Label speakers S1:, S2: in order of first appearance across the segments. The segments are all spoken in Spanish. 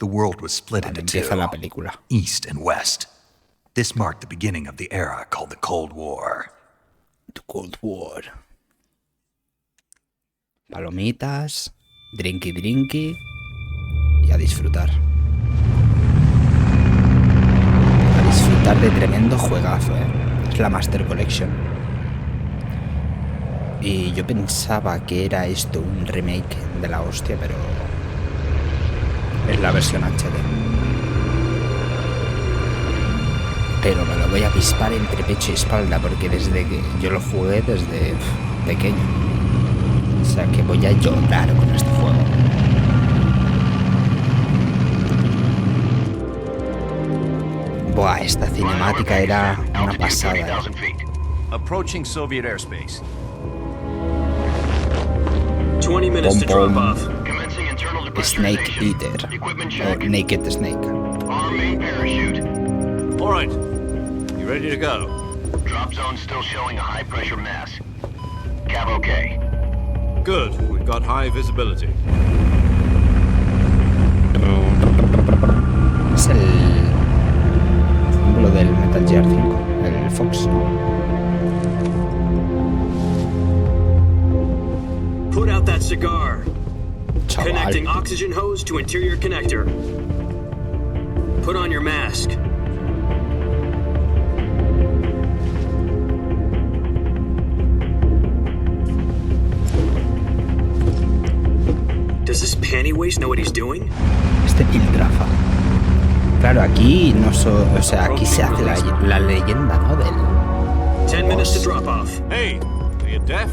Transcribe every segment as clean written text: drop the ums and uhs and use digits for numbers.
S1: The world was split into
S2: Empieza la
S1: two,
S2: película.
S1: East and West. This marked the beginning of the era called the Cold War.
S2: The Cold War. Palomitas, drinky y a disfrutar. A disfrutar de tremendo juegazo, Es la Master Collection. Y yo pensaba que era esto un remake de la hostia, pero es la versión HD. Pero me lo voy a avispar entre pecho y espalda porque desde que yo lo jugué desde pequeño. O sea que voy a llorar con este juego. Buah, esta cinemática era una pasada.
S3: Approaching Soviet airspace.
S4: 20 minutes to drop off.
S2: Snake Eater. O Naked Snake.
S3: All right. You ready to go?
S5: Drop zone still showing a high pressure mass. Cav okay.
S3: Good. We've got high visibility.
S2: Es el símbolo del Metal Gear 5, el Fox.
S4: Put out that cigar.
S2: Chaval.
S4: Connecting oxygen hose to interior connector. Put on your mask. Does this panty waste know what he's doing?
S2: Este piltrafa. Claro, aquí no o sea, aquí se hace la leyenda, ¿no? Del
S4: 10 minutes to drop off.
S3: Hey, are you deaf?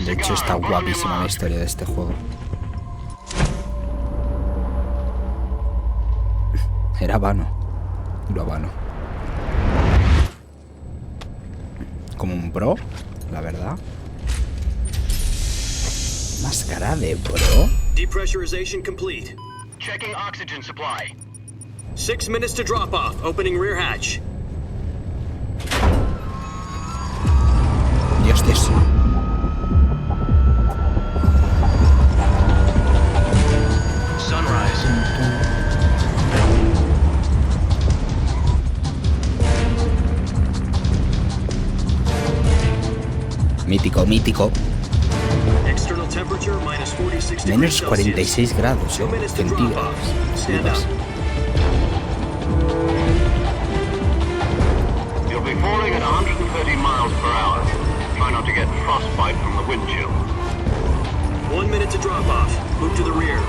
S2: De hecho, está guapísima la historia de este juego. Era vano. Lo vano. Como un pro, la verdad. Máscara de pro.
S4: Depressurization complete.
S5: Checking oxygen supply.
S4: 6 minutes to drop off. Opening rear hatch.
S2: Dios, Dios.
S5: Sunrise.
S2: Mítico, mítico.
S4: External temperature minus 46
S2: Menos
S4: degrees
S2: 46 grados,
S4: 2 minutes to drop
S2: centígrados.
S4: off. Stand up.
S5: You'll be falling at 130 miles per hour. Try not to get frostbite from the wind chill.
S4: 1 minute to drop off. Move to the rear.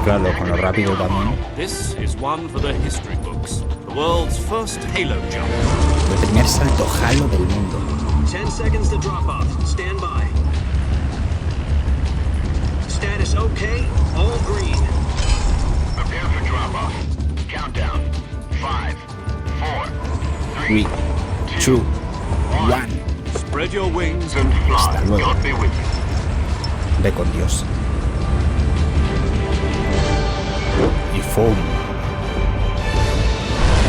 S2: Claro, con lo rápido también.
S3: This is one for the history books. The world's first halo jump.
S2: El primer salto halo del mundo.
S4: 10 seconds to drop off. Stand by. Status okay. All green.
S5: Prepare for drop off. Countdown. 5, 4,
S2: 3, 2, 1.
S3: Spread your wings
S5: and
S2: Hasta
S5: fly.
S2: luego.
S5: God be with you.
S2: Ve con Dios. Y ¡fum!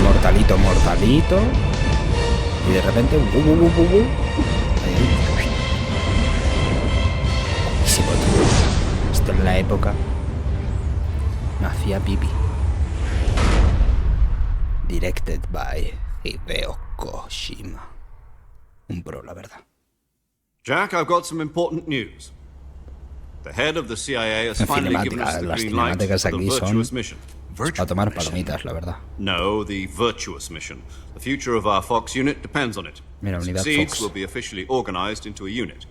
S2: Mortalito, mortalito. Y de repente... Buenísimo, tío. Esto en la época me hacía pipi. Directed by Hideo Kojima. Un pro, la verdad.
S3: Jack, I've got some important news. The head of the CIA has finally given us the
S2: Las
S3: green light
S2: cinemáticas
S3: for the
S2: aquí son
S3: virtuous mission.
S2: a tomar palomitas, la verdad.
S3: No, the virtuous mission. The future of our Fox unit depends on it.
S2: Mira, unidad
S3: Succeeds
S2: Fox.
S3: will be officially organized into a unit.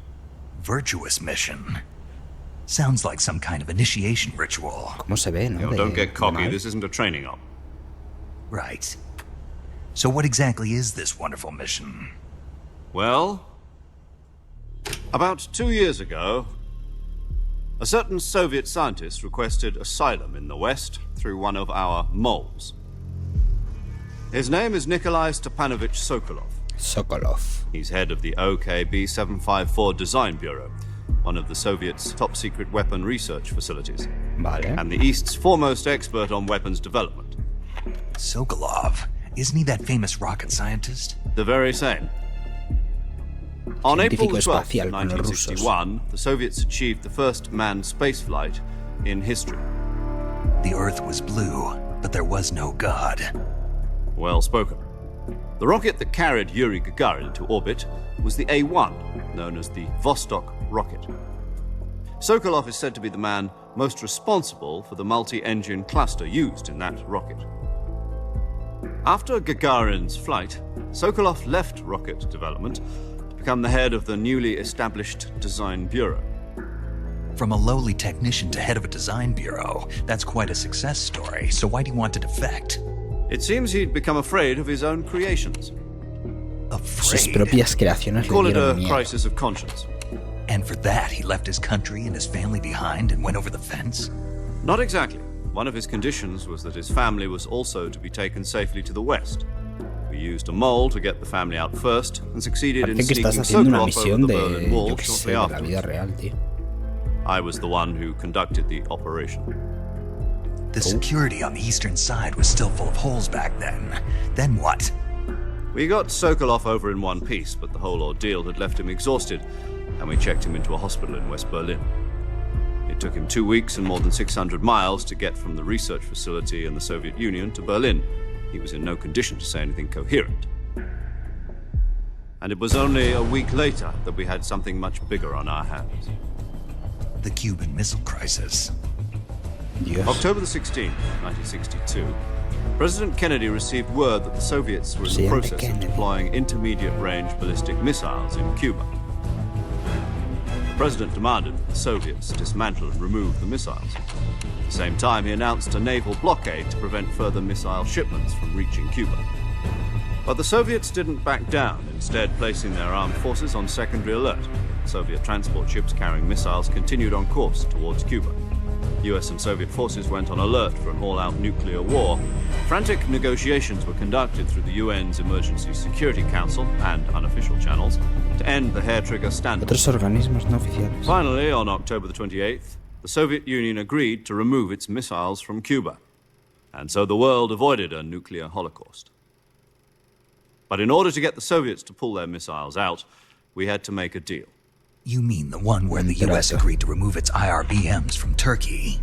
S1: Virtuous mission. Sounds like some kind of initiation ritual.
S2: ¿Cómo se ve, no?
S3: Yo, don't get cocky.
S2: mal.
S3: This isn't a training op.
S1: Right. So what exactly is this wonderful mission?
S3: Well, about 2 years ago, a certain Soviet scientist requested asylum in the West through one of our moles. His name is Nikolai Stepanovich Sokolov.
S2: Sokolov.
S3: He's head of the OKB 754 Design Bureau, one of the Soviets' top-secret weapon research facilities,
S2: Vale.
S3: and the East's foremost expert on weapons development.
S1: Sokolov. Isn't he that famous rocket scientist?
S3: The very same. On April
S2: Científico
S3: 12,
S2: espacial con los rusos.
S3: 1961, the Soviets achieved the first manned spaceflight in history.
S1: The Earth was blue, but there was no God.
S3: Well spoken. The rocket that carried Yuri Gagarin into orbit was the A-1, known as the Vostok rocket. Sokolov is said to be the man most responsible for the multi-engine cluster used in that rocket. After Gagarin's flight, Sokolov left rocket development to become the head of the newly established Design Bureau.
S1: From a lowly technician to head of a design bureau, that's quite a success story, so why'd he want to defect?
S3: It seems he'd become afraid of his own creations.
S2: Sus
S1: Afraid.
S2: propias creaciones
S3: Call
S2: le
S3: it a
S2: dieron miedo.
S3: crisis of conscience.
S1: And for that, he left his country and his family behind and went over the fence?
S3: Not exactly. One of his conditions was that his family was also to be taken safely to the west. We used a mole to get the family out first and succeeded in
S2: Parece que
S3: sneaking
S2: estás haciendo una
S3: Sokolov over
S2: misión
S3: the
S2: de,
S3: Berlin Wall
S2: yo qué sé,
S3: shortly
S2: de la
S3: afterwards.
S2: vida real, tío.
S3: I was the one who conducted the operation.
S1: The security on the eastern side was still full of holes back then. Then what?
S3: We got Sokolov over in one piece, but the whole ordeal had left him exhausted, and we checked him into a hospital in West Berlin. It took him 2 weeks and more than 600 miles to get from the research facility in the Soviet Union to Berlin. He was in no condition to say anything coherent. And it was only a week later that we had something much bigger on our hands.
S1: The Cuban Missile Crisis.
S2: Dios.
S3: October the 16th, 1962, President Kennedy received word that the Soviets were in the
S2: Presidente
S3: process of
S2: Kennedy.
S3: deploying intermediate-range ballistic missiles in Cuba. The President demanded that the Soviets dismantle and remove the missiles. At the same time, he announced a naval blockade to prevent further missile shipments from reaching Cuba. But the Soviets didn't back down, instead placing their armed forces on secondary alert. Soviet transport ships carrying missiles continued on course towards Cuba. US and Soviet forces went on alert for an all-out nuclear war. Frantic negotiations were conducted through the UN's Emergency Security Council and unofficial channels to end the hair-trigger standoff.
S2: Otros organismos no oficiales.
S3: Finally, on October the 28th, the Soviet Union agreed to remove its missiles from Cuba. And so the world avoided a nuclear holocaust. But in order to get the Soviets to pull their missiles out, we had to make a deal.
S1: You mean the one where the US
S2: Trato.
S1: agreed to remove its IRBMs from Turkey?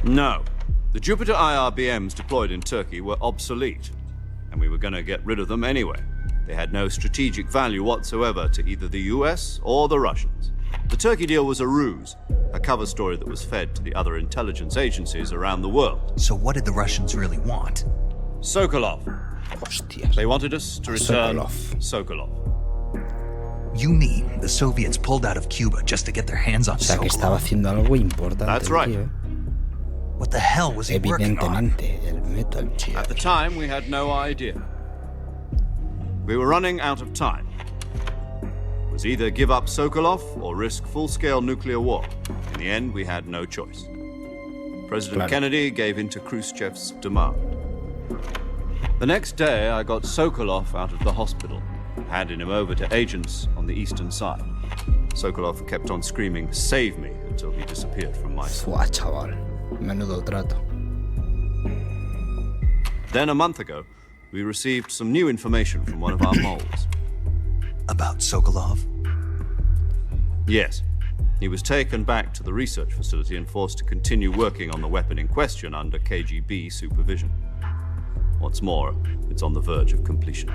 S3: No. The Jupiter IRBMs deployed in Turkey were obsolete, and we were going to get rid of them anyway. They had no strategic value whatsoever to either the US or the Russians. The Turkey deal was a ruse, a cover story that was fed to the other intelligence agencies around the world.
S1: So what did the Russians really want?
S3: Sokolov.
S2: Hostias.
S3: They wanted us to return Sokolov.
S1: You mean the Soviets pulled out of Cuba just to get their hands on
S2: O sea, que estaba
S1: Sokolov?
S2: haciendo algo importante.
S3: That's
S2: el
S3: right.
S2: tío.
S1: What the hell was he working on?
S2: Evidentemente, el metal chip.
S3: At the time, we had no idea. We were running out of time. It was either give up Sokolov or risk full-scale nuclear war. In the end, we had no choice. President
S2: Claro.
S3: Kennedy gave in to Khrushchev's demand. The next day, I got Sokolov out of the hospital, handing him over to agents on the eastern side. Sokolov kept on screaming, "Save me," until he disappeared from my sight.
S2: Fua, chaval. Menudo trato.
S3: Then, a month ago, we received some new information from one of our moles.
S1: About Sokolov?
S3: Yes. He was taken back to the research facility and forced to continue working on the weapon in question under KGB supervision. What's more, it's on the verge of completion.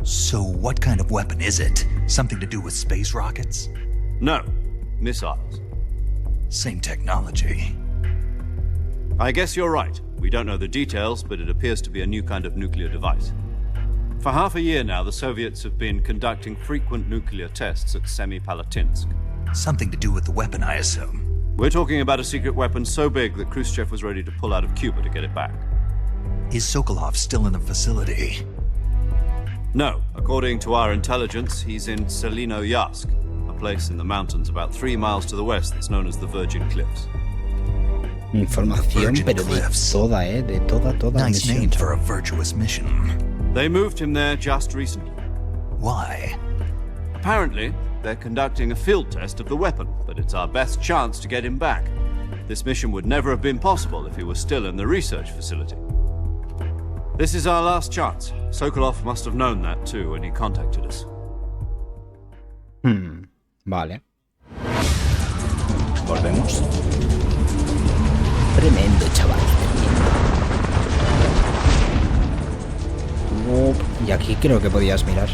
S1: So what kind of weapon is it? Something to do with space rockets?
S3: No, missiles.
S1: Same technology.
S3: I guess you're right. We don't know the details, but it appears to be a new kind of nuclear device. For half a year now, the Soviets have been conducting frequent nuclear tests at Semipalatinsk.
S1: Something to do with the weapon, I assume.
S3: We're talking about a secret weapon so big that Khrushchev was ready to pull out of Cuba to get it back.
S1: Is Sokolov still in the facility?
S3: No, according to our intelligence, he's in Selinoyarsk, a place in the mountains about 3 miles to the west that's known as the Virgin Cliffs.
S2: Información,
S1: Virgin
S2: pero de
S1: Cliffs.
S2: toda, de toda
S1: Nice
S2: misión.
S1: name for a virtuous mission.
S3: They moved him there just recently.
S1: Why?
S3: Apparently, they're conducting a field test of the weapon, but it's our best chance to get him back. This mission would never have been possible if he was still in the research facility. This is our last chance. Sokolov must have known that too when he contacted us.
S2: Vale. Volvemos. Tremendo, chaval. Y aquí creo que podías mirar.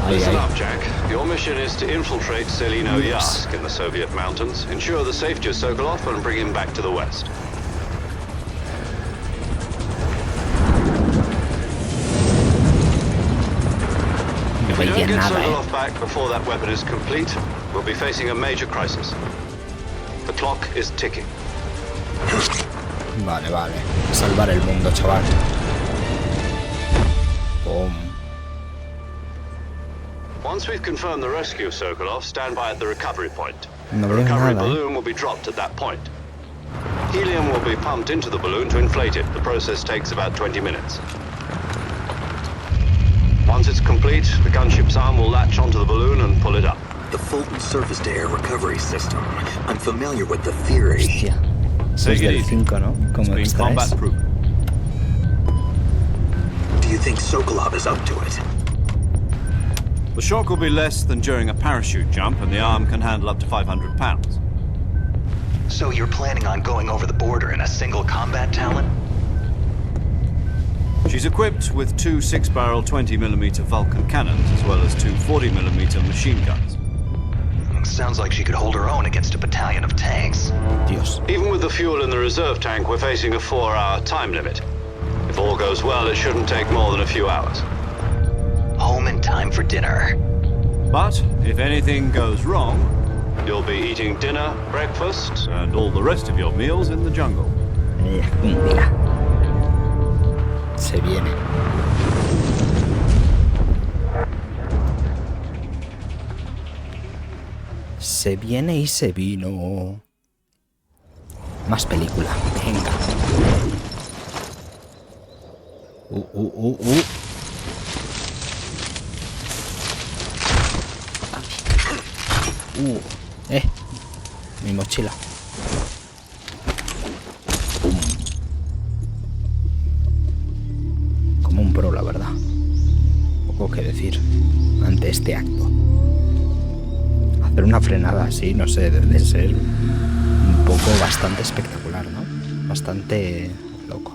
S3: Listen up, Jack. Your mission is to infiltrate Selino Yask in the Soviet mountains, ensure the safety of Sokolov, and bring him back to the west. If we don't get Sokolov back before that weapon is complete, we'll be facing a major crisis. The clock is ticking.
S2: Vale, vale. Salvar el mundo, chaval. Boom.
S3: Once we've confirmed the rescue of Sokolov, stand by at the recovery point.
S2: No
S3: The
S2: veo
S3: recovery
S2: nada,
S3: balloon will be dropped at that point. Helium will be pumped into the balloon to inflate it. The process takes about 20 minutes. Once it's complete, the gunship's arm will latch onto the balloon and pull it up.
S6: The Fulton surface-to-air recovery system. I'm familiar with the theory.
S2: Hostia. Eso es del 5, ¿no? Como
S3: It's been
S2: extraes.
S3: combat-proof.
S6: Do you think Sokolov is up to it?
S3: The shock will be less than during a parachute jump, and the arm can handle up to 500 pounds.
S6: So you're planning on going over the border in a single combat Talon?
S3: She's equipped with two 6-barrel 20mm Vulcan cannons, as well as two 40mm machine guns.
S6: Sounds like she could hold her own against a battalion of tanks.
S2: Dios.
S3: Even with the fuel in the reserve tank, we're facing a 4-hour time limit. If all goes well, it shouldn't take more than a few hours.
S6: Home in time for dinner.
S3: But if anything goes wrong, you'll be eating dinner, breakfast, and all the rest of your meals in the jungle.
S2: La jungla. Se viene. Se viene y se vino. Más película. Venga. Mi mochila. Como un pro, la verdad. Poco que decir ante este acto. Hacer una frenada así, no sé, debe ser un poco bastante espectacular, ¿no? Bastante loco.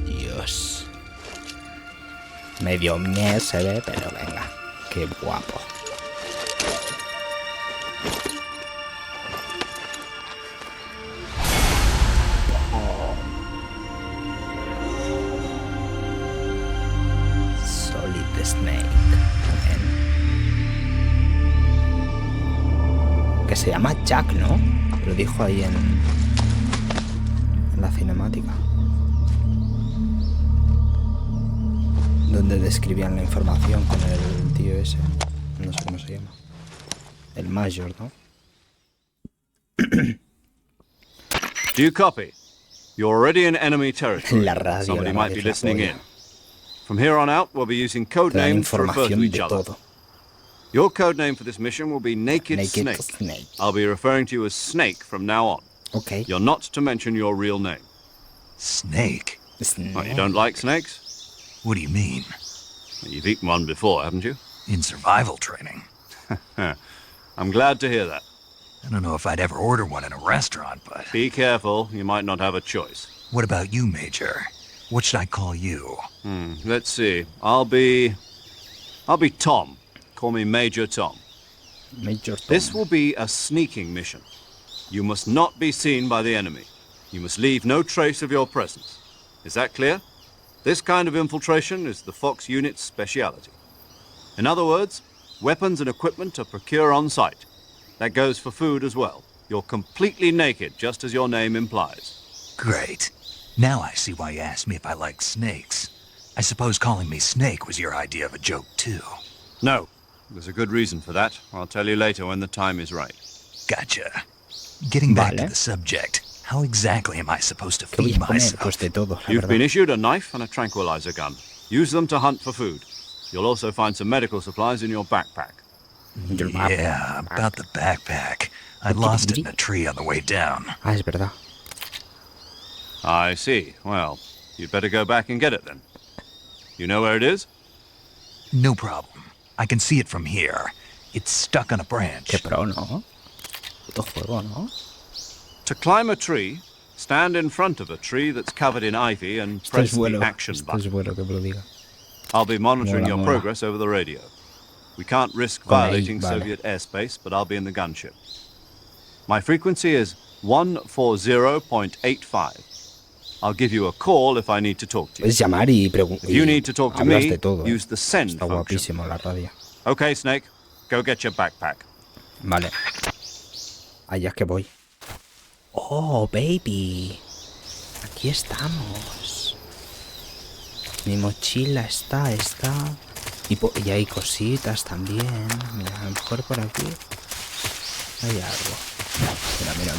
S2: Dios. Medio mie se ve, pero venga, qué guapo. Snake. Que se llama Jack, ¿no? Lo dijo ahí en la cinemática. Donde describían la información con el tío ese. No sé cómo se llama. El Major, ¿no?
S3: Do you copy? You're already in enemy territory.
S2: La radio.
S3: Somebody
S2: la
S3: might be
S2: radio,
S3: listening
S2: la
S3: in. From here on out, we'll be using code
S2: Te dan
S3: names to refer to
S2: información
S3: each
S2: de
S3: other.
S2: todo.
S3: Your code name for this mission will be Naked Snake.
S2: Snake.
S3: I'll be referring to you as Snake from now on.
S2: Okay.
S3: You're not to mention your real name.
S1: Snake?
S2: Snake.
S3: What, you don't like snakes?
S1: What do you mean?
S3: Well, you've eaten one before, haven't you?
S1: In survival training?
S3: I'm glad to hear that.
S1: I don't know if I'd ever order one in a restaurant, but...
S3: Be careful, you might not have a choice.
S1: What about you, Major? What should I call you?
S3: Let's see. I'll be Tom. Call me Major Tom.
S2: Major Tom.
S3: This will be a sneaking mission. You must not be seen by the enemy. You must leave no trace of your presence. Is that clear? This kind of infiltration is the Fox unit's speciality. In other words, weapons and equipment are procured on site. That goes for food as well. You're completely naked, just as your name implies.
S1: Great. Now I see why you asked me if I like snakes. I suppose calling me Snake was your idea of a joke, too.
S3: No, there's a good reason for that. I'll tell you later when the time is right.
S1: Gotcha. Getting back
S2: Vale.
S1: to the subject, how exactly am I supposed to
S2: ¿Qué voy
S1: feed
S2: a poner?
S1: myself?
S2: Pues de todo, la
S3: You've
S2: verdad.
S3: been issued a knife and a tranquilizer gun. Use them to hunt for food. You'll also find some medical supplies in your backpack.
S1: Yeah, about the backpack. I lost it in a tree on the way down.
S2: Ah, es verdad.
S3: I see. Well, you'd better go back and get it then. You know where it is?
S1: No problem. I can see it from here. It's stuck on a branch.
S2: Qué pro, ¿no? Puto juego, ¿no?
S3: To climb a tree, stand in front of a tree that's covered in ivy and
S2: Esto
S3: press
S2: es bueno.
S3: the action
S2: Esto es
S3: button.
S2: bueno que me lo diga.
S3: I'll be monitoring
S2: Mola,
S3: your
S2: mola.
S3: progress over the radio. We can't risk
S2: Con ahí,
S3: violating
S2: vale.
S3: Soviet airspace, but I'll be in the gunship. My frequency is 140.85. I'll give you a call if I need to talk to you.
S2: Puedes llamar y preguntar.
S3: If you need to talk to
S2: Hablas
S3: me,
S2: de todo,
S3: use the send
S2: Está
S3: function.
S2: guapísimo la radio.
S3: Okay, Snake, go get your backpack.
S2: Vale. Allá es que voy. Oh, baby. Aquí estamos. Mi mochila está. Y hay cositas también. Mira, a lo mejor por aquí hay algo.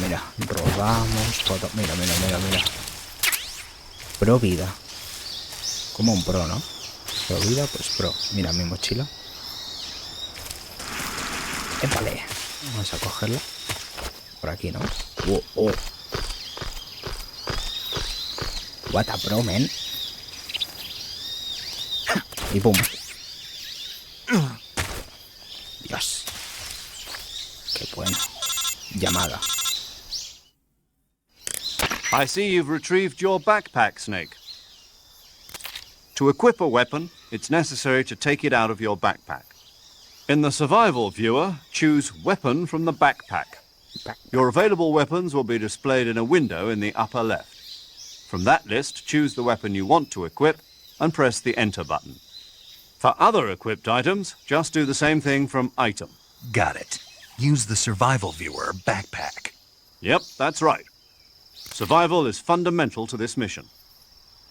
S2: Mira. Robamos foto. Mira. Pro vida. Como un pro, ¿no? Pro vida, pues pro. Mira mi mochila. Épale. Vamos a cogerla. Por aquí, ¿no? Oh. What a pro, man. Y pum. Dios. Qué bueno. Llamada.
S3: I see you've retrieved your backpack, Snake. To equip a weapon, it's necessary to take it out of your backpack. In the survival viewer, choose Weapon from the backpack. Your available weapons will be displayed in a window in the upper left. From that list, choose the weapon you want to equip and press the Enter button. For other equipped items, just do the same thing from Item.
S1: Got it. Use the survival viewer backpack.
S3: Yep, that's right. Survival is fundamental to this mission.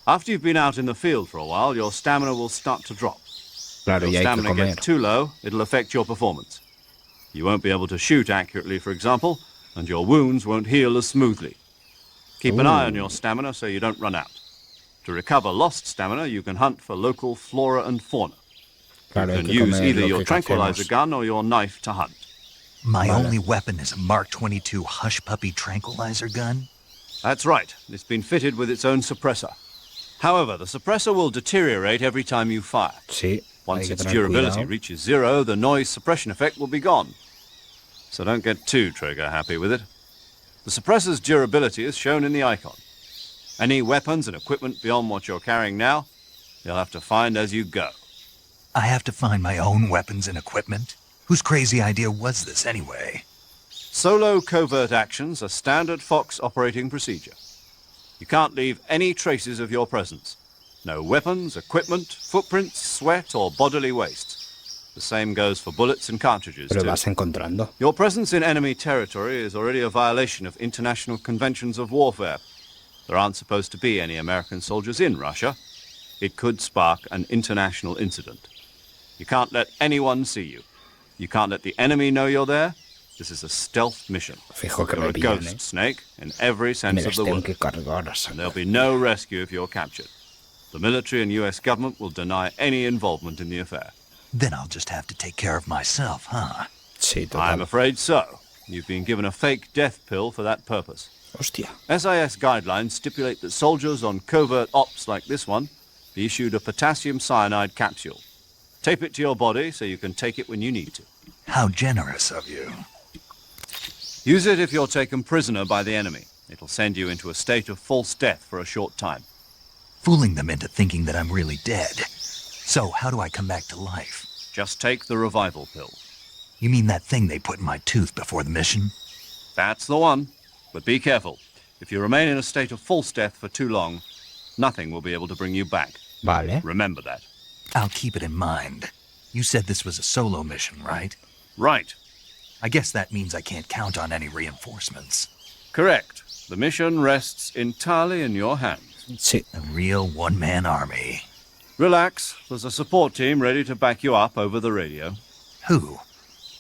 S3: After you've been out in the field for a while, your stamina will start to drop.
S2: Claro,
S3: If
S2: y
S3: your
S2: hay que
S3: stamina
S2: comer.
S3: gets too low, it'll affect your performance. You won't be able to shoot accurately, for example, and your wounds won't heal as smoothly. Keep an eye on your stamina so you don't run out. To recover lost stamina, you can hunt for local flora and fauna.
S2: Claro,
S3: You
S2: hay
S3: can
S2: que
S3: use
S2: comer
S3: either
S2: lo
S3: your
S2: que
S3: tranquilizer
S2: cacemos.
S3: gun or your knife to hunt.
S1: My
S2: Vale.
S1: only weapon is a Mark 22 Hush Puppy tranquilizer gun?
S3: That's right. It's been fitted with its own suppressor. However, the suppressor will deteriorate every time you fire.
S2: Sí.
S3: Once
S2: hay que
S3: its
S2: tener
S3: durability
S2: cuidado.
S3: reaches zero, the noise suppression effect will be gone. So don't get too trigger happy with it. The suppressor's durability is shown in the icon. Any weapons and equipment beyond what you're carrying now, you'll have to find as you go.
S1: I have to find my own weapons and equipment? Whose crazy idea was this anyway?
S3: Solo covert actions are standard Fox operating procedure. You can't leave any traces of your presence. No weapons, equipment, footprints, sweat, or bodily wastes. The same goes for bullets and cartridges,
S2: Pero
S3: too.
S2: vas encontrando.
S3: Your presence in enemy territory is already a violation of international conventions of warfare. There aren't supposed to be any American soldiers in Russia. It could spark an international incident. You can't let anyone see you. You can't let the enemy know you're there. This is a stealth mission.
S2: Fijo que
S3: You're
S2: me
S3: a
S2: pillan,
S3: ghost, Snake, in every
S2: Me
S3: sense of
S2: las
S3: the
S2: tengo
S3: word.
S2: que cargar a
S3: And there'll
S2: sacar.
S3: be no rescue if you're captured. The military and US government will deny any involvement in the affair.
S1: Then I'll just have to take care of myself, huh?
S2: Sí,
S3: I'm
S2: total.
S3: afraid so. You've been given a fake death pill for that purpose.
S2: Hostia.
S3: SIS guidelines stipulate that soldiers on covert ops like this one be issued a potassium cyanide capsule. Tape it to your body so you can take it when you need to.
S1: How generous of you.
S3: Use it if you're taken prisoner by the enemy. It'll send you into a state of false death for a short time.
S1: Fooling them into thinking that I'm really dead. So, how do I come back to life?
S3: Just take the revival pill.
S1: You mean that thing they put in my tooth before the mission?
S3: That's the one. But be careful. If you remain in a state of false death for too long, nothing will be able to bring you back.
S2: Vale.
S3: Remember that.
S1: I'll keep it in mind. You said this was a solo mission, right?
S3: Right.
S1: I guess that means I can't count on any reinforcements.
S3: Correct. The mission rests entirely in your hands.
S2: Sí.
S1: A real one-man army.
S3: Relax. There's a support team ready to back you up over the radio.
S1: Who?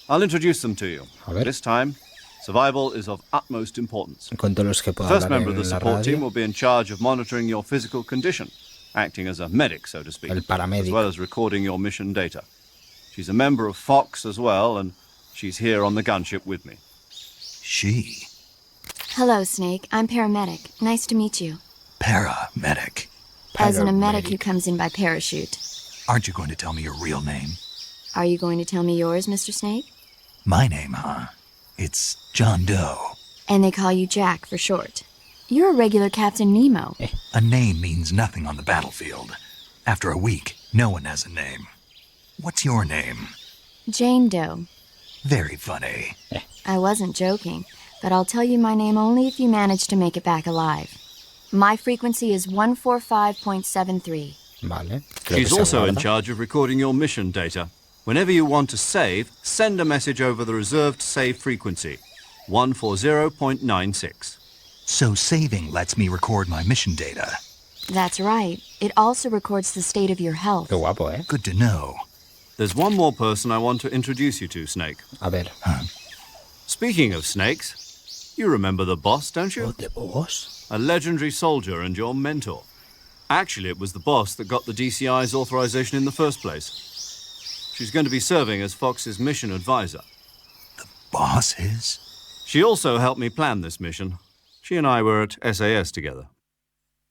S3: I'll introduce them to you.
S2: A ver.
S3: This time, survival is of utmost importance.
S2: Con todos los que puedo
S3: First
S2: hablar
S3: member of the
S2: en la
S3: support team
S2: radio.
S3: will be in charge of monitoring your physical condition, acting as a medic, so to speak,
S2: El
S3: as
S2: paramédico.
S3: well as recording your mission data. She's a member of Fox as well, and she's here on the gunship with me.
S1: She?
S7: Hello, Snake. I'm paramedic. Nice to meet you.
S1: Paramedic.
S7: As in a medic
S2: Paramedic.
S7: who comes in by parachute.
S1: Aren't you going to tell me your real name?
S7: Are you going to tell me yours, Mr. Snake?
S1: My name, huh? It's John Doe.
S7: And they call you Jack for short. You're a regular Captain Nemo.
S1: A name means nothing on the battlefield. After a week, no one has a name. What's your name?
S7: Jane Doe.
S1: Very funny.
S7: I wasn't joking, but I'll tell you my name only if you manage to make it back alive. My frequency is 145.73.
S2: Vale. Creo
S3: She's
S2: que se
S3: also in
S2: guarda.
S3: charge of recording your mission data. Whenever you want to save, send a message over the reserved save frequency, 140.96.
S1: So saving lets me record my mission data.
S7: That's right. It also records the state of your health.
S2: Qué guapo, ¿eh?
S1: Good to know.
S3: There's one more person I want to introduce you to, Snake.
S2: A ver.
S3: Speaking of snakes, you remember the boss, don't you?
S2: Oh, ¿de vos?
S3: A legendary soldier and your mentor. Actually, it was the boss that got the DCI's authorization in the first place. She's going to be serving as Fox's mission advisor.
S1: Boss is?
S3: She also helped me plan this mission. She and I were at SAS together.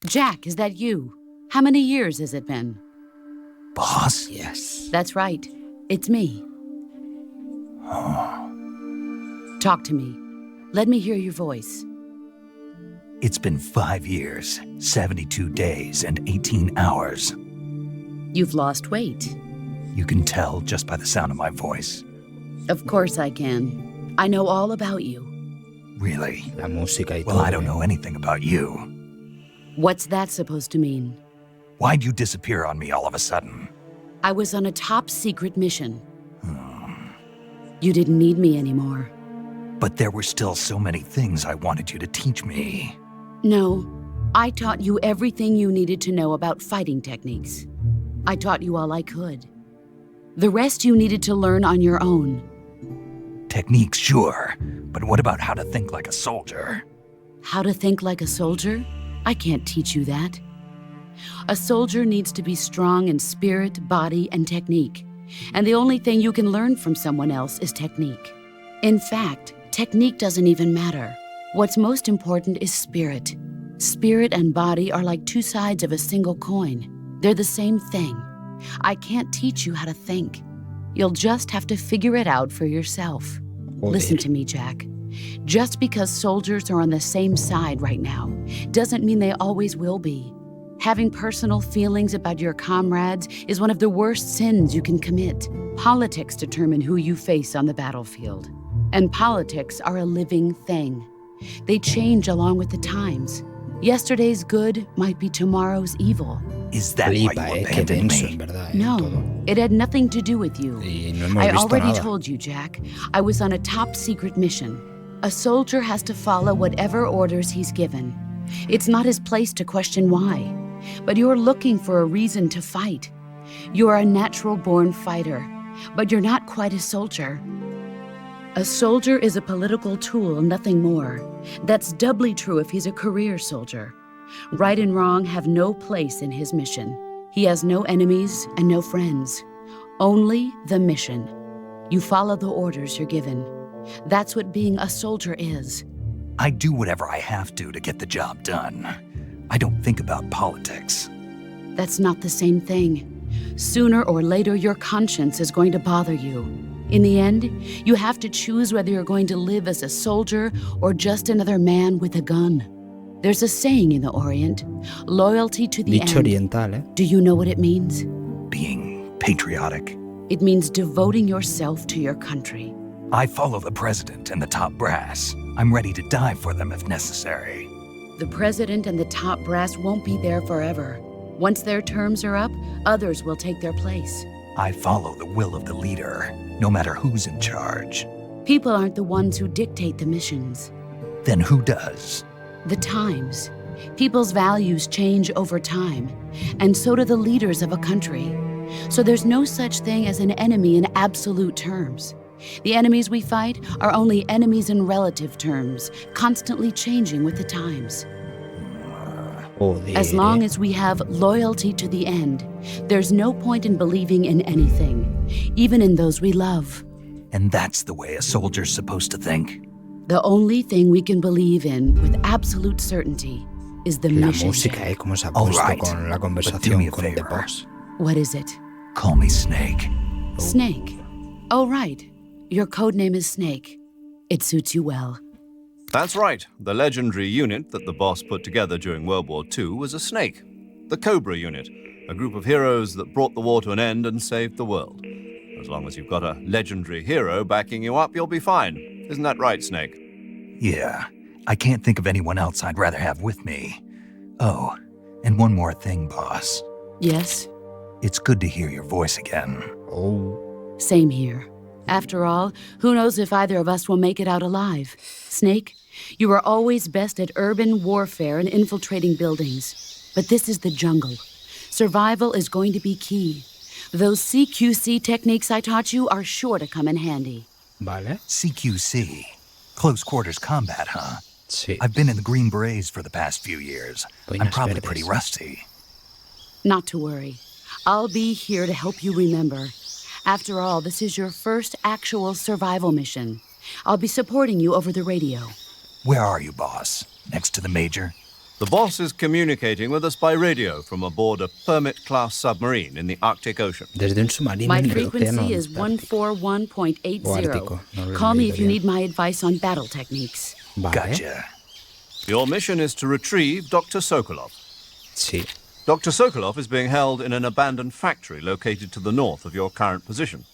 S8: Jack, is that you? How many years has it been?
S1: Boss?
S2: Yes.
S8: That's right. It's me. Talk to me. Let me hear your voice.
S1: It's been 5 years, 72 days, and 18 hours.
S8: You've lost weight.
S1: You can tell just by the sound of my voice.
S8: Of course I can. I know all about you.
S1: Really?
S2: La música y
S1: Well,
S2: todo.
S1: I don't know anything about you.
S8: What's that supposed to mean?
S1: Why'd you disappear on me all of a sudden?
S8: I was on a top secret mission. You didn't need me anymore.
S1: But there were still so many things I wanted you to teach me.
S8: No, I taught you everything you needed to know about fighting techniques. I taught you all I could. The rest you needed to learn on your own.
S1: Techniques, sure. But what about how to think like a soldier?
S8: How to think like a soldier? I can't teach you that. A soldier needs to be strong in spirit, body, and technique. And the only thing you can learn from someone else is technique. In fact, technique doesn't even matter. What's most important is spirit. Spirit and body are like two sides of a single coin. They're the same thing. I can't teach you how to think. You'll just have to figure it out for yourself.
S2: Joder.
S8: Listen to me, Jack. Just because soldiers are on the same side right now doesn't mean they always will be. Having personal feelings about your comrades is one of the worst sins you can commit. Politics determine who you face on the battlefield. And politics are a living thing. They change along with the times. Yesterday's good might be tomorrow's evil.
S1: Is that why
S2: Flipa,
S1: you
S2: Qué
S1: abandoned
S2: denso,
S1: me?
S2: en verdad,
S8: No,
S2: todo.
S8: it had nothing to do with you.
S2: Y no hemos
S8: I
S2: visto
S8: already
S2: nada.
S8: told you, Jack. I was on a top secret mission. A soldier has to follow whatever orders he's given. It's not his place to question why. But you're looking for a reason to fight. You're a natural-born fighter, but you're not quite a soldier. A soldier is a political tool, nothing more. That's doubly true if he's a career soldier. Right and wrong have no place in his mission. He has no enemies and no friends. Only the mission. You follow the orders you're given. That's what being a soldier is.
S1: I do whatever I have to get the job done. I don't think about politics.
S8: That's not the same thing. Sooner or later, your conscience is going to bother you. In the end, you have to choose whether you're going to live as a soldier or just another man with a gun. There's a saying in the Orient, loyalty to the
S2: Dicho
S8: end.
S2: oriental, ¿eh?
S8: Do you know what it means?
S1: Being patriotic.
S8: It means devoting yourself to your country.
S1: I follow the president and the top brass. I'm ready to die for them if necessary.
S8: The president and the top brass won't be there forever. Once their terms are up, others will take their place.
S1: I follow the will of the leader, no matter who's in charge.
S8: People aren't the ones who dictate the missions.
S1: Then who does?
S8: The times. People's values change over time, and so do the leaders of a country. So there's no such thing as an enemy in absolute terms. The enemies we fight are only enemies in relative terms, constantly changing with the times.
S2: Joder.
S8: As long as we have loyalty to the end, there's no point in believing in anything, even in those we love.
S1: And that's the way a soldier's supposed to think.
S8: The only thing we can believe in with absolute certainty is the
S2: La
S8: mission.
S2: música, cómo se ha
S1: All
S2: puesto
S1: right,
S2: con la
S1: but do me
S2: conversación
S1: a
S2: con The
S1: favor.
S2: Boss.
S8: What is it?
S1: Call me Snake.
S8: Snake. Oh, right. Your code name is Snake. It suits you well.
S3: That's right. The legendary unit that the boss put together during World War II was a snake. The Cobra unit, a group of heroes that brought the war to an end and saved the world. As long as you've got a legendary hero backing you up, you'll be fine. Isn't that right, Snake?
S1: Yeah, I can't think of anyone else I'd rather have with me. Oh, and one more thing, boss.
S8: Yes?
S1: It's good to hear your voice again.
S2: Oh,
S8: Same here. After all, who knows if either of us will make it out alive? Snake, you are always best at urban warfare and infiltrating buildings. But this is the jungle. Survival is going to be key. Those CQC techniques I taught you are sure to come in handy.
S2: vale.
S1: CQC. Close quarters combat, huh?
S2: Sí.
S1: I've been in the Green Berets for the past few years. I'm
S2: Boinas
S1: probably
S2: verdes.
S1: pretty rusty.
S8: Not to worry. I'll be here to help you remember. After all, this is your first actual survival mission. I'll be supporting you over the radio.
S1: Where are you, boss? Next to the Major?
S3: The boss is communicating with us by radio from aboard a Permit-class submarine in the Arctic Ocean.
S2: Desde un submarino
S8: My
S2: en el océano
S8: frequency is
S2: Antártico.
S8: 141.80.
S2: O Ártico, no lo he
S8: Call me if
S2: leído
S8: you
S2: bien.
S8: need my advice on battle techniques.
S2: Vale.
S1: Gotcha.
S3: Your mission is to retrieve Dr. Sokolov.
S2: Sí.
S3: Dr. Sokolov is being held in an abandoned factory located to the north of your current position.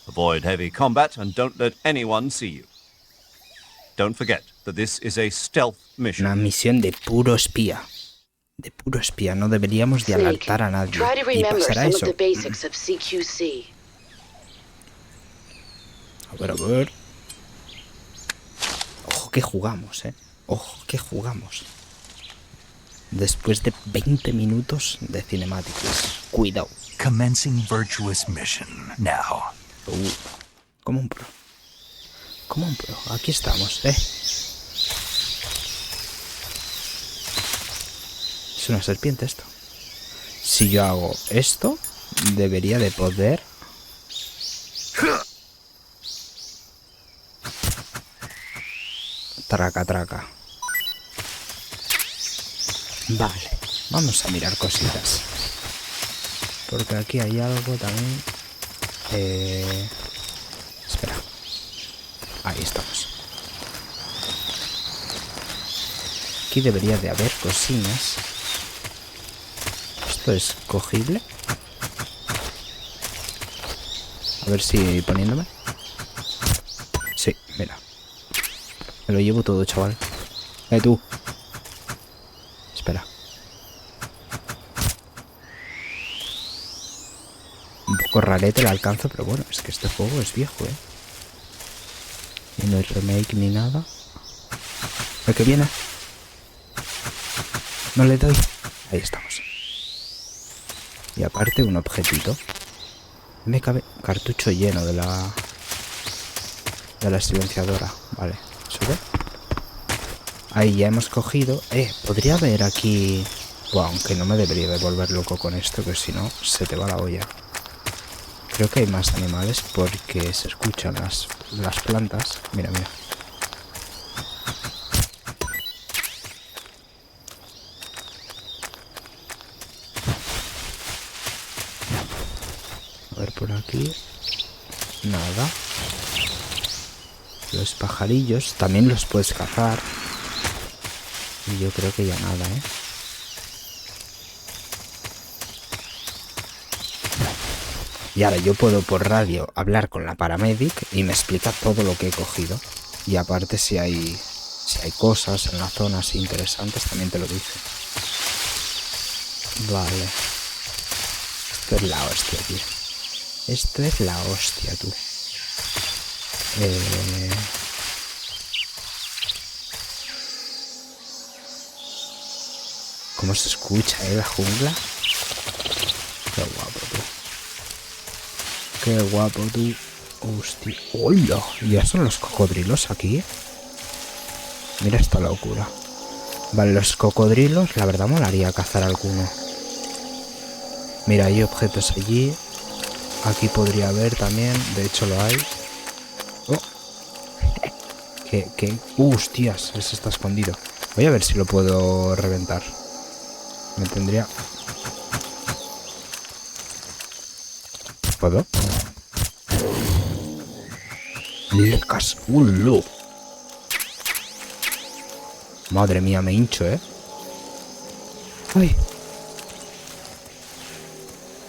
S3: Avoid heavy combat and don't let anyone see you. Don't forget that this is a stealth mission.
S2: Una misión de puro espía. De puro espía. No deberíamos de alertar a nadie.
S8: Try to
S2: Y
S8: remember
S2: pasará
S8: some of
S2: eso.
S8: the basics of CQC.
S2: A ver, a ver. Ojo que jugamos, Ojo que jugamos. Después de 20 minutos de cinemáticas. Cuidado.
S1: Commencing virtuous mission. Now.
S2: Como un pro. Como un pro. Aquí estamos, Es una serpiente esto. Si yo hago esto, debería de poder... Traca, traca. Vale, vamos a mirar cositas. Porque aquí hay algo también. Espera. Ahí estamos. Aquí debería de haber cosillas. Esto es cogible. A ver si poniéndome. Sí, mira. Me lo llevo todo, chaval. Tú. Espera. Un poco rarete el alcance, pero bueno, es que este juego es viejo, Y no hay remake ni nada. ¿El que viene? No le doy. Ahí estamos. Y aparte un objetito. Me cabe cartucho lleno de la silenciadora. Vale, sube. Ahí ya hemos cogido. Podría haber aquí... Bueno, aunque no me debería de volver loco con esto, que si no, se te va la olla. Creo que hay más animales porque se escuchan las plantas. Mira, mira. A ver por aquí. Nada. Los pajarillos también los puedes cazar. Y yo creo que ya nada, Y ahora yo puedo por radio hablar con la paramedic y me explica todo lo que he cogido. Y aparte si hay cosas en la zona así interesantes también te lo dice. Vale. Esto es la hostia, tío. Esto es la hostia, tú. ¿Cómo se escucha, la jungla? Qué guapo, tú. Qué guapo, tú. Hostia. ¡Hola! Ya son los cocodrilos aquí, Mira esta locura. Vale, los cocodrilos, la verdad molaría cazar alguno. Mira, hay objetos allí. Aquí podría haber también, de hecho lo hay. Oh. ¿Qué? Hostias, ese está escondido. Voy a ver si lo puedo reventar. Me tendría... ¿Puedo? Lecas, ¡ulo! Madre mía, me hincho, ¿eh? ¡Ay!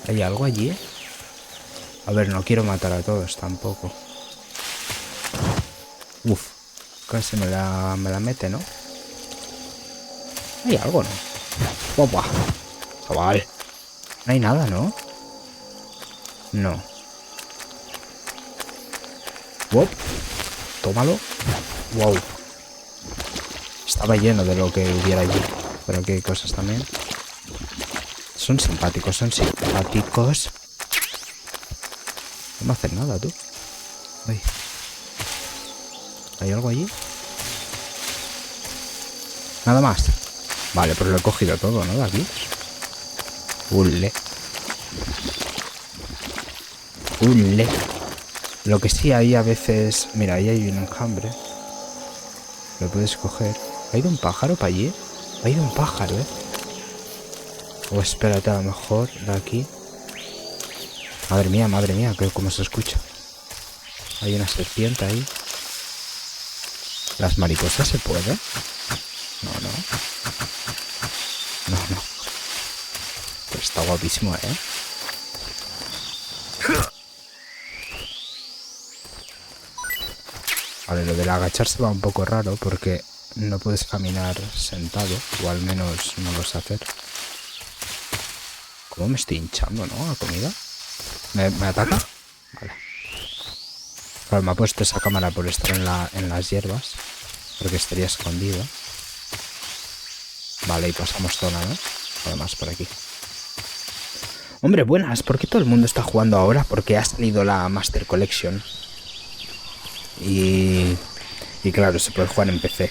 S2: ¿Hay algo allí? A ver, no quiero matar a todos tampoco. Uf, casi me la mete, ¿no? ¿Hay algo, no? ¡Opa! Chaval. No hay nada, ¿no? No. ¡Wop! Tómalo. ¡Wow! Estaba lleno de lo que hubiera allí. Pero aquí hay cosas también. Son simpáticos, son simpáticos. No me hacen nada, tú. Ay. ¿Hay algo allí? Nada más. Vale, pues lo he cogido todo, ¿no? De aquí. Ule. Ule. Lo que sí hay a veces... Mira, ahí hay un enjambre. Lo puedes coger. ¿Ha ido un pájaro para allí? Ha ido un pájaro, ¿eh? O espérate, a lo mejor de aquí. Madre mía, que cómo se escucha. Hay una serpiente ahí. ¿Las mariposas se puede? No. Pues está guapísimo, ¿eh? Vale, lo del agacharse va un poco raro porque no puedes caminar sentado, o al menos no lo sé hacer. ¿Cómo me estoy hinchando, no? ¿A comida? ¿Me ataca? Vale. Claro, me ha puesto esa cámara por estar en las hierbas, porque estaría escondido. Vale, y pasamos zona, ¿no? Además por aquí. Hombre, buenas, ¿por qué todo el mundo está jugando ahora? Porque ha salido la Master Collection. Y claro, se puede jugar en PC.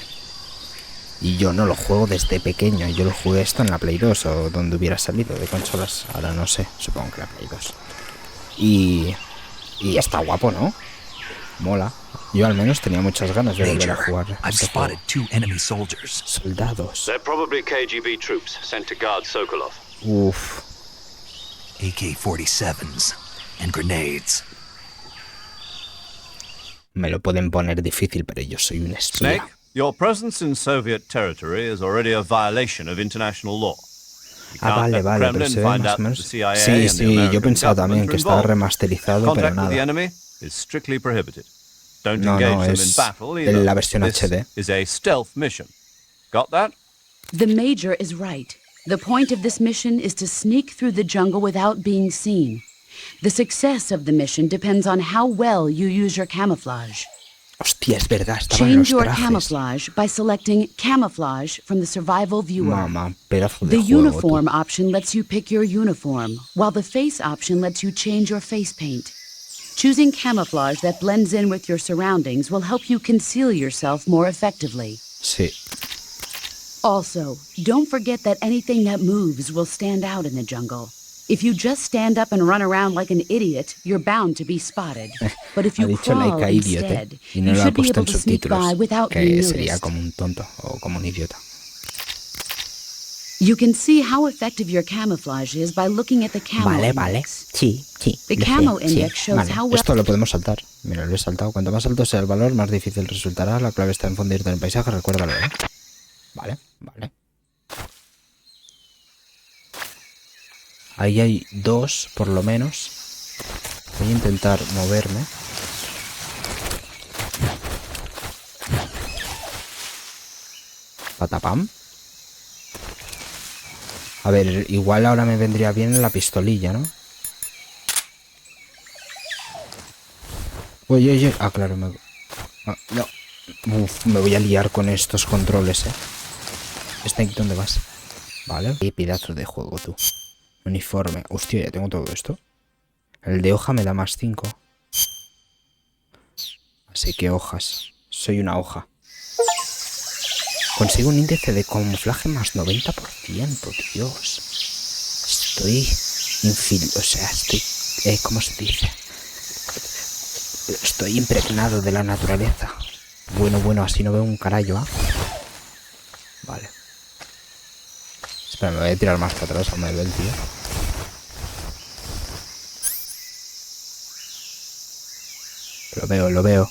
S2: Y yo no lo juego desde pequeño. Yo lo jugué esto en la Play 2 o donde hubiera salido de consolas. Ahora no sé, supongo que la Play 2. Y está guapo, ¿no? Mola. Yo al menos tenía muchas ganas de volver a jugar.
S1: I've spotted 2 enemy soldiers.
S2: Soldados.
S5: They're probably KGB troops sent to guard Sokolov.
S2: Uf.
S1: AK-47s and grenades.
S2: Me lo pueden poner difícil, pero yo soy un espía.
S3: Snake, your presence in Soviet territory is already a violation of international law.
S2: Vale, pero se ve más o menos... Sí, yo he pensado también que estaba remasterizado, pero nada. No, es la versión HD.
S8: The Major is right. The point of this mission is to sneak through the jungle without being seen. The success of the mission depends on how well you use your camouflage.
S2: Hostia, es verdad, estaban los
S8: Change your
S2: trajes.
S8: camouflage by selecting Camouflage from the Survival Viewer.
S2: Mamá, pedazo de
S8: The
S2: juego,
S8: Uniform
S2: tú.
S8: option lets you pick your uniform, while the Face option lets you change your face paint. Choosing camouflage that blends in with your surroundings will help you conceal yourself more effectively.
S2: Sí.
S8: Also, don't forget that anything that moves will stand out in the jungle. If you just stand up and run around like an idiot, you're bound to be spotted. But if
S2: Ha
S8: you
S2: dicho
S8: crawl
S2: like idiot,
S8: instead,
S2: y no
S8: you
S2: lo ha
S8: should be
S2: puesto
S8: able
S2: en
S8: to sneak by
S2: subtítulos,
S8: without being
S2: que sería
S8: noticed.
S2: como un tonto o como un idiota.
S8: You can see how effective your camouflage is by looking at the camo
S2: Vale.
S8: index.
S2: Sí.
S8: The
S2: lo
S8: camo
S2: sé, sí.
S8: index shows
S2: Vale,
S8: how well...
S2: esto lo podemos saltar. Mira, lo he saltado. Cuanto más alto sea el valor, más difícil resultará. La clave está en fundirte en el paisaje, recuérdalo, ¿eh? Vale. Ahí hay 2, por lo menos. Voy a intentar moverme. Patapam. A ver, igual ahora me vendría bien la pistolilla, ¿no? Oye. Ah, claro, no. Uf, me voy a liar con estos controles, Snake, ¿dónde vas? Vale. Qué pedazo de juego, tú. Uniforme. Hostia, ya tengo todo esto. El de hoja me da más 5. Así que hojas. Soy una hoja. Consigo un índice de camuflaje más 90%, Dios. Estoy o sea, estoy... ¿cómo se dice? Estoy impregnado de la naturaleza. Bueno, así no veo un carajo, ¿ah? Vale. Espera, me voy a tirar más para atrás, a me ve el tío. Lo veo.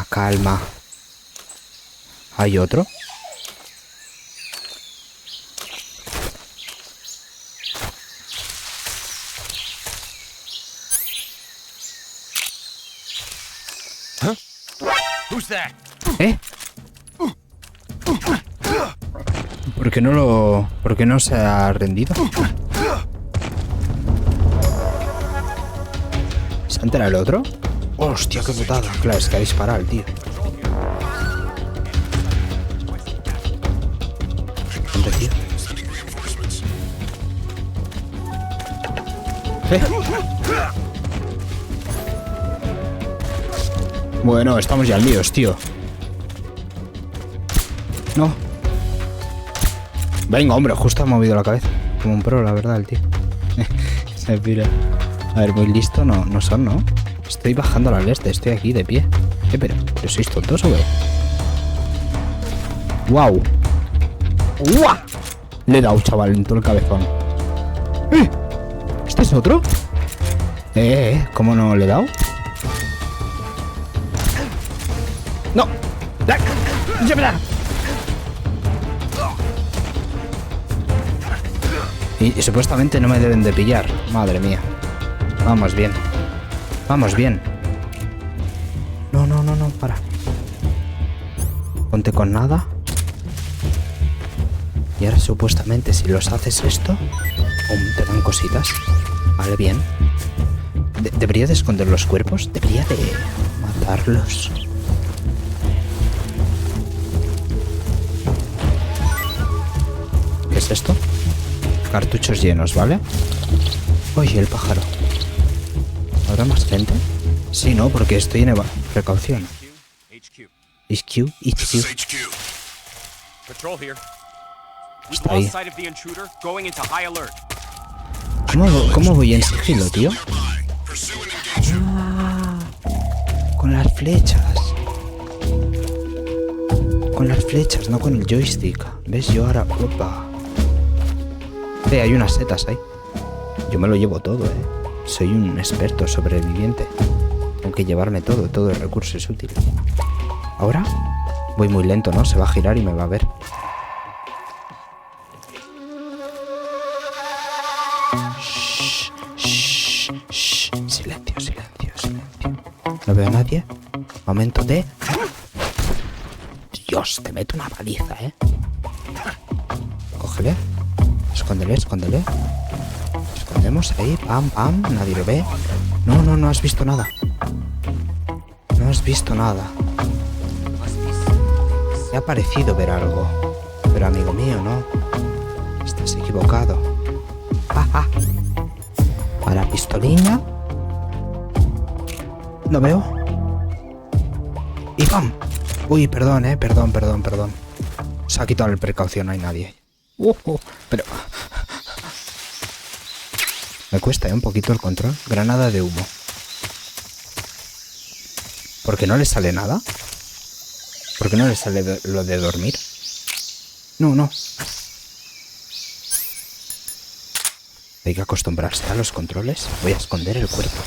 S2: Calma. ¿Hay otro? ¿Eh? ¿Por qué no se ha rendido? ¿Se ha enterado el otro? ¡Hostia, qué putada! Claro, es que ha disparado el tío. ¿Dónde, tío? Bueno, estamos ya líos, tío. No. Venga, hombre, justo ha movido la cabeza. Como un pro, la verdad, el tío. Se pira. A ver, muy listo no son, ¿no? Estoy bajando al este, estoy aquí de pie. Pero ¿sois tontos o qué? ¡Wow! ¡Guau! Le he dado, chaval, en todo el cabezón. ¿Este es otro? ¿Cómo no le he dado? ¡No! Y supuestamente no me deben de pillar. Madre mía. Vamos bien. No, para. Ponte con nada. Y ahora supuestamente si los haces esto, te dan cositas. Vale, bien. ¿Debería de esconder los cuerpos? ¿Debería de matarlos? ¿Qué es esto? Cartuchos llenos, ¿vale? Oye, el pájaro. ¿Habrá más gente? Sí, no, porque estoy en precaución. HQ. Está ahí. ¿Cómo voy en sigilo, tío? Con las flechas. Con las flechas, no con el joystick. ¿Ves? Yo ahora... Opa. Hay unas setas ahí. Yo me lo llevo todo, Soy un experto sobreviviente. Tengo que llevarme todo el recurso es útil. Ahora voy muy lento, ¿no? Se va a girar y me va a ver. Shh. Silencio. No veo a nadie. Momento de... Dios, te meto una paliza, Cógele. Escóndele. Escondemos ahí, pam. Nadie lo ve. No has visto nada. Me ha parecido ver algo. Pero amigo mío, no. Estás equivocado. Para pistolina. No veo. Y pam. Uy, perdón, perdón. Se ha quitado la precaución, no hay nadie. Pero... Me cuesta un poquito el control. Granada de humo. ¿Por qué no le sale nada? ¿Por qué no le sale lo de dormir? No. Hay que acostumbrarse a los controles. Voy a esconder el cuerpo.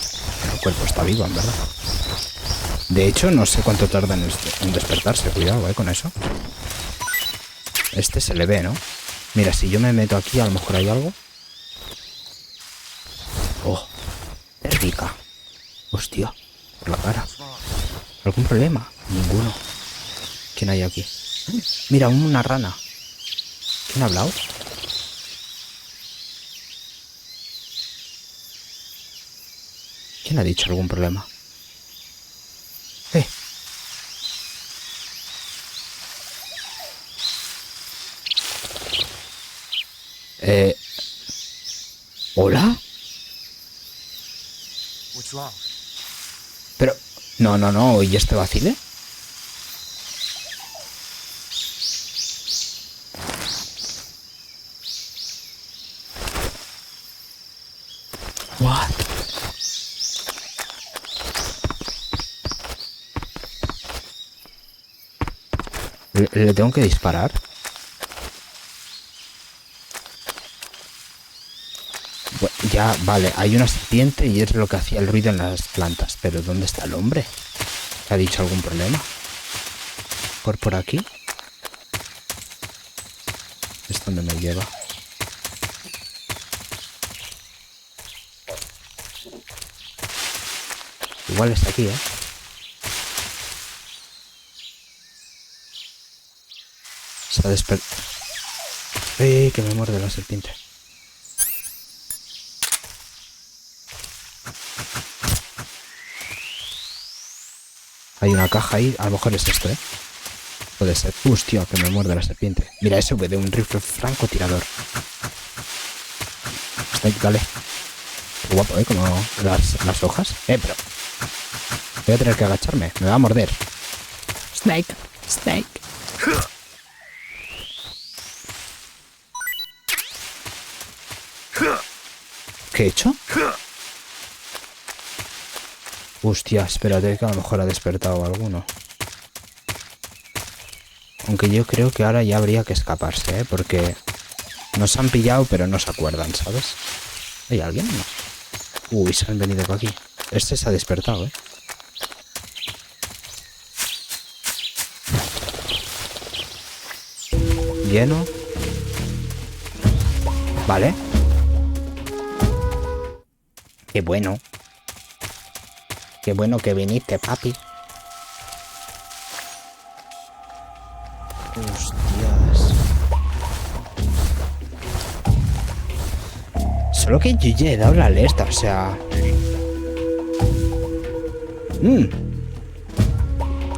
S2: El cuerpo está vivo, en verdad. De hecho, no sé cuánto tarda en despertarse. Cuidado, con eso. Este se le ve, ¿no? Mira, si yo me meto aquí, a lo mejor hay algo. Oh, es rica. Hostia, por la cara. ¿Algún problema? Ninguno. ¿Quién hay aquí? Mira, una rana. ¿Quién ha hablado? ¿Quién ha dicho algún problema? ¿Hola? Pero... No, ¿y este vacile? What? ¿Le tengo que disparar? Bueno, ya, vale, hay una serpiente y es lo que hacía el ruido en las plantas. Pero ¿dónde está el hombre? ¿Ha dicho algún problema? ¿Por aquí? ¿Es donde me lleva? Igual está aquí, ¿eh? Se ha despertado. Que me muerde la serpiente. Hay una caja ahí. A lo mejor es esto, ¿eh? Puede ser. Hostia, que me muerde la serpiente. Mira, eso de un rifle francotirador. Está ahí, dale. Qué guapo, ¿eh? Como las hojas. Pero... voy a tener que agacharme. Me va a morder. Snake. ¿Qué he hecho? Hostia, espérate que a lo mejor ha despertado alguno. Aunque yo creo que ahora ya habría que escaparse, ¿eh? Porque nos han pillado pero no se acuerdan, ¿sabes? ¿Hay alguien? No. Uy, se han venido por aquí. Este se ha despertado, ¿eh? Lleno. Vale. Qué bueno. Qué bueno que viniste, papi. Hostias. Solo que yo ya he dado la alerta, o sea...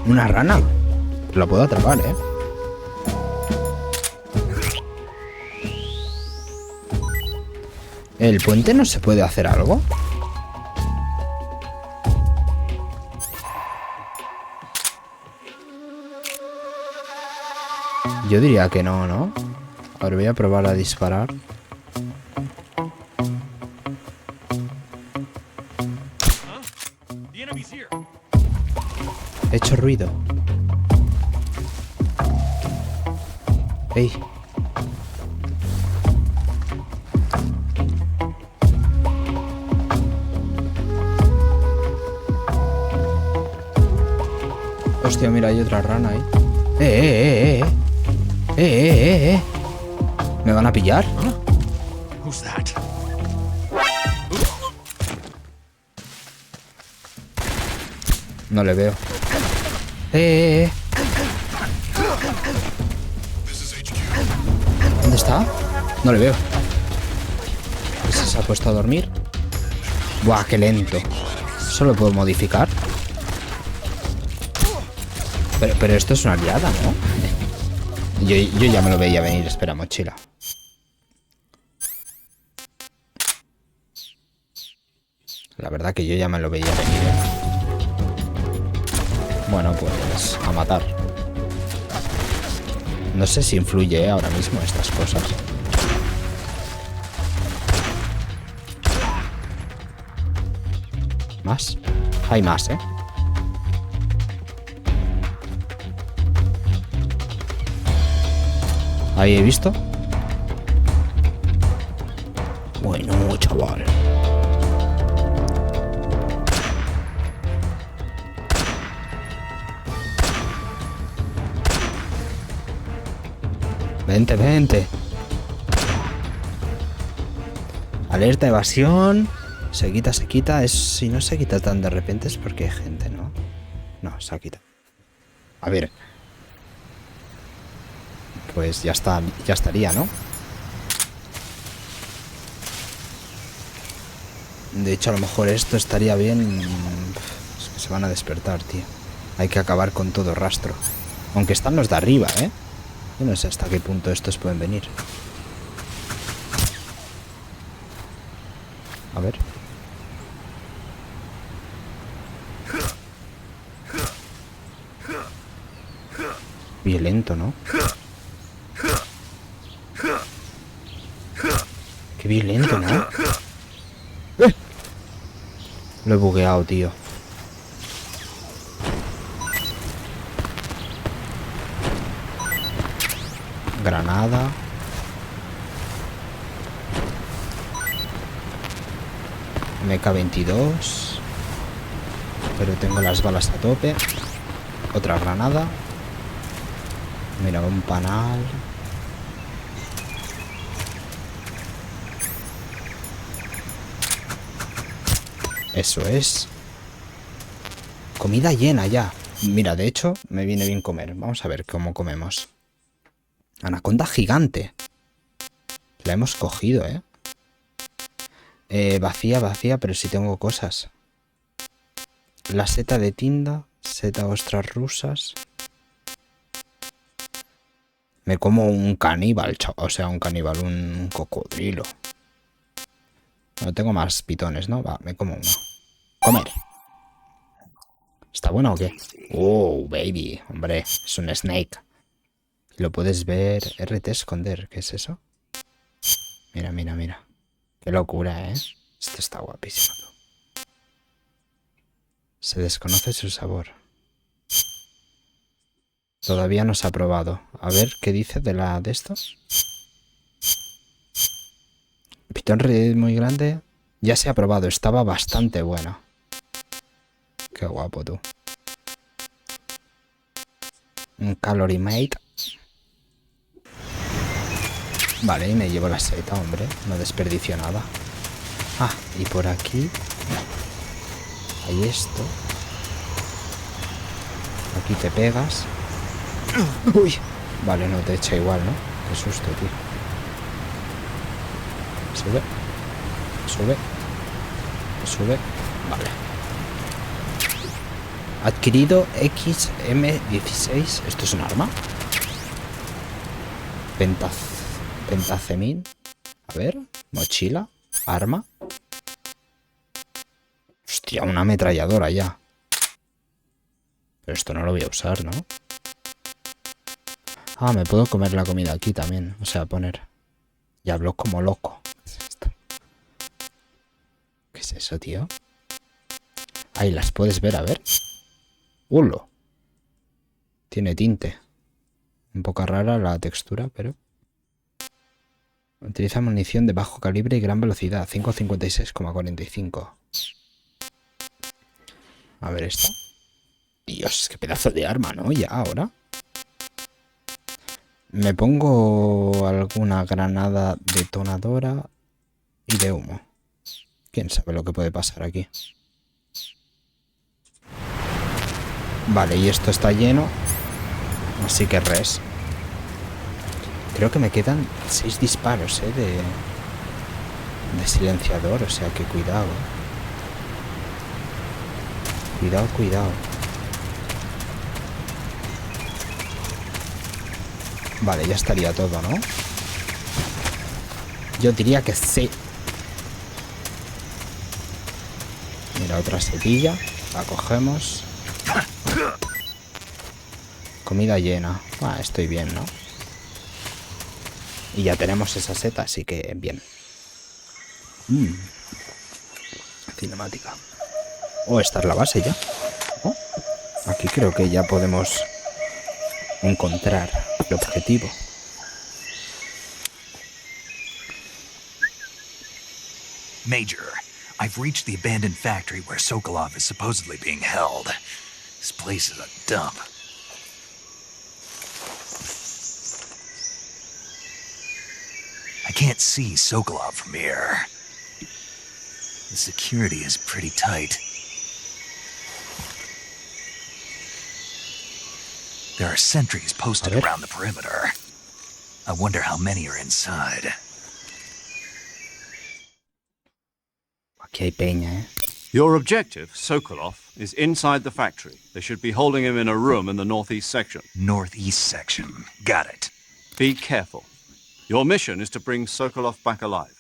S2: Una rana. La puedo atrapar, ¿eh? ¿El puente no se puede hacer algo? Yo diría que no, ¿no? A ver, voy a probar a disparar. He hecho ruido. ¡Ey! Hostia, mira, hay otra rana ahí. ¿Me van a pillar? No le veo. ¿Dónde está? No le veo. ¿Ese se ha puesto a dormir? Buah, qué lento. ¿Solo puedo modificar? Pero esto es una aliada, ¿no? Yo ya me lo veía venir. Espera, mochila. La verdad que yo ya me lo veía venir, ¿eh? Bueno, pues a matar. No sé si influye ahora mismo estas cosas. ¿Más? Hay más, ¿eh? Ahí he visto. Bueno, chaval. Vente, vente. Alerta, evasión. Se quita, se quita. Si no se quita tan de repente es porque hay gente, ¿no? No, se ha quitado. A ver. Pues ya está, ya estaría, ¿no? De hecho, a lo mejor esto estaría bien. Es que se van a despertar, tío. Hay que acabar con todo rastro. Aunque están los de arriba, ¿eh? Yo no sé hasta qué punto estos pueden venir. A ver. Violento, ¿no? Qué violento, ¿no? Lo he bugueado, tío. Granada. MK22. Pero tengo las balas a tope. Otra granada. Mira, un panal. Eso es. Comida llena ya. Mira, de hecho, me viene bien comer. Vamos a ver cómo comemos. Anaconda gigante. La hemos cogido, ¿eh? Vacía, pero sí tengo cosas. La seta de tinda. Seta ostras rusas. Me como un caníbal, o sea, un caníbal, un cocodrilo. No tengo más pitones, ¿no? Va, me como uno. Comer. ¿Está bueno o qué? Oh, baby. Hombre, es un snake. Lo puedes ver. RT esconder. ¿Qué es eso? Mira, mira, mira. Qué locura, ¿eh? Esto está guapísimo. Se desconoce su sabor. Todavía no se ha probado. A ver, ¿qué dice de estos? Pitón muy grande. Ya se ha probado. Estaba bastante bueno. Qué guapo, tú. Un Calorie Mate. Vale, y me llevo la seta, hombre. No desperdicio nada. Ah, y por aquí hay esto. Aquí te pegas. Uy. Vale, no te echa igual, ¿no? Qué susto, tío. Sube. Sube. Sube. Vale. Adquirido XM16. ¿Esto es un arma? Pentacemín. A ver. Mochila. Arma. Hostia, una ametralladora ya. Pero esto no lo voy a usar, ¿no? Ah, me puedo comer la comida aquí también. O sea, poner. Y hablo como loco. ¿Qué es esto? ¿Qué es eso, tío? Ahí las puedes ver, a ver. ¡Hulo! Tiene tinte. Un poco rara la textura, pero... Utiliza munición de bajo calibre y gran velocidad. 5.56,45. A ver esto. Dios, qué pedazo de arma, ¿no? Ya, ahora. Me pongo alguna granada detonadora y de humo. ¿Quién sabe lo que puede pasar aquí? Vale, y esto está lleno. Así que res. Creo que me quedan 6 disparos, de silenciador. O sea que cuidado. Cuidado, cuidado. Vale, ya estaría todo, ¿no? Yo diría que sí. Mira, otra setilla. La cogemos. Comida llena. Ah, estoy bien, ¿no? Y ya tenemos esa seta, así que bien. Cinemática. Oh, esta es la base ya. Oh, aquí creo que ya podemos encontrar el objetivo.
S1: Major, I've reached the abandoned factory where Sokolov is supposedly being held. This place is a dump. I can't see Sokolov from here. The security is pretty tight. There are sentries posted around the perimeter. I wonder how many are inside.
S2: Aquí hay peña, ¿eh?
S3: Your objective, Sokolov, is inside the factory. They should be holding him in a room in the northeast section.
S1: Northeast section. Got it.
S3: Be careful. Your mission is to bring Sokolov back alive.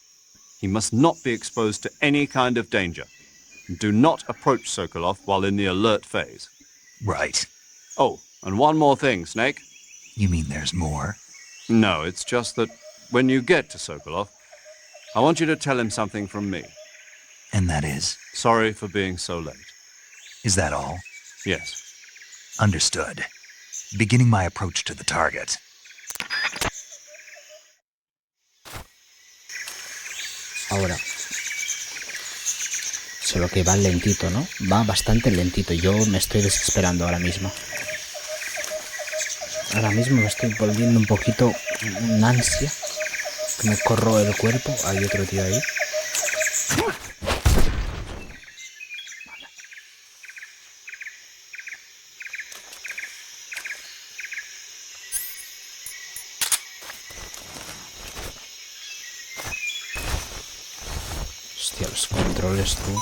S3: He must not be exposed to any kind of danger. Do not approach Sokolov while in the alert phase.
S1: Right.
S3: Oh, and one more thing, Snake.
S1: You mean there's more?
S3: No, it's just that when you get to Sokolov, I want you to tell him something from me.
S1: And that is?
S3: Sorry for being so late.
S1: Is that all?
S3: Yes.
S1: Understood. Beginning my approach to the target.
S2: Ahora. Solo que va lentito, ¿no? Va bastante lentito. Yo me estoy desesperando ahora mismo. Ahora mismo me estoy volviendo un poquito un ansia. Que me corro el cuerpo. Hay otro tío ahí. Hostia, los controles, tú.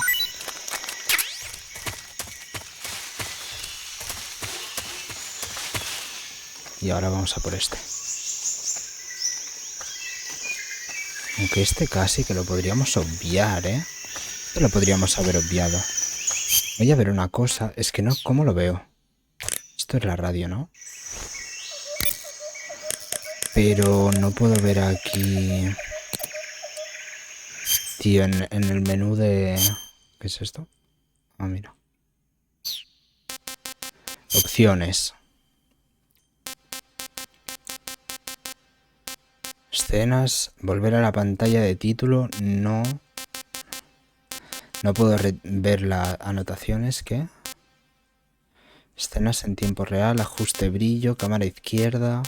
S2: Y ahora vamos a por este. Aunque este casi que lo podríamos obviar, ¿eh? Lo podríamos haber obviado. Voy a ver una cosa. Es que no, ¿cómo lo veo? Esto es la radio, ¿no? Pero no puedo ver aquí... Tío, en el menú de... ¿Qué es esto? Ah, mira. Opciones. Escenas. Volver a la pantalla de título. No. No puedo ver las anotaciones. ¿Qué? Escenas en tiempo real. Ajuste brillo. Cámara izquierda.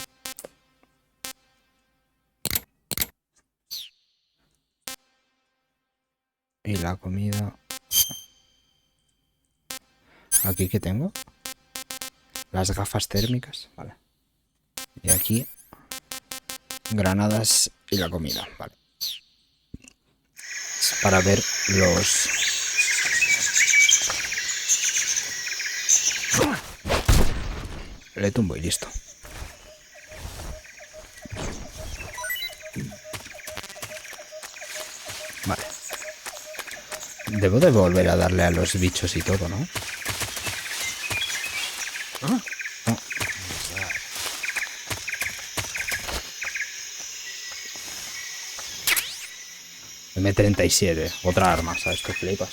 S2: Y la comida. ¿Aquí qué tengo? Las gafas térmicas. Vale. Y aquí granadas y la comida. Vale. Es para ver los... Le tumbo y listo. Vale. Debo de volver a darle a los bichos y todo, ¿no? No. M37, otra arma, ¿sabes qué flipas?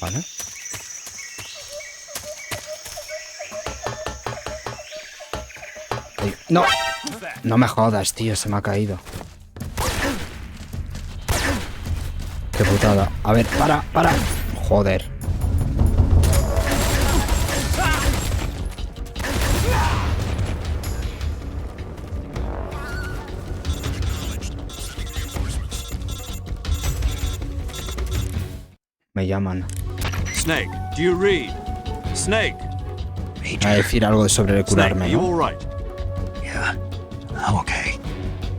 S2: Vale. No. No me jodas, tío, se me ha caído. Qué putada. A ver, para. Joder. Me llaman.
S3: Snake, do you read? Snake.
S2: A decir algo sobre curarme,
S3: Snake, are you
S2: ¿no?
S3: all right?
S1: Yeah, I'm okay.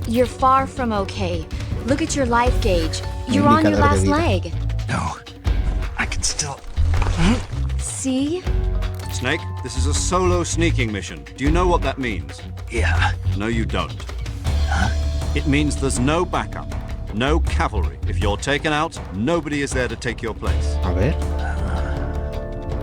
S7: You're far from okay. Look at your life gauge. You're on your
S2: Indicador de
S7: last
S2: vida.
S7: leg.
S1: No, I can still...
S7: See?
S3: Snake, this is a solo sneaking mission. Do you know what that means?
S1: Yeah.
S3: No, you don't. It means there's no backup, no cavalry. If you're taken out, nobody is there to take your place.
S2: A ver.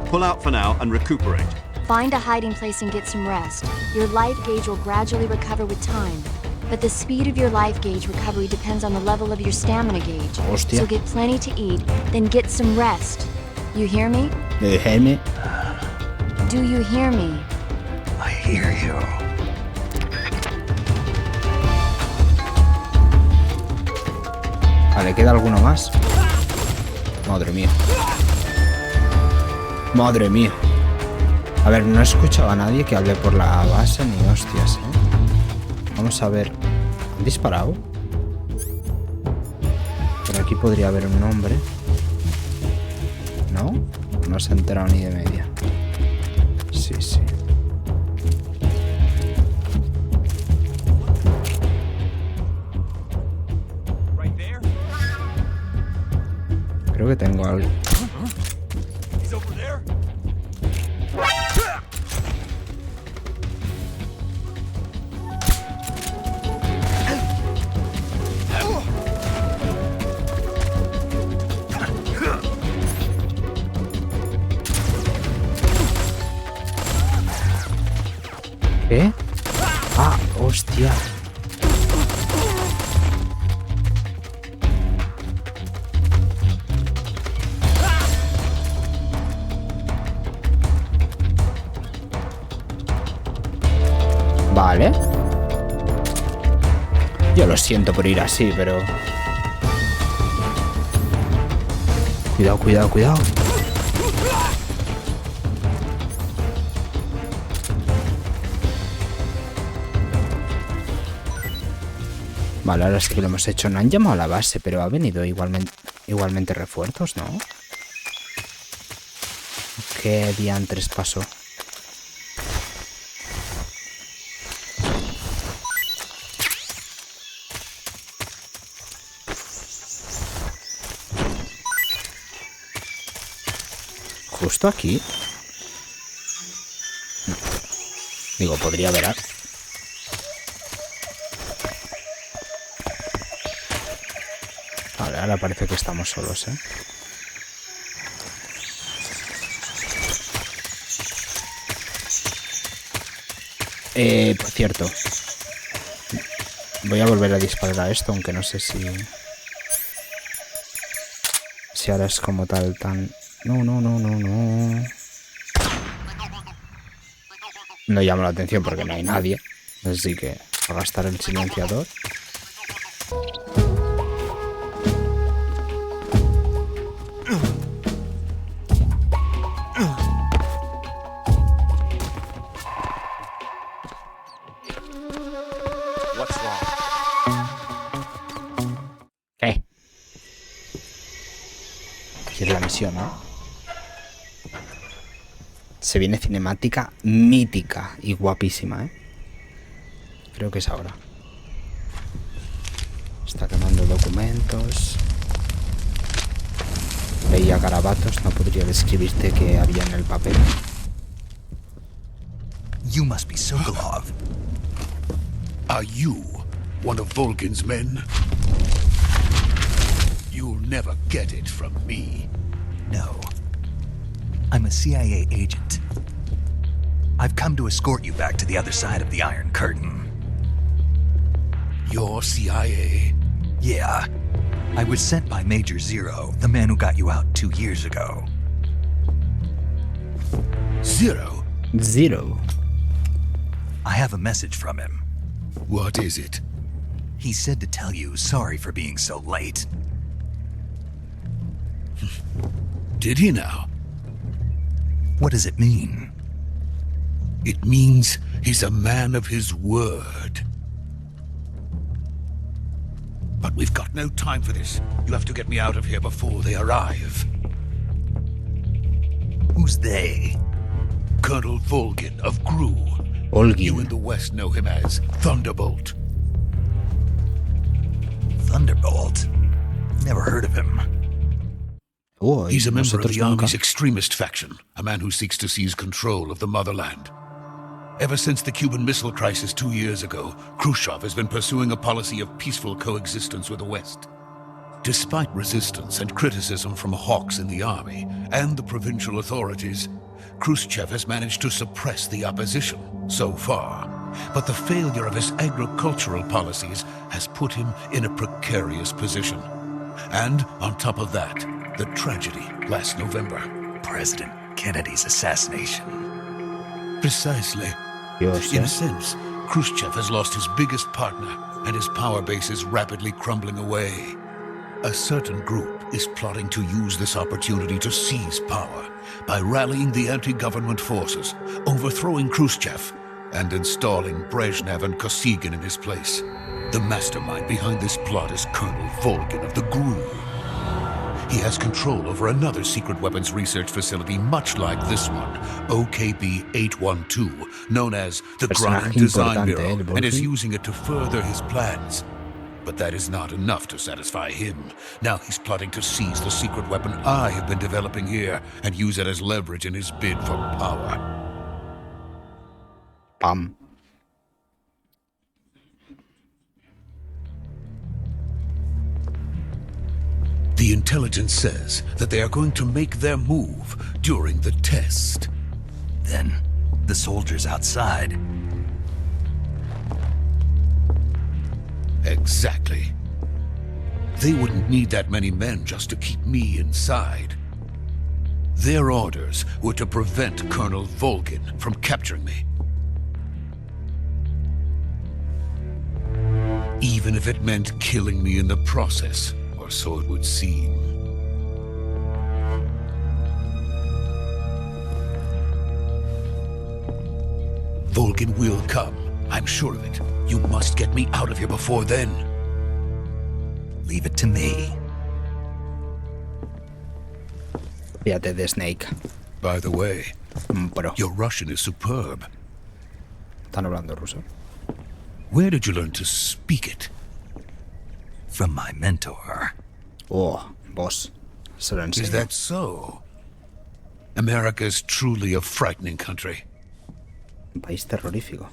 S3: Pull out for now and recuperate.
S7: Find a hiding place and get some rest. Your life gauge will gradually recover with time. But the speed of your life gauge recovery depends on the level of your stamina gauge.
S2: Hostia.
S7: So get plenty to eat, then get some rest. You hear me?
S2: Déjeme.
S7: Do you hear me?
S1: I hear you.
S2: Vale, ¿queda alguno más? Madre mía. Madre mía. A ver, no he escuchado a nadie que hable por la base ni hostias, ¿eh? Vamos a ver. ¿Han disparado? Por aquí podría haber un nombre. ¿No? No se ha enterado ni de media. Sí, sí. Creo que tengo algo. ¿Qué? Ah, hostia. Vale. Yo lo siento por ir así, pero... Cuidado, cuidado, cuidado. Vale, ahora sí que lo hemos hecho. No han llamado a la base, pero ha venido igualmente refuerzos, ¿no? ¿Qué diantres pasó? ¿Justo aquí? No. Digo, podría haber... Vale, ahora parece que estamos solos, ¿eh? Por cierto. Voy a volver a disparar a esto, aunque no sé si... Si ahora es como tal tan... No. No llamo la atención porque no hay nadie. Así que a gastar el silenciador. ¿Qué? Aquí es la misión, ¿no? Se viene cinemática mítica y guapísima, ¿eh? Creo que es ahora. Está quemando documentos. Veía garabatos, no podría describirte qué había en el papel.
S1: You must be Sokolov.
S9: Are you one of Volgin's men? You'll never get it from me.
S1: No. I'm a CIA agent. I've come to escort you back to the other side of the Iron Curtain.
S9: You're CIA?
S1: Yeah. I was sent by Major Zero, the man who got you out 2 years ago.
S9: Zero?
S2: Zero.
S1: I have a message from him.
S9: What is it?
S1: He said to tell you sorry for being so late.
S9: Did he now?
S1: What does it mean?
S9: It means he's a man of his word. But we've got no time for this. You have to get me out of here before they arrive.
S1: Who's they?
S9: Colonel Volgin of Gru.
S2: Volgin.
S9: You in the West know him as Thunderbolt.
S1: Thunderbolt? Never heard of him.
S2: Oh,
S9: He's a member of the
S2: nunca.
S9: Army's extremist faction, a man who seeks to seize control of the motherland. Ever since the Cuban Missile Crisis 2 years ago, Khrushchev has been pursuing a policy of peaceful coexistence with the West. Despite resistance and criticism from hawks in the army and the provincial authorities, Khrushchev has managed to suppress the opposition so far. But the failure of his agricultural policies has put him in a precarious position. And on top of that, the tragedy last November.
S1: President Kennedy's assassination.
S9: Precisely.
S2: Dios,
S9: In
S2: ¿eh?
S9: a sense, Khrushchev has lost his biggest partner, and his power base is rapidly crumbling away. A certain group is plotting to use this opportunity to seize power by rallying the anti-government forces, overthrowing Khrushchev, and installing Brezhnev and Kosygin in his place. The mastermind behind this plot is Colonel Volgin of the Gru. He has control over another secret weapons research facility much like this one, OKB-812, known as the
S2: Personaje
S9: Grind Design
S2: importante,
S9: Bureau,
S2: el
S9: and is
S2: Volgin.
S9: using it to further his plans. But that is not enough to satisfy him. Now he's plotting to seize the secret weapon I have been developing here and use it as leverage in his bid for power.
S2: Pam.
S9: The intelligence says that they are going to make their move during the test.
S1: Then, the soldiers outside.
S9: Exactly. They wouldn't need that many men just to keep me inside. Their orders were to prevent Colonel Volgin from capturing me. Even if it meant killing me in the process, or so it would seem. Volgin will come. I'm sure of it. You must get me out of here before then.
S1: Leave it to me.
S2: Fíjate de Snake.
S9: By the way,
S2: Pro.
S9: your Russian is superb.
S2: Están hablando ruso.
S9: Where did you learn to speak it?
S1: From my mentor.
S2: Oh, boss. Se lo enseño.
S9: Is that so? America is truly a frightening country.
S2: Un país terrorífico.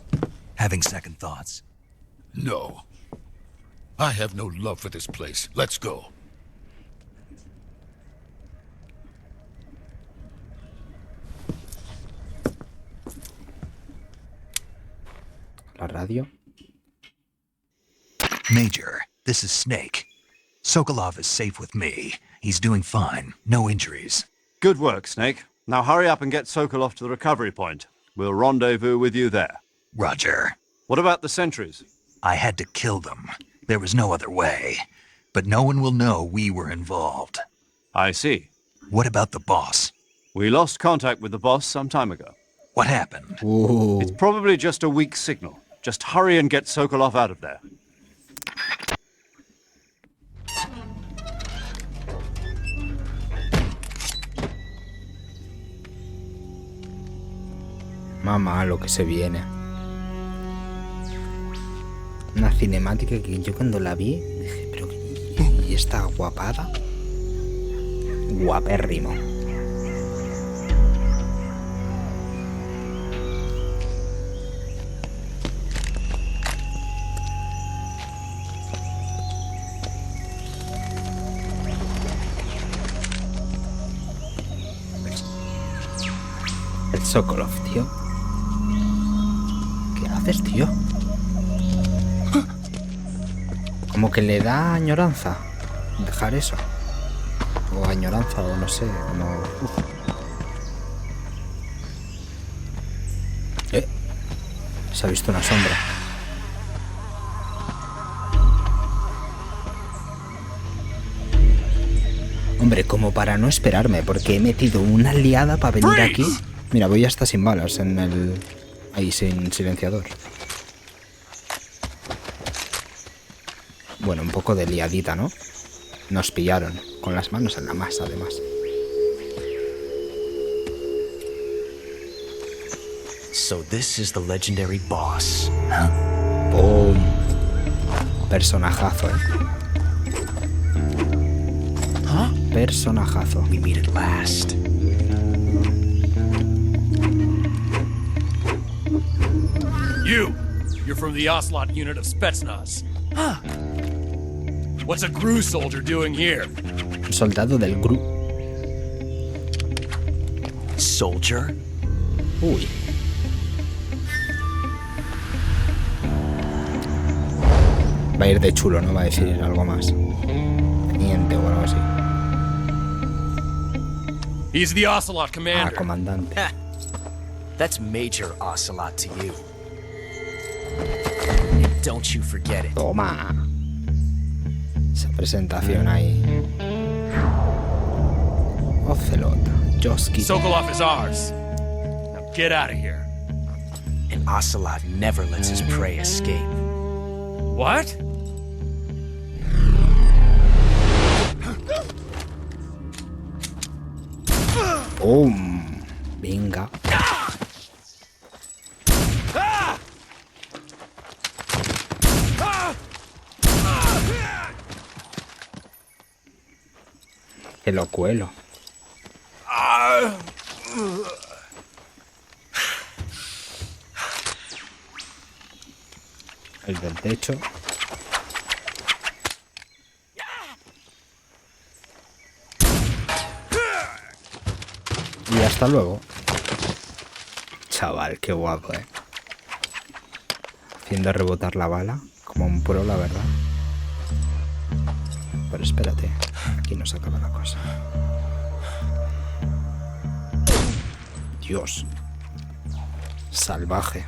S1: Having second thoughts.
S9: No. I have no love for this place. Let's go.
S2: La radio.
S1: Major, this is Snake. Sokolov is safe with me. He's doing fine. No injuries.
S3: Good work, Snake. Now hurry up and get Sokolov to the recovery point. We'll rendezvous with you there.
S1: Roger.
S3: What about the sentries?
S1: I had to kill them. There was no other way. But no one will know we were involved.
S3: I see.
S1: What about the boss?
S3: We lost contact with the boss some time ago.
S1: What happened?
S2: Ooh.
S3: It's probably just a weak signal. Just hurry and get Sokolov out of there.
S2: Mamá, lo que se viene. Una cinemática que yo cuando la vi dije, pero ¿y esta guapada? Guapérrimo. El Sokolov, tío. ¿Qué haces, tío? Como que le da añoranza dejar eso. O añoranza, o no sé, como... Se ha visto una sombra. Hombre, como para no esperarme, porque he metido una liada para venir aquí. Mira, voy hasta sin balas en el... Ahí, sin silenciador. Bueno, un poco de liadita, ¿no? Nos pillaron, con las manos en la masa, además.
S10: So this is the legendary boss.
S2: ¡Pum! Personajazo, Personajazo.
S10: We meet at last.
S4: You're from the Ocelot unit of Spetsnaz. What's a GRU soldier doing here?
S2: Un soldado del GRU.
S10: Soldier?
S2: Uy. Va a ir de chulo, ¿no? Va a decir algo más. Teniente o algo así.
S4: He's the Ocelot commander.
S2: Comandante.
S10: That's Major Ocelot to you. Don't you forget it.
S2: Toma. Esa presentación ahí. Ocelot. Joski.
S4: Sokolov is ours. Now get out of here.
S10: And Ocelot never lets his prey escape.
S4: What?
S2: Venga. Que lo cuelo. El del techo. Y hasta luego. Chaval, qué guapo, Haciendo rebotar la bala. Como un pro, la verdad. Pero espérate. Aquí no se acaba la cosa. Dios. Salvaje.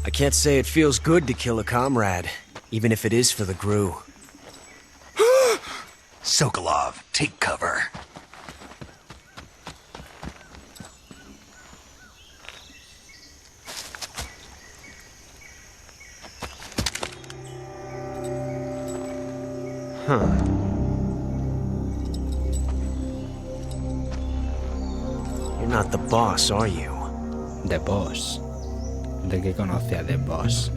S10: I can't say it feels good to kill a comrade, even if it is for the Gru.
S1: Sokolov, take cover.
S10: Huh. You're not the boss, are you?
S2: The boss. ¿De qué conoce a The Boss?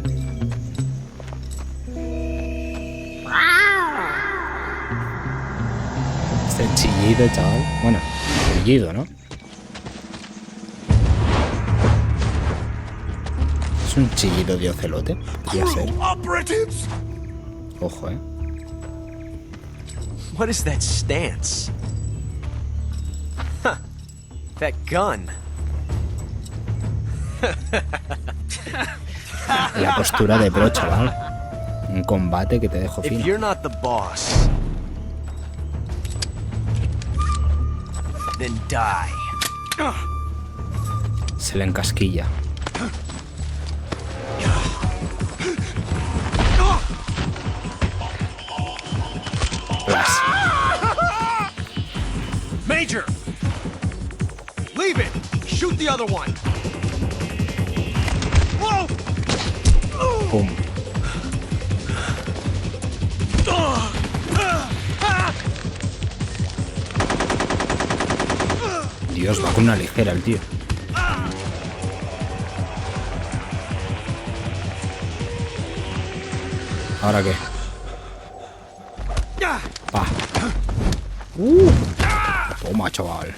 S2: Este chillido, chaval. Bueno, chillido, ¿no? Es un chillido de ocelote. Podría ser. Ojo,
S10: What is that stance? Huh. That gun.
S2: La postura de pro, chaval. Un combate que te dejo
S10: If
S2: fino.
S10: you're not the boss, then die.
S2: Se le encasquilla. Plas.
S10: Major! Leave it! Shoot the other one! Whoa!
S2: Pum. Dios, va con una ligera el tío. ¿Ahora qué? Pa. Toma, chaval.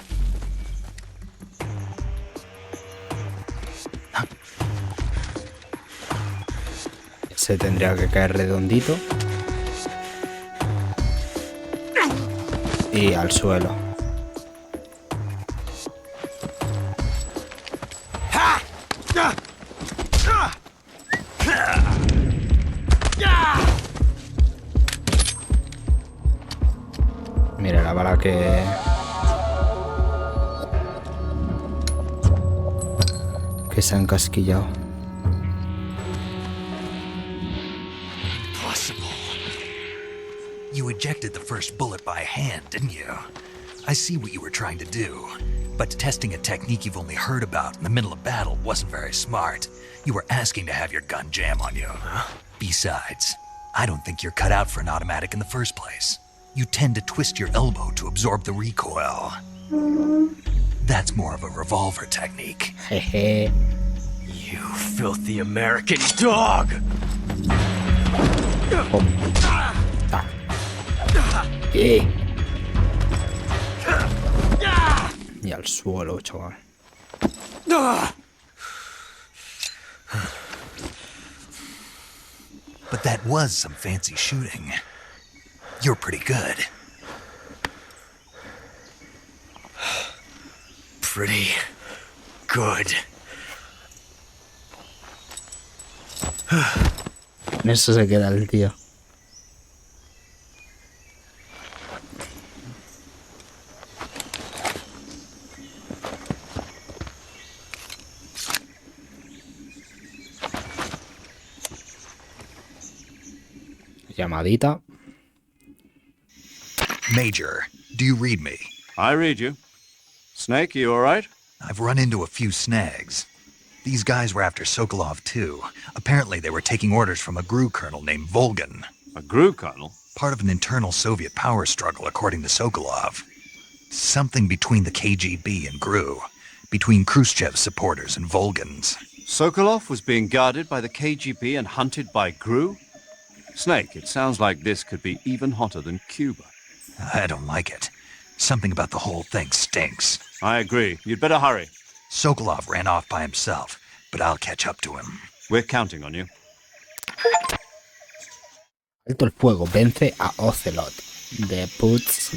S2: Se tendría que caer redondito. Y al suelo. Mira la bala que se ha encasquillado.
S1: You ejected the first bullet by hand, didn't you? I see what you were trying to do, but testing a technique you've only heard about in the middle of battle wasn't very smart. You were asking to have your gun jam on you. Besides, I don't think you're cut out for an automatic in the first place. You tend to twist your elbow to absorb the recoil. That's more of a revolver technique.
S2: Jeje.
S10: You filthy American dog!
S2: Y al suelo, chaval.
S1: But that was some fancy shooting. You're pretty good.
S10: Pretty good.
S2: En eso se queda el tío. Llamadita.
S1: Major, do you read me?
S3: I read you. Snake, you all right?
S1: I've run into a few snags. These guys were after Sokolov too. Apparently they were taking orders from a GRU colonel named Volgan.
S3: A GRU colonel?
S1: Part of an internal Soviet power struggle, according to Sokolov. Something between the KGB and GRU. Between Khrushchev's supporters and Volgan's.
S3: Sokolov was being guarded by the KGB and hunted by GRU? Snake, it sounds like this could be even hotter than Cuba.
S1: I don't like it. Something about the whole thing stinks.
S3: I agree. You'd better hurry.
S1: Sokolov ran off by himself, but I'll catch up to him.
S3: We're counting on you.
S2: Alto el fuego, vence a Ocelot. De puts.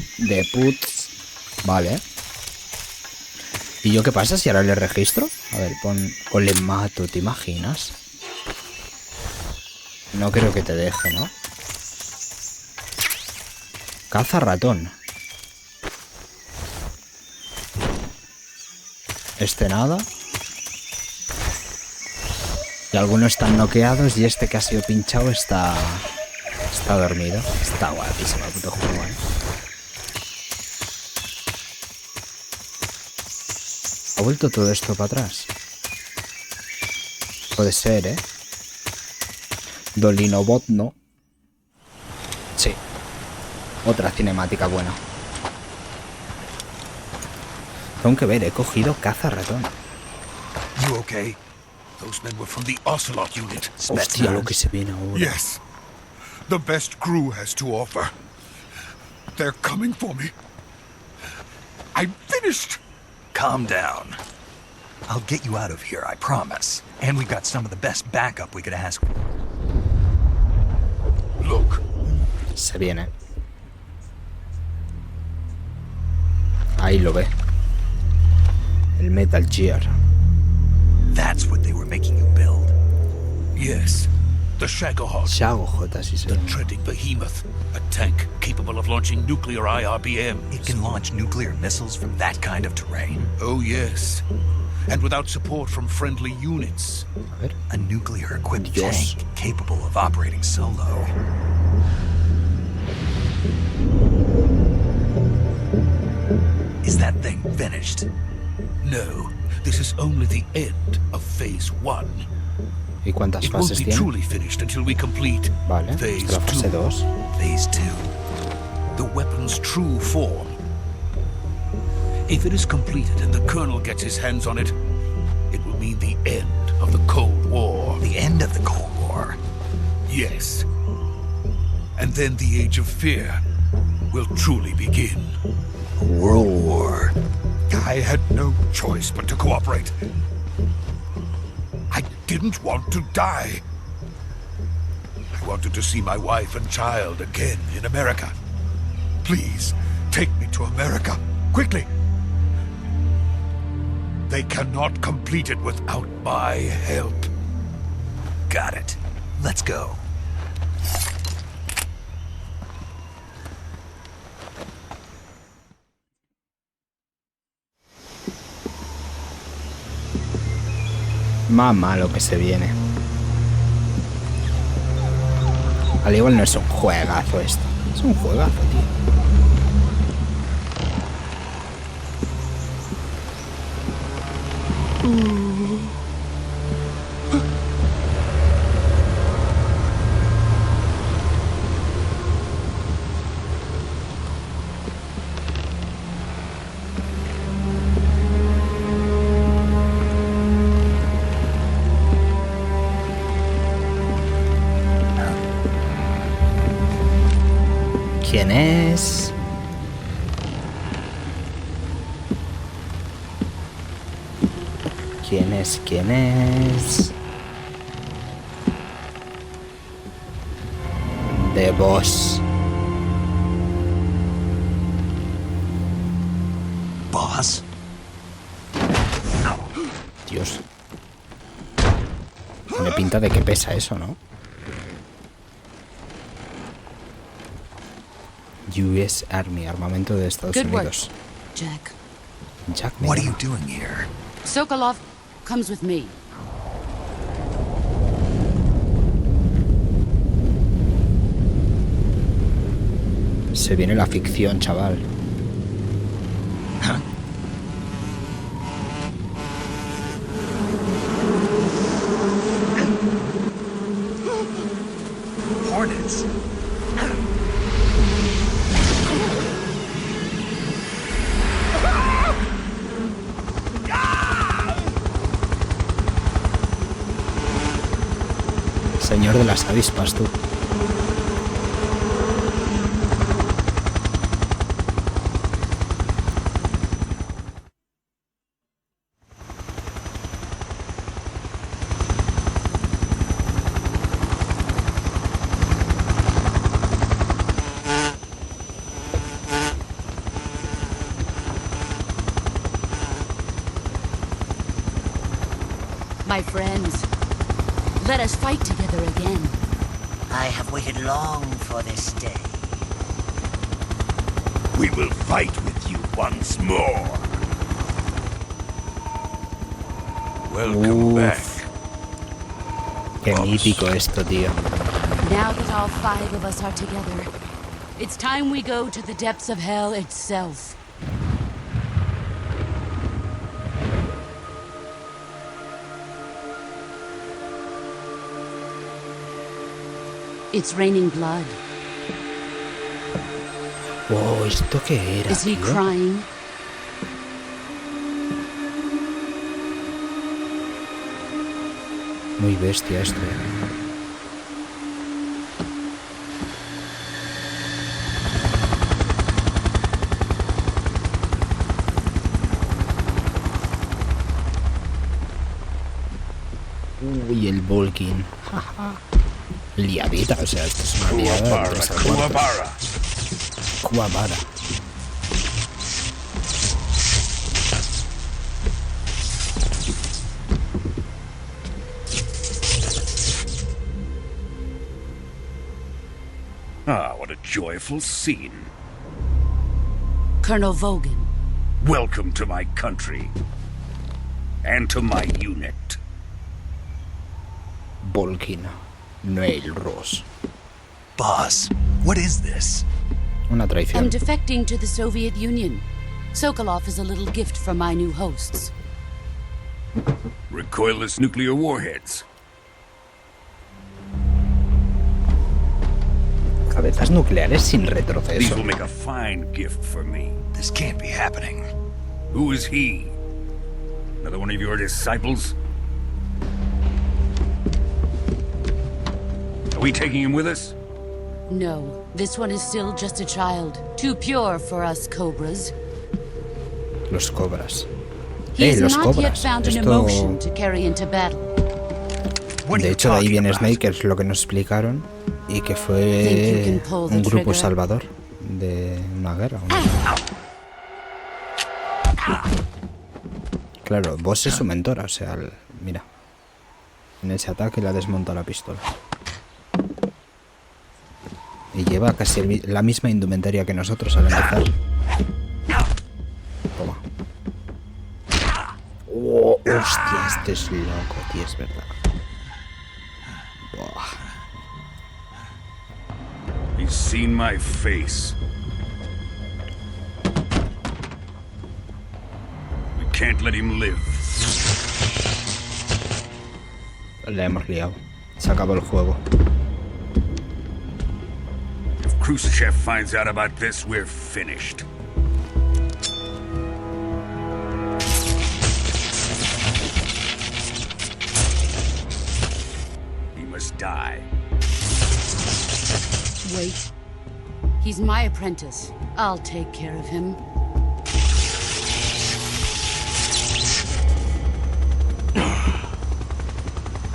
S2: Vale. ¿Y yo qué pasa si ahora le registro? A ver, pon... O le mato, ¿te imaginas? No creo que te deje, ¿no? Caza ratón. Este nada. Y algunos están noqueados y este que ha sido pinchado está dormido. Está guapísimo el puto juego, ¿eh? ¿Ha vuelto todo esto para atrás? Puede ser, ¿eh? Dolinobot, ¿no? Sí. Otra cinemática buena. Tengo que ver, he cogido caza ratón.
S9: You okay? Those men were from the Ocelot unit.
S2: Hostia, lo que se viene ahora.
S9: Yes. The best crew has to offer. They're coming for me. I'm finished.
S1: Calm down. I'll get you out of here, I promise. And we've got some of the best backup we could ask.
S9: Look.
S2: Se viene. Ahí lo ve. El Metal Gear.
S1: That's what they were making you build.
S9: Yes. The Shagohod.
S2: Shagohod, así se
S9: The
S2: llama.
S9: treading behemoth. A tank capable of launching nuclear IRBM.
S1: It can launch nuclear missiles from that kind of terrain.
S9: Oh, yes. And without support from friendly units.
S2: A ver.
S1: A nuclear-equipped
S2: Dios.
S1: tank capable of operating solo. Is that thing finished?
S9: No, this is only the end of Phase 1.
S2: ¿Y cuántas
S9: It won't
S2: fases
S9: be
S2: tiene?
S9: truly finished until we complete
S2: Vale,
S9: Phase
S2: esta es la fase
S9: 2.
S2: 2.
S1: Phase 2.
S9: The weapon's true form. If it is completed and the Colonel gets his hands on it, it will mean the end of the Cold War.
S1: The end of the Cold War.
S9: Yes. And then the Age of Fear will truly begin.
S1: World War.
S9: I had no choice but to cooperate. I didn't want to die. I wanted to see my wife and child again in America. Please, take me to America, quickly. They cannot complete it without my help.
S1: Got it. Let's go.
S2: Mamá, lo que se viene. Al igual no es un juegazo esto. Es un juegazo, tío. ¿Quién es? ¿Quién es? ¿Quién es? The Boss.
S1: Boss?
S2: Dios. Tiene pinta de que pesa eso, ¿no? US Army, armamento de Estados
S8: Good work,
S2: Unidos.
S8: Jack.
S2: Jack,
S1: What are
S2: mira.
S1: you doing here?
S8: Sokolov comes with me.
S2: Se viene la ficción, chaval.
S1: Hornets.
S2: Señor de las avispas, tú.
S8: My friends, let us fight together again.
S11: I have waited long for this day.
S9: We will fight with you once more. Welcome back.
S2: Qué mítico esto, tío.
S8: Now that all 5 of us are together, it's time we go to the depths of hell itself. It's raining blood.
S2: Oh, ¿esto qué era,
S8: Is he
S2: tío?
S8: crying?
S2: Muy bestia esto, Uy, el Volkin. Liadita, o sea, esto es una liada de 3 a 4. Kuwabara.
S9: Ah, what a joyful scene.
S8: Colonel Vogan.
S9: Welcome to my country. And to my unit.
S2: Volkin. Noel Ross.
S1: Boss, what is this?
S2: Una
S8: I'm
S2: traición.
S8: defecting to the Soviet Union. Sokolov is a little gift from my new hosts.
S9: Recoilless nuclear warheads.
S2: Cabezas nucleares sin
S9: These
S2: retroceso.
S9: will make a fine gift for me.
S1: This can't be happening.
S9: Who is he? Another one of your disciples? Are we taking him with us?
S8: No, this one is still just a child. Too pure for us Cobras.
S2: Los cobras.
S8: He has
S2: Los
S8: not yet
S2: cobras.
S8: found an
S2: Esto...
S8: emotion to carry into battle.
S1: What are
S2: De
S1: you
S2: hecho, de ahí
S1: talking
S2: viene
S1: about?
S2: Snake, que es lo que nos explicaron. Y que
S8: Think
S2: fue
S8: you can pull the
S2: un grupo
S8: trigger?
S2: salvador de una guerra. Claro, Boss es su mentora, o sea, mira. En ese ataque le ha desmontado la pistola. Y lleva casi la misma indumentaria que nosotros al empezar. Toma. Oh, hostia, este es loco, tío, es verdad. Buah.
S9: He's seen my face. We can't let him live.
S2: Le hemos liado. Se acabó el juego.
S9: If Khrushchev finds out about this, we're finished. He must die.
S8: Wait. He's my apprentice. I'll take care of him.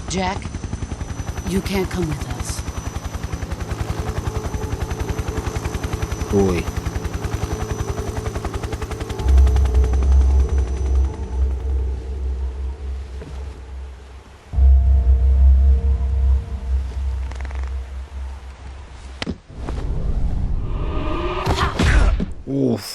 S8: Jack, you can't come with us.
S2: Uy. Uf.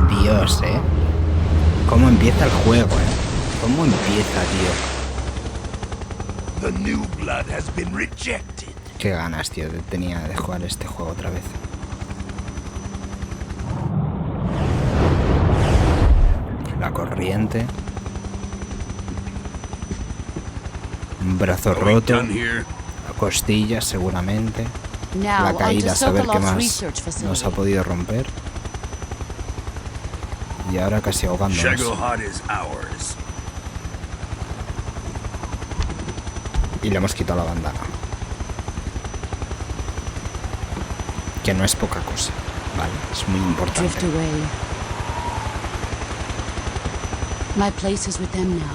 S2: Dios, ¿Cómo empieza el juego, ¿Cómo empieza, tío?
S9: The new blood has been rejected.
S2: Qué ganas, tío, tenía de jugar este juego otra vez. La corriente. Un brazo roto. La costilla, seguramente. La caída, a saber qué más nos ha podido romper. Y ahora casi ahogándonos. Y le hemos quitado la bandana. Que no es poca cosa. Vale, es muy importante.
S8: Drift away. My place is with them now.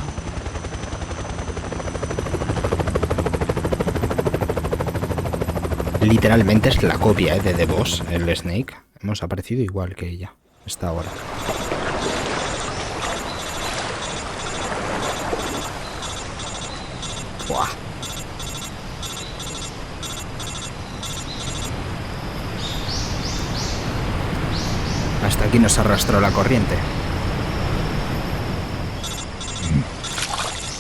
S2: Literalmente es la copia de The Boss, el Snake. Hemos aparecido igual que ella. Hasta ahora. Buah. Hasta aquí nos arrastró la corriente.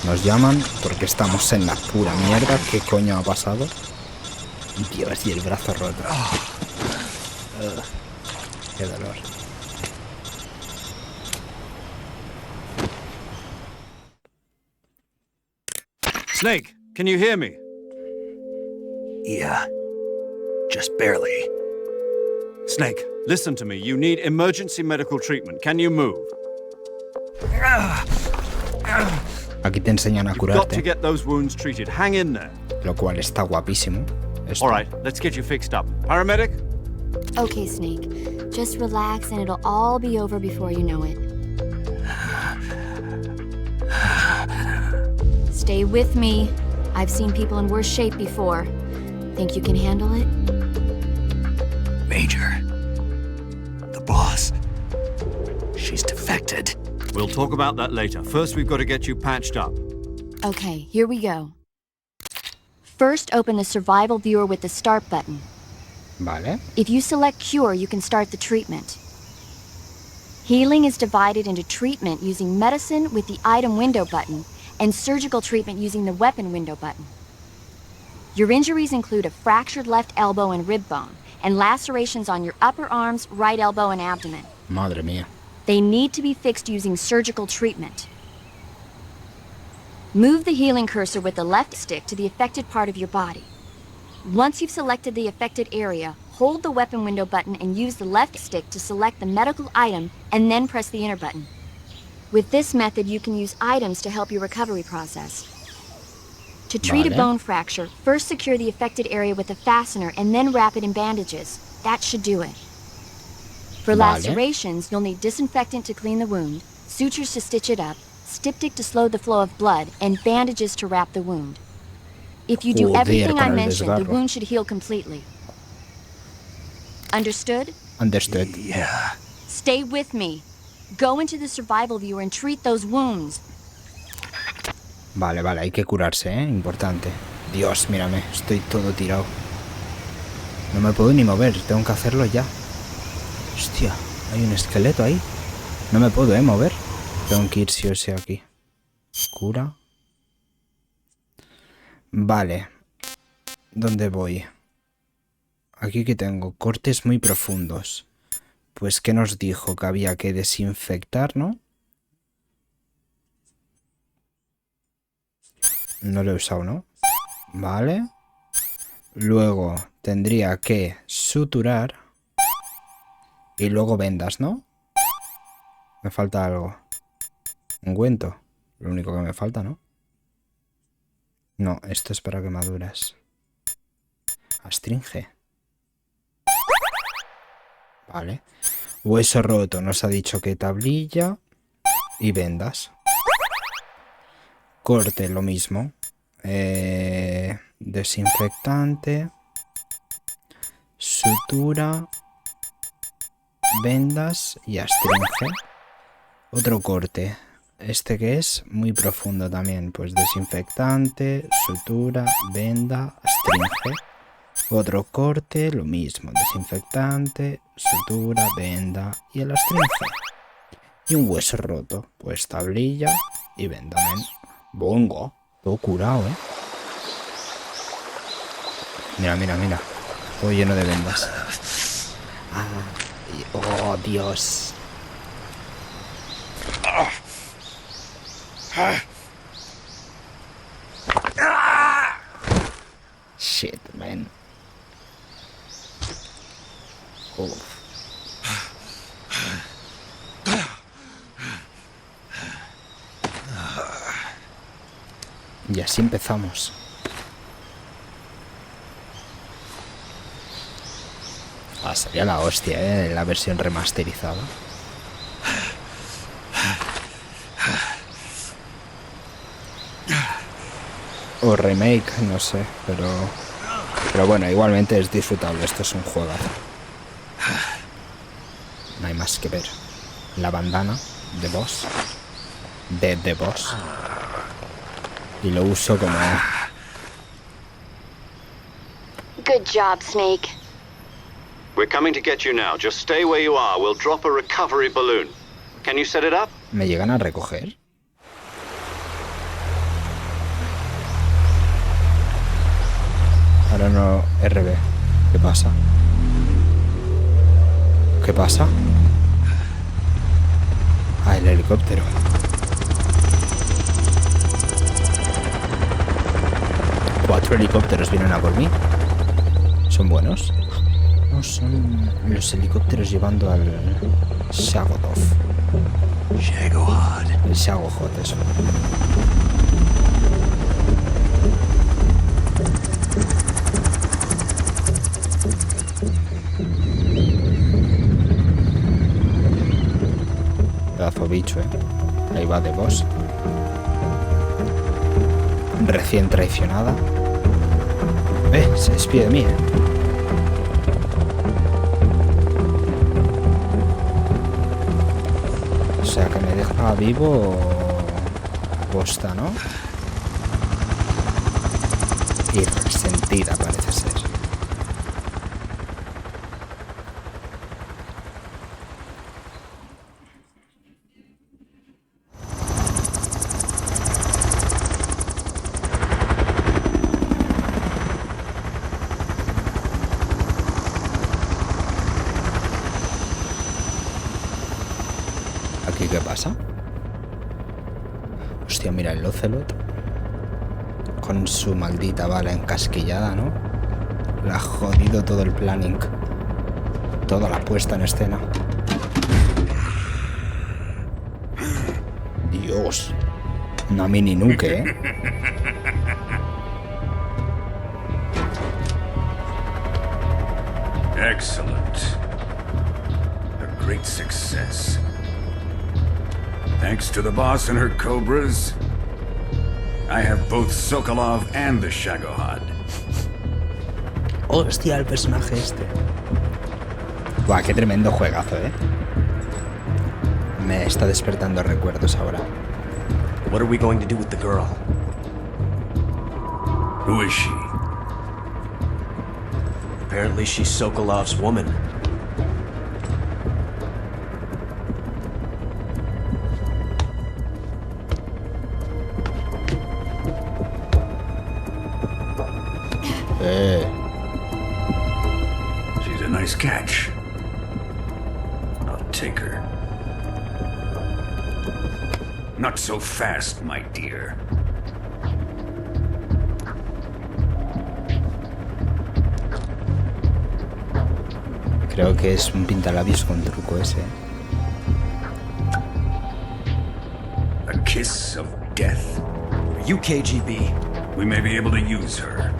S2: Nos llaman porque estamos en la pura mierda. ¿Qué coño ha pasado? Dios, y el brazo roto. Qué dolor.
S3: Snake, can you hear me?
S1: Yeah. Just barely.
S3: Snake, listen to me. You need emergency medical treatment. Can you move?
S2: Aquí te enseñan a
S3: You've got to
S2: curarte,
S3: get those wounds treated. Hang in there.
S2: lo cual está guapísimo. Esto.
S3: All right, let's get you fixed up. Paramedic?
S7: Okay, Snake. Just relax and it'll all be over before you know it. Stay with me. I've seen people in worse shape before. Think you can handle it?
S1: Major. The boss. She's defected.
S3: We'll talk about that later. First, we've got to get you patched up.
S7: Okay, here we go. First, open the survival viewer with the start button.
S2: Vale.
S7: If you select cure, you can start the treatment. Healing is divided into treatment using medicine with the item window button and surgical treatment using the weapon window button. Your injuries include a fractured left elbow and rib bone, and lacerations on your upper arms, right elbow, and abdomen.
S2: Madre mía.
S7: They need to be fixed using surgical treatment. Move the healing cursor with the left stick to the affected part of your body. Once you've selected the affected area, hold the weapon window button and use the left stick to select the medical item and then press the enter button. With this method, you can use items to help your recovery process. To treat a bone fracture, first secure the affected area with a fastener and then wrap it in bandages. That should do it. For lacerations, you'll need disinfectant to clean the wound, sutures to stitch it up, styptic to slow the flow of blood, and bandages to wrap the wound. If you do everything I mentioned, the wound should heal completely. Understood?
S2: Understood.
S1: Yeah.
S7: Stay with me. Go into the survival viewer and treat those wounds.
S2: Vale, vale, hay que curarse, ¿eh? Importante. Dios, mírame, estoy todo tirado. No me puedo ni mover, tengo que hacerlo ya. Hostia, hay un esqueleto ahí. No me puedo, mover. Tengo que ir sí o sí aquí. Cura. Vale. ¿Dónde voy? Aquí que tengo cortes muy profundos. Pues, ¿qué nos dijo? Que había que desinfectar, ¿no? No lo he usado, ¿no? Vale. Luego tendría que suturar. Y luego vendas, ¿no? Me falta algo. Ungüento. Lo único que me falta, ¿no? No, esto es para quemaduras. Astringe. Vale. Hueso roto. Nos ha dicho que tablilla. Y vendas. Corte, lo mismo. Desinfectante. Sutura. Vendas y astringe. Otro corte. Este que es muy profundo también. Pues desinfectante, sutura, venda, astringe. Otro corte, lo mismo. Desinfectante, sutura, venda y el astringe. Y un hueso roto. Pues tablilla y venda, men. Bongo. Todo curado, ¿eh? Mira, mira, mira. Todo lleno de vendas. Oh, Dios. Shit, man. Uf. Y así empezamos. Sería la hostia, la versión remasterizada. O remake, no sé, pero bueno, igualmente es disfrutable. Esto es un juegazo. No hay más que ver. La bandana de boss. De boss. Y lo uso como...
S7: Good job, Snake.
S3: We're coming to get you now. Just stay where you are. We'll drop a recovery balloon. Can you set it up?
S2: ¿Me llegan a recoger? Ahora no, RB. ¿Qué pasa? ¿Qué pasa? Ah, el helicóptero. Cuatro helicópteros vienen a por mí. ¿Son buenos? No, son los helicópteros llevando al Shagodov.
S1: Shagohod.
S2: El Shagohod, eso. Pedazo bicho, Ahí va de boss. Recién traicionada. Se despide de mí, O sea, que me deja vivo aposta, ¿no? Y resentida parece ser. ¿Aquí qué pasa? Hostia, mira el Ocelot con su maldita bala encasquillada, ¿no? Le ha jodido todo el planning, toda la puesta en escena. Dios, una mini nuke,
S9: Excellent. A great success. Thanks to the boss and her cobras, I have both Sokolov and the Shagohod.
S2: Hostia, el personaje este. Buah, qué tremendo juegazo, Me está despertando recuerdos ahora.
S10: What are we going to do with the girl?
S9: Who is she?
S10: Apparently she's Sokolov's woman.
S9: She's a nice catch. I'll take her. Not so fast, my dear.
S2: Creo que es un pintalabios con truco ese.
S9: A kiss of death.
S10: Are you KGB?
S9: We may be able to use her.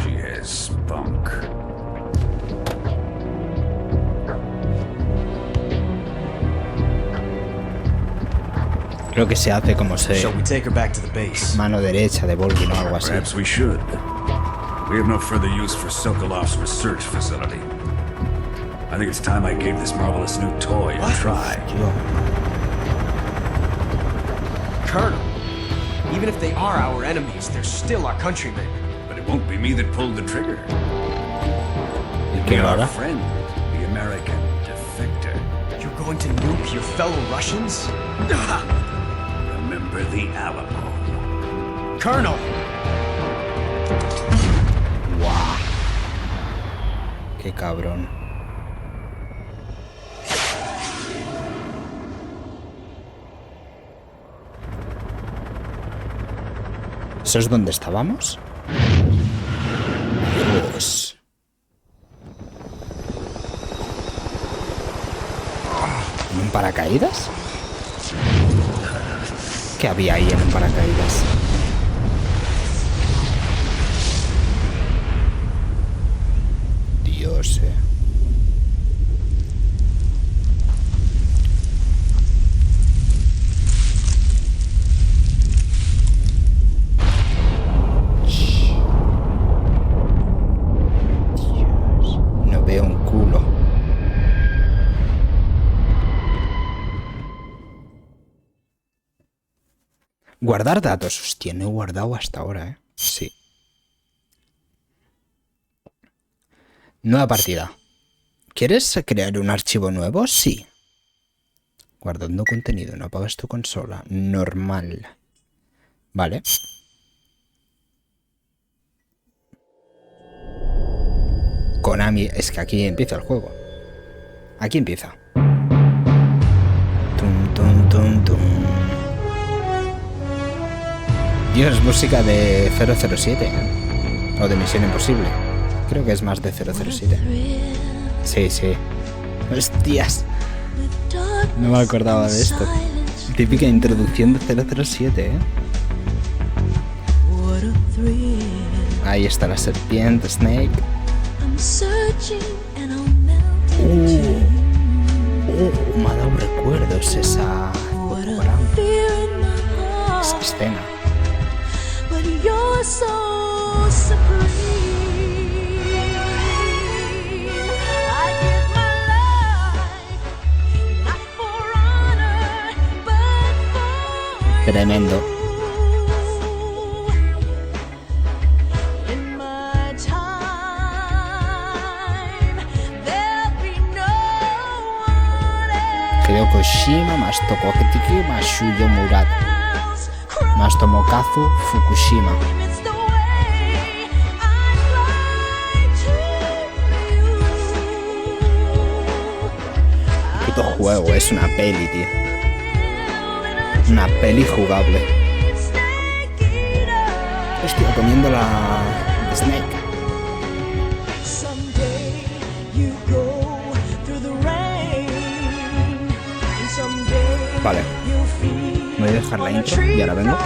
S9: She has spunk.
S2: Creo que se hace como se...
S10: Shall we take her back to the base?
S2: Mano derecha de Volvin o algo así.
S9: Perhaps we should. We have no further use for Sokolov's research facility. I think it's time I gave this marvelous new toy a try.
S10: Colonel, even if they are our enemies, they're still our countrymen.
S9: But it won't be me that pulled the trigger.
S2: ¿Y
S9: It'll
S2: qué
S9: be our
S2: ahora?
S9: friend, the American defector.
S10: You're going to nuke your fellow Russians?
S9: Remember the Alamo.
S10: Colonel!
S2: Wow. Qué cabrón. ¿Eso es donde estábamos? Dios. ¿En un paracaídas? ¿Qué había ahí en un paracaídas? Dios, No veo un culo. Guardar datos. Hostia, no he guardado hasta ahora, Sí. Nueva partida. ¿Quieres crear un archivo nuevo? Sí. Guardando contenido. No apagas tu consola. Normal. Vale. Konami. Es que aquí empieza el juego. Aquí empieza. Tum, tum, tum, tum. Dios, música de 007, ¿eh? O de Misión Imposible. Creo que es más de 007. Sí, sí. Hostias. No me acordaba de esto. Típica introducción de 007, ¿eh? Ahí está la serpiente, Snake. Me ha dado recuerdos esa escena. Tremendo. Hideo Kojima más Tokotiki más Shuyo Murata más Tomokazu Fukushima. Puto juego, es una peli, tío. Una peli jugable. Hostia, comiendo la Snake. Vale. Voy a dejar la intro y ahora vengo.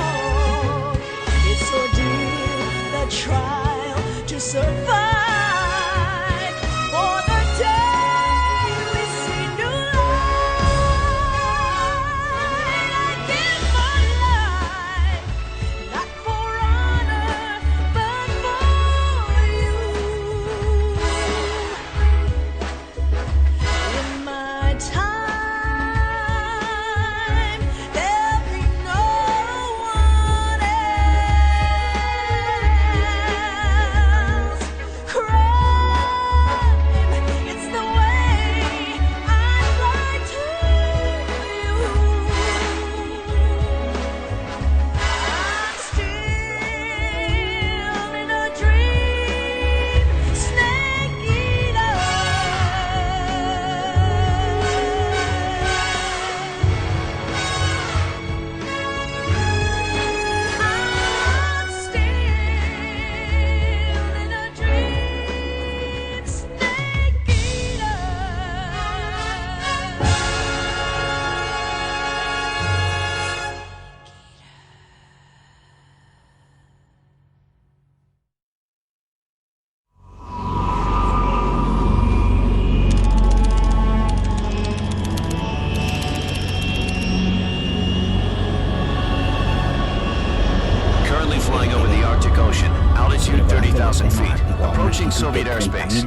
S12: Soviet airspace.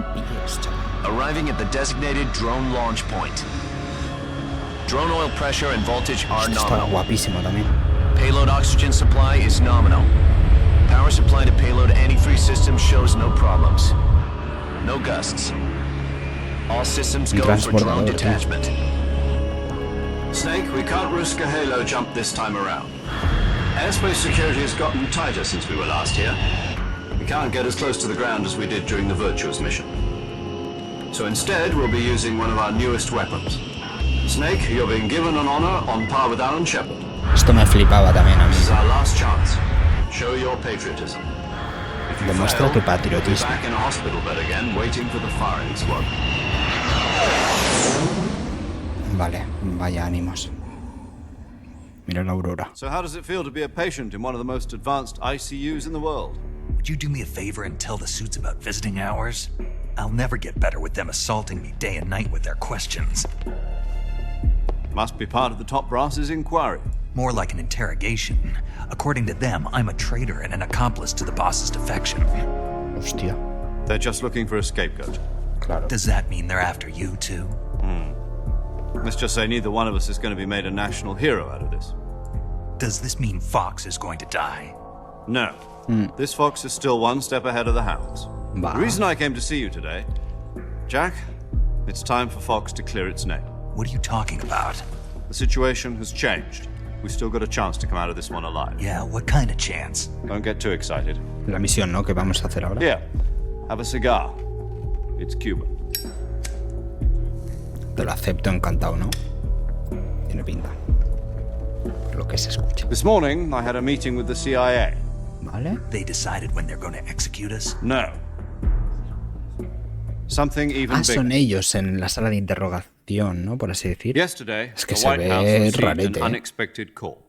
S12: Arriving at the designated drone launch point. Drone oil pressure and voltage are nominal. Payload oxygen supply is nominal. Power supply to payload anti-free systems shows no problems. No gusts. All systems go for drone detachment.
S3: Snake, we can't risk a halo jump this time around. Airspace security has gotten tighter since we were last here. We can't get as close to the ground as we did during the Virtuous mission. So instead, we'll be using one of our newest weapons. Snake, you're being given an honor on par with Alan Shepard.
S2: Esto me flipaba también a mí.
S3: This is our last chance. Show your patriotism. If you
S2: Demuestra tu
S3: fail, you'll be
S2: patriotismo.
S3: back in a hospital bed again, waiting for the firing squad.
S2: Vale, vaya ánimos. Mira la aurora.
S3: So how does it feel to be a patient in one of the most advanced ICUs in the world?
S1: Would you do me a favor and tell the suits about visiting hours? I'll never get better with them assaulting me day and night with their questions.
S3: Must be part of the top brass's inquiry.
S1: More like an interrogation. According to them, I'm a traitor and an accomplice to the boss's defection.
S2: Hostia.
S3: They're just looking for a scapegoat.
S2: Claro.
S1: Does that mean they're after you too?
S3: Let's just say neither one of us is going to be made a national hero out of this.
S1: Does this mean Fox is going to die?
S3: No. This fox is still one step ahead of the hounds.
S2: Va.
S3: The reason I came to see you today, Jack, it's time for Fox to clear its name.
S1: What are you talking about?
S3: The situation has changed. We've still got a chance to come out of this one alive.
S1: Yeah, what kind of chance?
S3: Don't get too excited.
S2: La misión, ¿no? Que vamos a hacer ahora.
S3: Here, have a cigar. It's Cuban.
S2: Te lo acepto encantado, ¿no? Tiene pinta. Por lo que se escucha.
S3: This morning, I had a meeting with the CIA.
S2: Vale.
S1: They decided when they're going to execute us?
S3: No. Something even bigger.
S2: Son ellos en la sala de interrogación, ¿no? Por así decir.
S3: Yesterday,
S2: Es que
S3: the
S2: se
S3: White House
S2: ve
S3: received
S2: rarete,
S3: an unexpected call.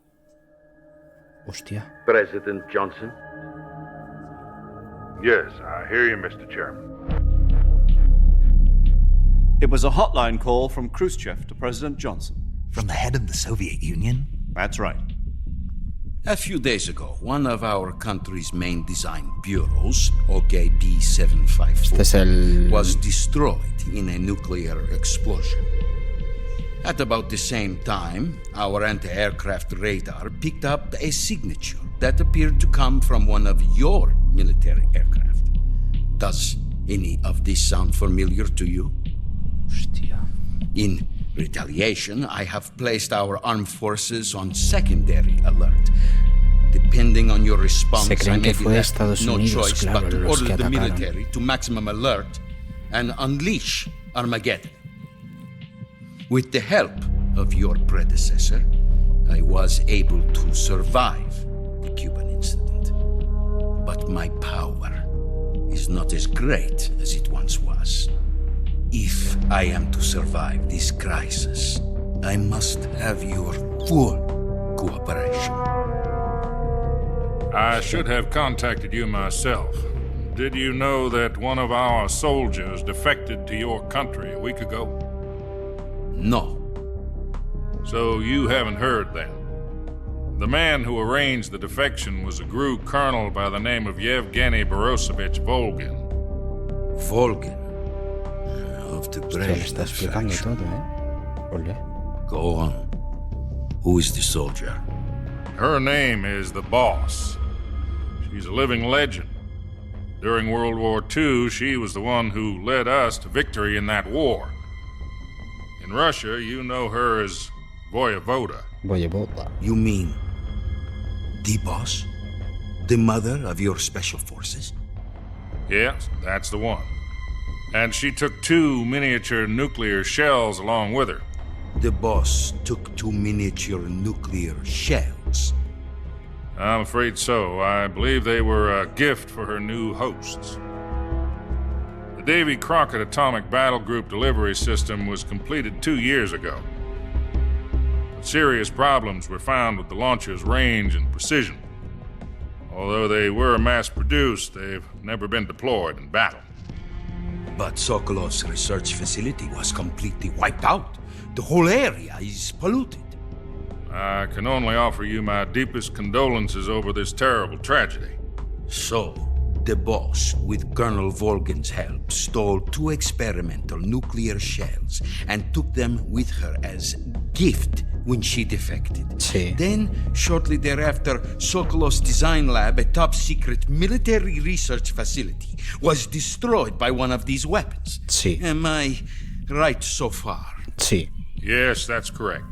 S2: Hostia.
S13: President Johnson? Yes, I hear you, Mr. Chairman.
S3: It was a hotline call from Khrushchev to President Johnson.
S1: From the head of the Soviet Union?
S3: That's right.
S14: A few days ago, one of our country's main design bureaus, OKB-754, was destroyed in a nuclear explosion. At about the same time, our anti-aircraft radar picked up a signature that appeared to come from one of your military aircraft. Does any of this sound familiar to you?
S2: Hostia.
S14: In retaliation, I have placed our armed forces on secondary alert. Depending on your response,
S2: Se creen
S14: I may
S2: que fue
S14: have
S2: Estados
S14: no
S2: Unidos,
S14: choice
S2: claro,
S14: but to
S2: los
S14: order
S2: que
S14: the
S2: atacaron.
S14: military to maximum alert and unleash Armageddon. With the help of your predecessor, I was able to survive the Cuban incident. But my power is not as great as it once was. If I am to survive this crisis, I must have your full cooperation.
S15: I should have contacted you myself. Did you know that one of our soldiers defected to your country a week ago?
S14: No.
S15: So you haven't heard then. The man who arranged the defection was a GRU colonel by the name of Yevgeny Borosovich Volgin.
S14: Volgin? Of the
S2: Hostia, le está explicando todo, ¿eh? Ole.
S14: Go on. Who is the soldier?
S15: Her name is the Boss. She's a living legend. During World War II, she was the one who led us to victory in that war. In Russia, you know her as Voyevoda.
S2: Voyevoda.
S14: You mean the Boss? The mother of your special forces?
S15: Yes, that's the one. And she took 2 miniature nuclear shells along with her.
S14: The Boss took 2 miniature nuclear shells?
S15: I'm afraid so. I believe they were a gift for her new hosts. The Davy Crockett Atomic Battle Group delivery system was completed 2 years ago. But serious problems were found with the launcher's range and precision. Although they were mass-produced, they've never been deployed in battle.
S14: But Sokolov's research facility was completely wiped out. The whole area is polluted.
S15: I can only offer you my deepest condolences over this terrible tragedy.
S14: So, the Boss, with Colonel Volgin's help, stole 2 experimental nuclear shells and took them with her as gift when she defected.
S2: Sí.
S14: Then, shortly thereafter, Sokolov's design lab, a top-secret military research facility, was destroyed by one of these weapons.
S2: Sí.
S14: Am I right so far?
S2: Sí.
S15: Yes, that's correct.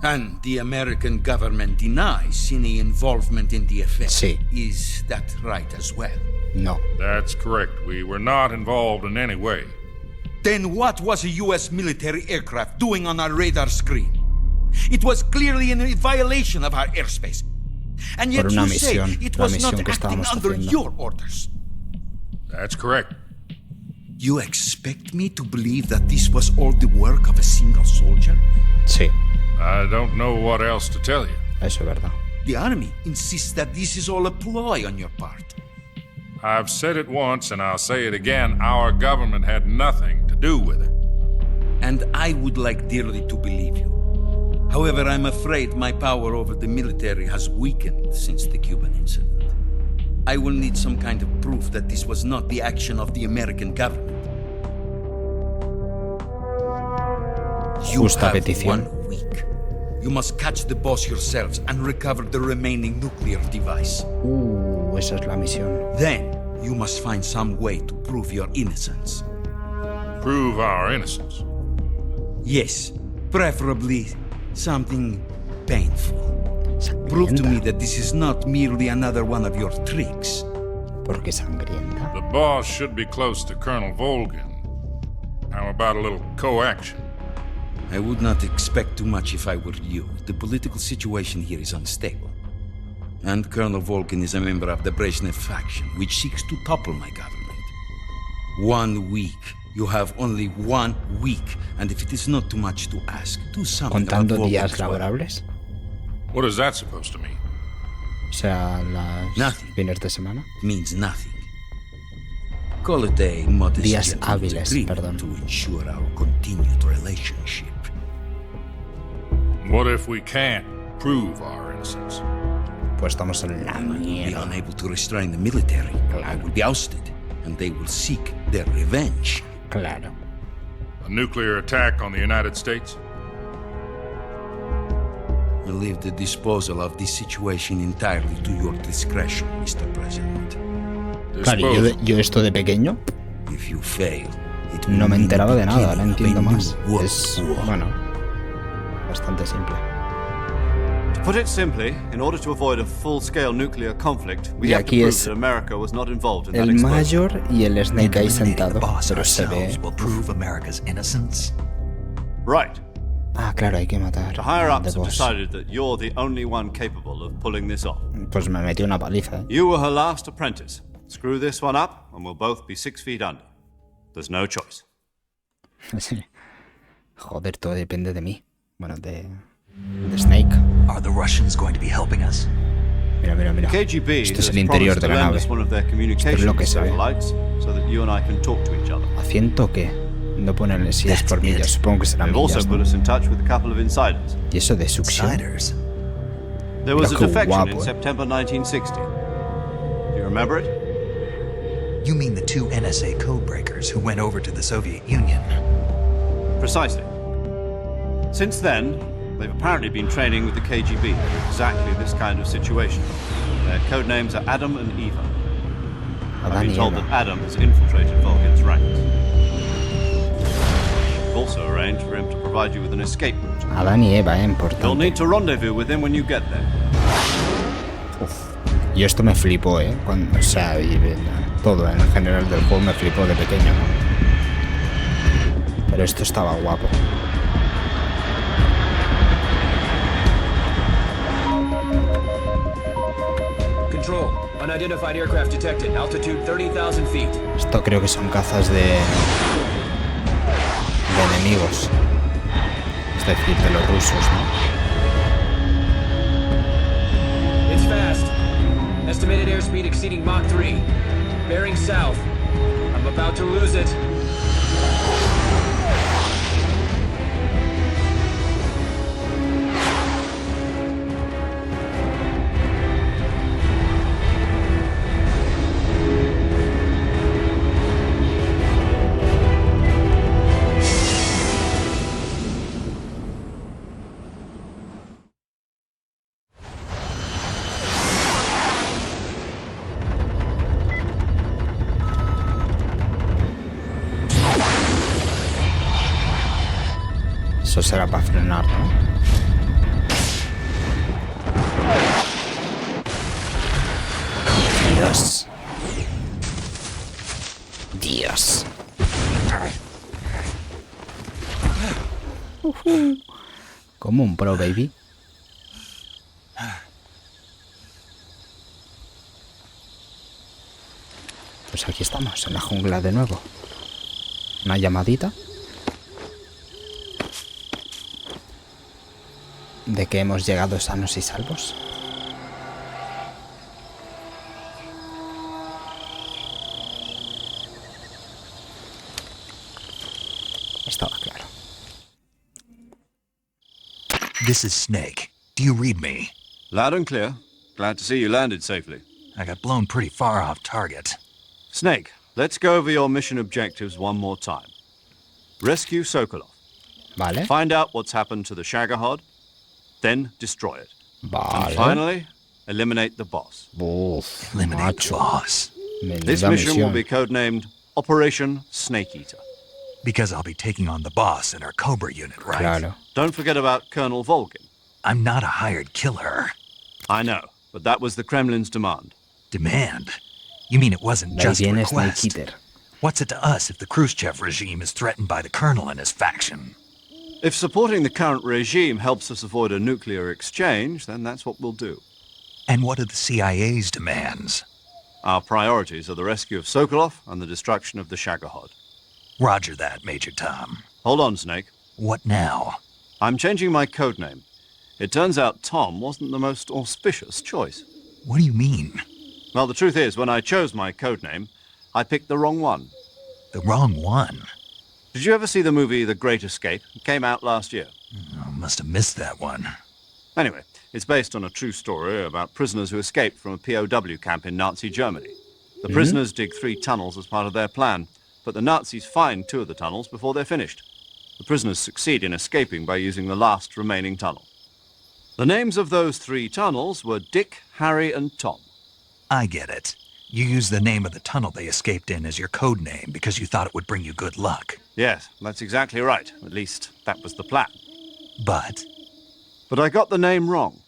S14: And the American government denies any involvement in the affair.
S2: Sí.
S14: Is that right as well?
S2: No.
S15: That's correct. We were not involved in any way.
S14: Then what was a U.S. military aircraft doing on our radar screen? It was clearly in violation of our airspace. And
S2: Por
S14: yet
S2: una
S14: you say
S2: misión,
S14: it
S2: la
S14: was not
S2: misión que
S14: acting
S2: estábamos
S14: under
S2: haciendo.
S14: your orders.
S15: That's correct.
S14: You expect me to believe that this was all the work of a single soldier?
S2: Sí,
S15: I don't know what else to tell you.
S2: eso es verdad.
S14: The army insists that this is all a ploy on your part.
S15: I've said it once and I'll say it again. Our government had nothing to do with it.
S14: And I would like dearly to believe you. However, I'm afraid my power over the military has weakened since the Cuban incident. I will need some kind of proof that this was not the action of the American government. You
S2: Justa
S14: have
S2: petición.
S14: 1 week. You must catch the boss yourselves and recover the remaining nuclear device.
S2: Esa es la misión.
S14: Then, you must find some way to prove your innocence.
S15: Prove our innocence.
S14: Yes, preferably something painful. Prove to me that this is not merely another one of your tricks.
S2: Porque sangrienta.
S15: The boss should be close to Colonel Volgin. How about a little coaction?
S14: I would not expect too much if I were you. The political situation here is unstable. And Colonel Volgin is a member of the Brezhnev faction, which seeks to topple my government. 1 week. You have only 1 week. And if it is not too much to ask, do something
S2: Contando
S14: about
S2: días
S14: Volgin's work.
S2: laborables.
S15: What is that supposed to mean?
S2: O sea, las
S14: Nothing.
S2: fines de semana.
S14: It means nothing. Call it a modest
S2: Días
S14: gentleman's
S2: hábiles,
S14: agreement
S2: perdón.
S14: to ensure our continued relationship.
S15: What if we can't prove our innocence?
S2: Pues estamos en la
S14: I will be
S2: mierda.
S14: unable to restrain the military. I will be ousted, and they will seek their revenge.
S2: Claro.
S15: A nuclear attack on the United States?
S14: I leave the disposal of this situation entirely to your discretion, Mr. President.
S2: Claro, yo esto de pequeño
S14: If you fail, it
S2: no
S14: will
S2: me
S14: mean the
S2: enteraba de nada, ahora
S14: beginning of
S2: entiendo
S14: a new
S2: más.
S14: world
S2: Es,
S14: war.
S2: bueno, bastante simple.
S3: To put it simply, in order to avoid a full-scale nuclear conflict, we
S2: Y
S3: have to
S2: aquí
S3: prove
S2: es
S3: that America was not involved in that
S2: El
S3: explosion.
S2: Mayor y el Snake ahí sentado,
S1: The boss
S2: pero se ve...
S1: ourselves will prove America's innocence.
S3: Right.
S2: Ah, claro, hay que matar
S3: The higher-ups
S2: The
S3: have
S2: Boss.
S3: decided that you're the only one capable of pulling this off.
S2: Pues me metió una paliza, ¿eh?
S3: You were her last apprentice. Screw this one up, and we'll both be 6 feet under. There's no choice.
S2: Sí. Joder, todo depende de mí. Bueno, de Snake.
S1: Are the Russians going to be helping us?
S2: Mira, mira, mira.
S3: KGB
S2: Esto es
S3: has
S2: el interior
S3: promised
S2: de
S3: to
S2: la
S3: lend
S2: nave.
S3: us one of their
S2: Esto es
S3: communication
S2: lo que se ve.
S3: satellites so that you and I can talk to each other.
S2: ¿A qué? No ponen si es por millas. Supongo que será
S3: They've also
S2: millas,
S3: put
S2: ¿no?
S3: us in touch with a couple of insiders.
S2: ¿Y eso de succión?
S1: Insiders?
S3: There was a
S2: Mira qué
S3: defection
S2: guapo,
S3: in
S2: eh.
S3: September 1960. Do you remember it?
S1: You mean the 2 NSA codebreakers who went over to the Soviet Union?
S3: Precisely. Since then, they've apparently been training with the KGB for exactly this kind of situation. Their code names are Adam and Eva. I've
S2: Adán
S3: been
S2: y
S3: told
S2: Eva.
S3: that Adam has infiltrated Volgin's ranks. We've also arranged for him to provide you with an escape route.
S2: Adán y Eva,
S3: You'll
S2: importante.
S3: need to rendezvous with him when you get there.
S2: Y esto me flipó, ¿eh? Cuando, o sea, todo en general del juego me flipó de pequeño, ¿no? Pero esto estaba guapo.
S4: Control. Unidentified aircraft detected. Altitude 30,000 feet.
S2: Esto creo que son cazas de enemigos. Es decir, de los rusos, ¿no?
S4: It's fast. Estimated airspeed exceeding Mach 3. Bearing south. I'm about to lose it.
S2: Eso será para frenar, ¿no? Dios. Dios. Como un pro, baby. Pues aquí estamos, en la jungla de nuevo. Una llamadita. De que hemos llegado sanos y salvos. Estaba claro.
S1: This is Snake. Do you read me?
S3: Loud and clear. Glad to see you landed safely.
S1: I got blown pretty far off target.
S3: Snake, let's go over your mission objectives one more time. Rescue Sokolov.
S2: Vale.
S3: Find out what's happened to the Shagohod, then destroy it.
S2: Vale.
S3: And finally, eliminate the boss.
S2: Uf,
S1: Eliminate the boss.
S3: This mission will be codenamed Operation Snake Eater.
S1: Because I'll be taking on the boss in our Cobra unit, right?
S2: Claro.
S3: Don't forget about Colonel Volgin.
S1: I'm not a hired killer.
S3: I know, but that was the Kremlin's demand.
S1: Demand? You mean it wasn't just a request?
S2: Snake Eater.
S1: What's it to us if the Khrushchev regime is threatened by the Colonel and his faction?
S3: If supporting the current regime helps us avoid a nuclear exchange, then that's what we'll do.
S1: And what are the CIA's demands?
S3: Our priorities are the rescue of Sokolov and the destruction of the Shagohod.
S1: Roger that, Major Tom.
S3: Hold on, Snake.
S1: What now?
S3: I'm changing my codename. It turns out Tom wasn't the most auspicious choice.
S1: What do you mean?
S3: Well, the truth is, when I chose my codename, I picked the wrong one.
S1: The wrong one?
S3: Did you ever see the movie The Great Escape? It came out last year.
S1: Oh, must have missed that one.
S3: Anyway, it's based on a true story about prisoners who escaped from a POW camp in Nazi Germany. The prisoners dig 3 tunnels as part of their plan, but the Nazis find 2 of the tunnels before they're finished. The prisoners succeed in escaping by using the last remaining tunnel. The names of those 3 tunnels were Dick, Harry, and Tom.
S1: I get it. You used the name of the tunnel they escaped in as your code name because you thought it would bring you good luck.
S3: Yes, that's exactly right. At least, that was the plan.
S1: But
S3: I got the name wrong.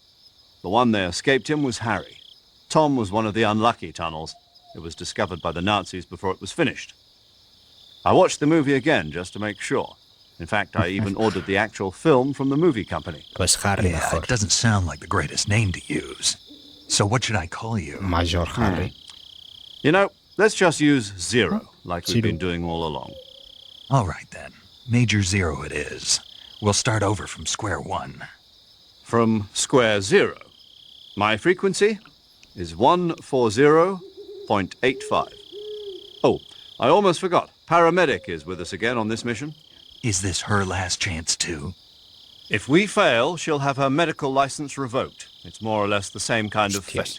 S3: The one they escaped in was Harry. Tom was one of the unlucky tunnels. It was discovered by the Nazis before it was finished. I watched the movie again just to make sure. In fact, I even ordered the actual film from the movie company.
S2: Pues Harry
S1: yeah,
S2: mejor.
S1: It doesn't sound like the greatest name to use. So what should I call you?
S2: Major Harry.
S3: You know, let's just use Zero, like we've been doing all along.
S1: All right, then. Major Zero it is. We'll start over from square one.
S3: From square 0. My frequency is 140.85. Oh, I almost forgot. Paramedic is with us again on this mission.
S1: Is this her last chance, too?
S3: If we fail, she'll have her medical license revoked. It's more or less the same kind of fate.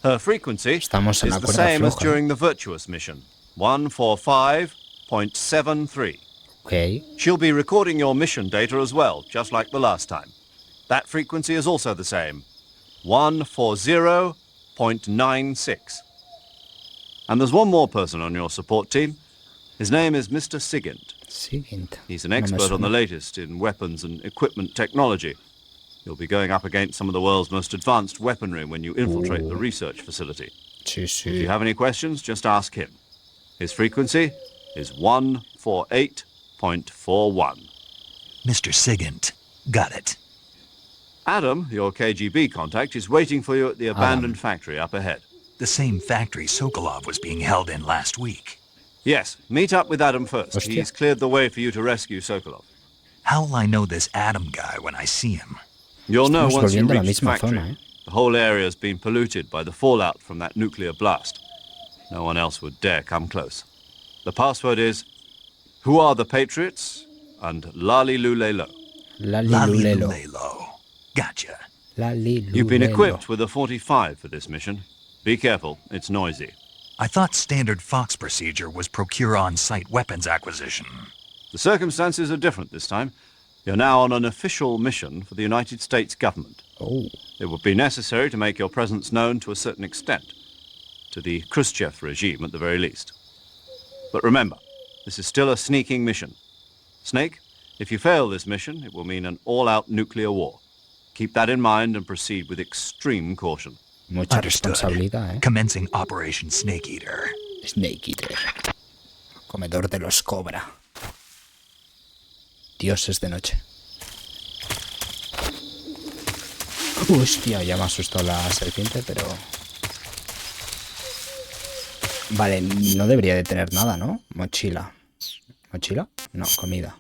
S3: Her frequency is the same as during the Virtuous mission, 145.73.
S2: Okay.
S3: She'll be recording your mission data as well, just like the last time. That frequency is also the same, 140.96. And there's one more person on your support team. His name is Mr. Sigint. He's an expert on the latest in weapons and equipment technology. You'll be going up against some of the world's most advanced weaponry when you infiltrate the research facility. If you have any questions, just ask him. His frequency is 148.41.
S1: Mr. Sigint. Got it.
S3: Adam, your KGB contact, is waiting for you at the abandoned factory up ahead.
S1: The same factory Sokolov was being held in last week.
S3: Yes, meet up with Adam first. He's cleared the way for you to rescue Sokolov.
S1: How will I know this Adam guy when I see him?
S3: You'll know once you reach the factory. The whole area's been polluted by the fallout from that nuclear blast. No one else would dare come close. The password is, "Who are the Patriots?" and "Lali Lulelo."
S2: Lali Lulelo.
S1: Gotcha.
S3: You've been equipped with a 45 for this mission. Be careful, it's noisy.
S1: I thought standard Fox procedure was procure on-site weapons acquisition.
S3: The circumstances are different this time. You're now on an official mission for the United States government. It would be necessary to make your presence known to a certain extent. To the Khrushchev regime, at the very least. But remember, this is still a sneaking mission. Snake, if you fail this mission, it will mean an all-out nuclear war. Keep that in mind and proceed with extreme caution.
S2: Mucha responsabilidad, ¿eh?
S1: Commencing Operation Snake Eater.
S2: Snake Eater. Comedor de los cobra. Dioses de noche. Hostia, ya me asustó la serpiente, pero... Vale, no debería de tener nada, ¿no? Mochila. ¿Mochila? No, comida.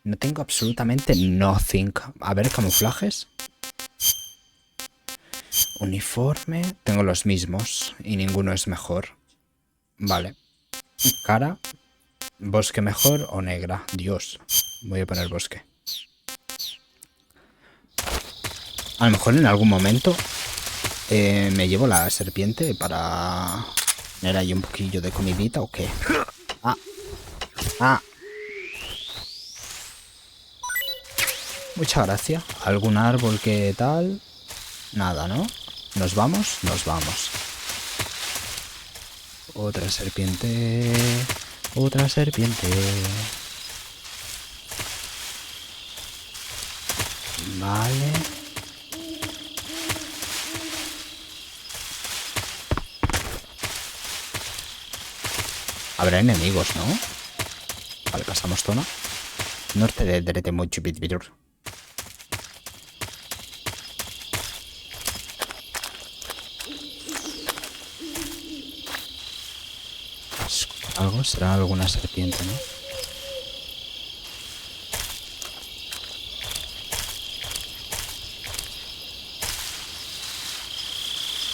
S2: No tengo absolutamente nothing. A ver, camuflajes. Uniforme. Tengo los mismos y ninguno es mejor. Vale. Cara. Bosque mejor o negra. Dios. Voy a poner bosque. A lo mejor en algún momento me llevo la serpiente para tener ahí un poquillo de comidita o qué. Muchas gracias. ¿Algún árbol que tal? Nada, ¿no? ¿Nos vamos? Nos vamos. Otra serpiente. Otra serpiente. Vale. Habrá enemigos, ¿no? Vale, pasamos zona. Norte de Derete mucho bitvir. Algo será alguna serpiente, ¿no?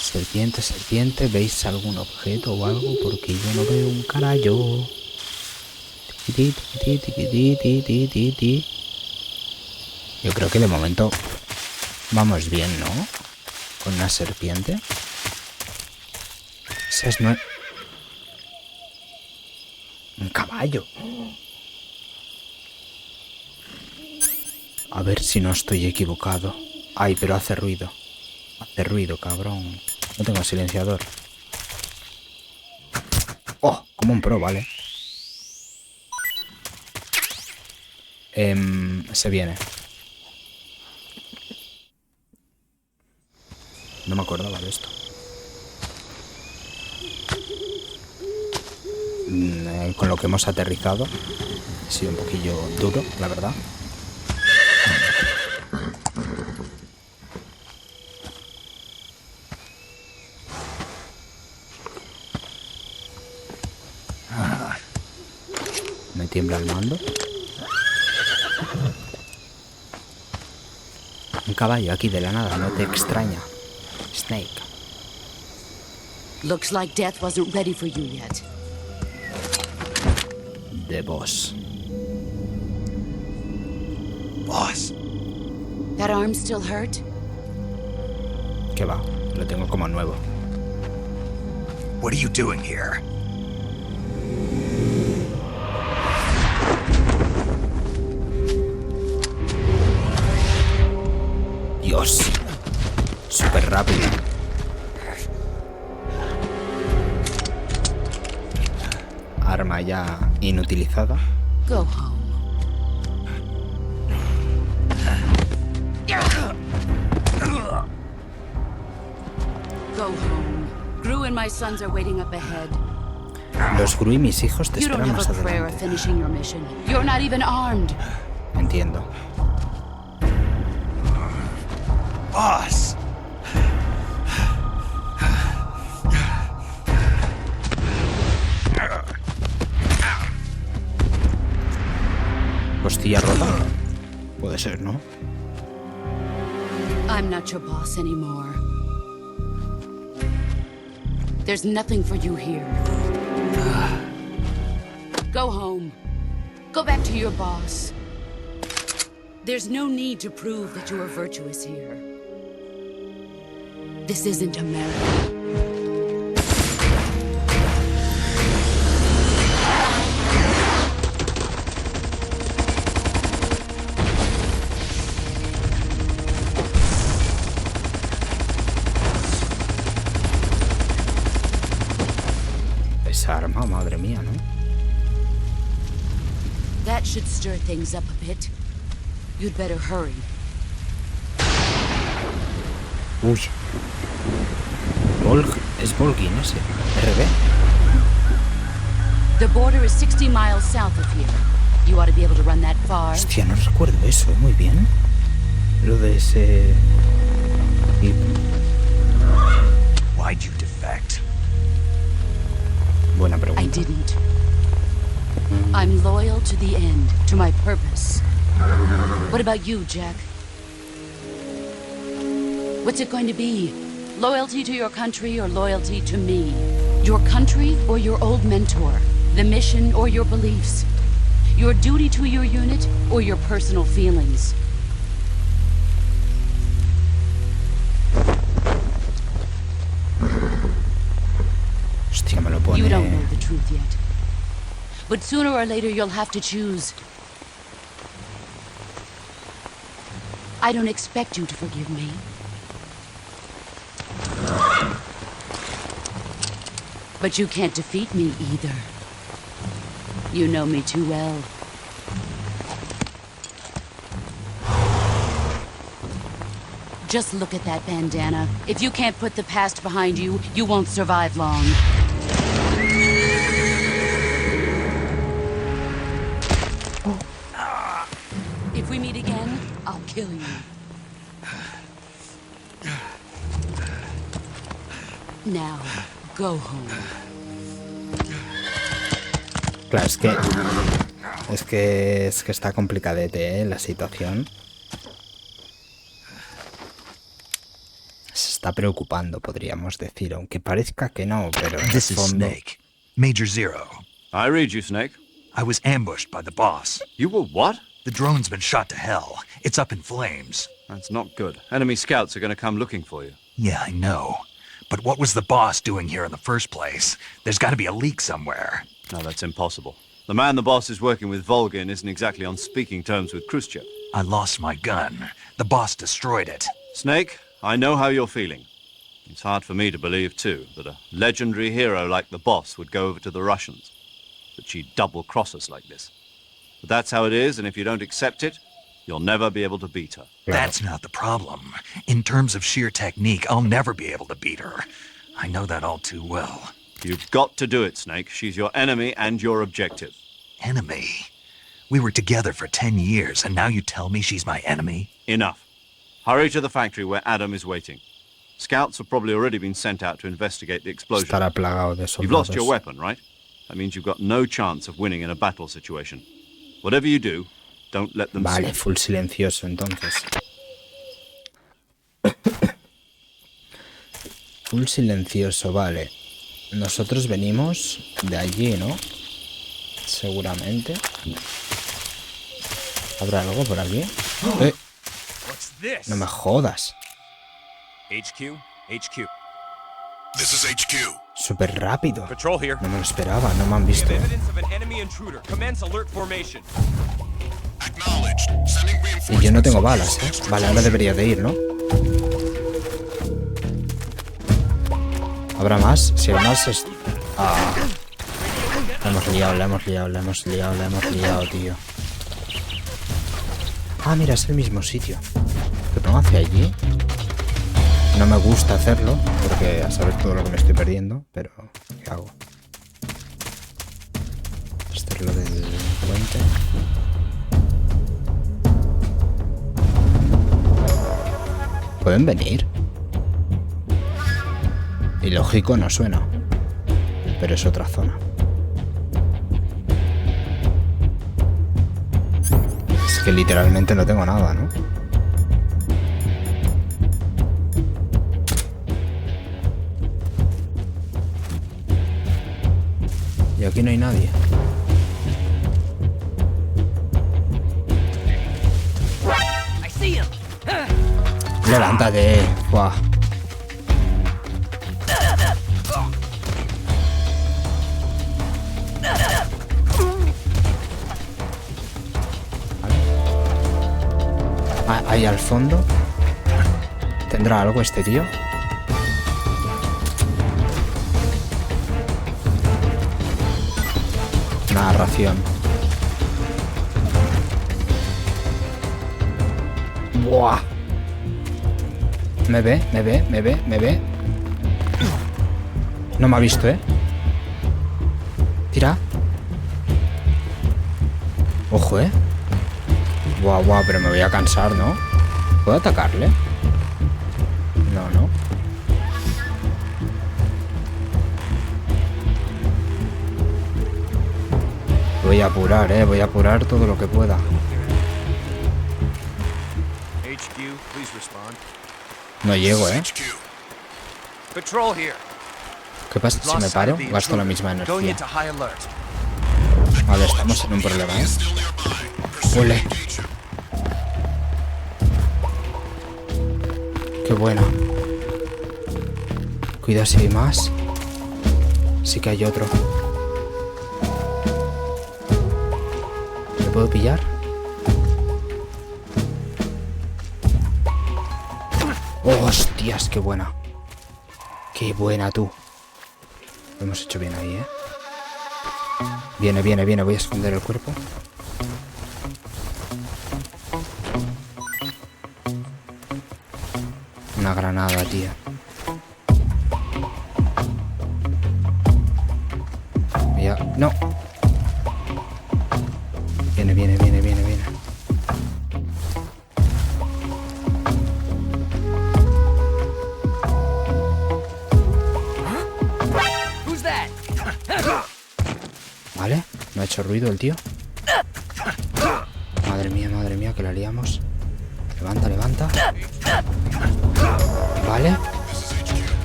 S2: Serpiente, serpiente, ¿veis algún objeto o algo? Porque yo no veo un carajo. Yo creo que de momento vamos bien, ¿no? Con una serpiente. Esa es un caballo. A ver si no estoy equivocado. Ay, pero hace ruido. Hace ruido, cabrón. No tengo silenciador. Oh, como un pro, vale. Se viene. No me acordaba de esto. Con lo que hemos aterrizado ha sido un poquillo duro, la verdad. Me tiembla el mando. Un caballo aquí de la nada, no te extraña. Snake.
S8: Looks like death wasn't ready for you yet.
S2: The boss.
S1: Boss.
S8: That arm still hurt?
S2: ¿Qué va? Lo tengo como nuevo.
S1: What are you doing here?
S2: Dios. Súper rápido. Arma ya inutilizada.
S8: Go home. Go home. Gru and my sons are waiting up ahead.
S2: Los Gru y mis hijos te
S8: You don't
S2: esperan
S8: have
S2: más
S8: a prayer of
S2: adelante.
S8: finishing your mission. You're not even armed.
S2: Entiendo.
S1: Boss.
S2: Costilla rota. Puede ser, ¿no?
S8: I'm not your boss anymore. There's nothing for you here. Go home. Go back to your boss. There's no need to prove that you are virtuous here. This isn't America.
S2: Esa arma, madre mía, ¿no?
S8: That should stir things up a bit. You'd better hurry.
S2: Uy. Es Volgin ese. RB.
S8: The border is 60 miles south of here. You ought to be able to run that far.
S2: Hostia, no recuerdo eso, muy bien. Lo de ese...
S1: Why'd you defect?
S2: Buena pregunta.
S8: I didn't. I'm loyal to the end, to my purpose. What about you, Jack? What's it going to be? Loyalty to your country or loyalty to me? Your country or your old mentor? The mission or your beliefs? Your duty to your unit or your personal feelings?
S2: Hostia, me lo pone.
S8: You don't know the truth yet. But sooner or later you'll have to choose. I don't expect you to forgive me. But you can't defeat me either. You know me too well. Just look at that bandana. If you can't put the past behind you, you won't survive long. If we meet again, I'll kill you. Now, go home.
S2: Claro, es que está complicadete, la situación. Se está preocupando, podríamos decir, aunque parezca que no, pero en
S1: This
S2: el
S1: is
S2: fondo...
S1: Snake. Major Zero.
S3: I read you, Snake.
S1: I was ambushed by the boss.
S3: You were what?
S1: The drone's been shot to hell. It's up in flames.
S3: That's not good. Enemy scouts are going to come looking for you.
S1: Yeah, I know. But what was the boss doing here in the first place? There's got to be a leak somewhere.
S3: No, that's impossible. The man the boss is working with, Volgin, isn't exactly on speaking terms with Khrushchev.
S1: I lost my gun. The boss destroyed it.
S3: Snake, I know how you're feeling. It's hard for me to believe, too, that a legendary hero like the boss would go over to the Russians. That she'd double-cross us like this. But that's how it is, and if you don't accept it, you'll never be able to beat her.
S1: That's not the problem. In terms of sheer technique, I'll never be able to beat her. I know that all too well.
S3: You've got to do it, Snake. She's your enemy and your objective.
S1: Enemy? We were together for 10 years, and now you tell me she's my enemy?
S3: Enough. Hurry to the factory where Adam is waiting. Scouts have probably already been sent out to investigate the explosion.
S2: Estará plagado de soldados.
S3: You've lost your weapon, right? That means you've got no chance of winning in a battle situation. Whatever you do, don't let them see.
S2: Vale, full silencioso entonces. Full silencioso, vale. Nosotros venimos de allí, ¿no? Seguramente. ¿Habrá algo por aquí? No me jodas.
S16: HQ.
S9: This is HQ.
S2: Súper rápido.
S16: Patrol here.
S2: No me lo esperaba, no me han visto. Y yo no tengo balas, ¿eh? Vale, ahora debería de ir, ¿no? ¿Habrá más? Si hay más es... Ah. La hemos liado, tío. Ah, mira, es el mismo sitio. ¿Pero no hacia allí? No me gusta hacerlo, porque a saber todo lo que me estoy perdiendo, pero ¿qué hago? Esto es lo del puente. ¿Pueden venir? Ilógico no suena, pero es otra zona. Es que literalmente no tengo nada, ¿no? Y aquí no hay nadie. Levántate. Buah. Ahí al fondo. ¿Tendrá algo este tío? Una ración. Buah. Me ve. No me ha visto, ¿eh? Tira. Ojo, ¿eh? Buah, pero me voy a cansar, ¿no? ¿Puedo atacarle? No. Voy a apurar, voy a apurar todo lo que pueda. No llego, ¿Qué pasa si me paro? Gasto la misma energía. Vale, estamos en un problema, Huele. Qué bueno. Cuidado si hay más. Sí que hay otro. ¿Me puedo pillar? Oh, hostias, qué buena. Qué buena, tú. Lo hemos hecho bien ahí, Viene, viene, viene. Voy a esconder el cuerpo. Una granada, tío. No. Viene, viene, viene, viene, viene. Vale, no ha hecho ruido el tío. Madre mía, que la liamos. Levanta, levanta. Vale.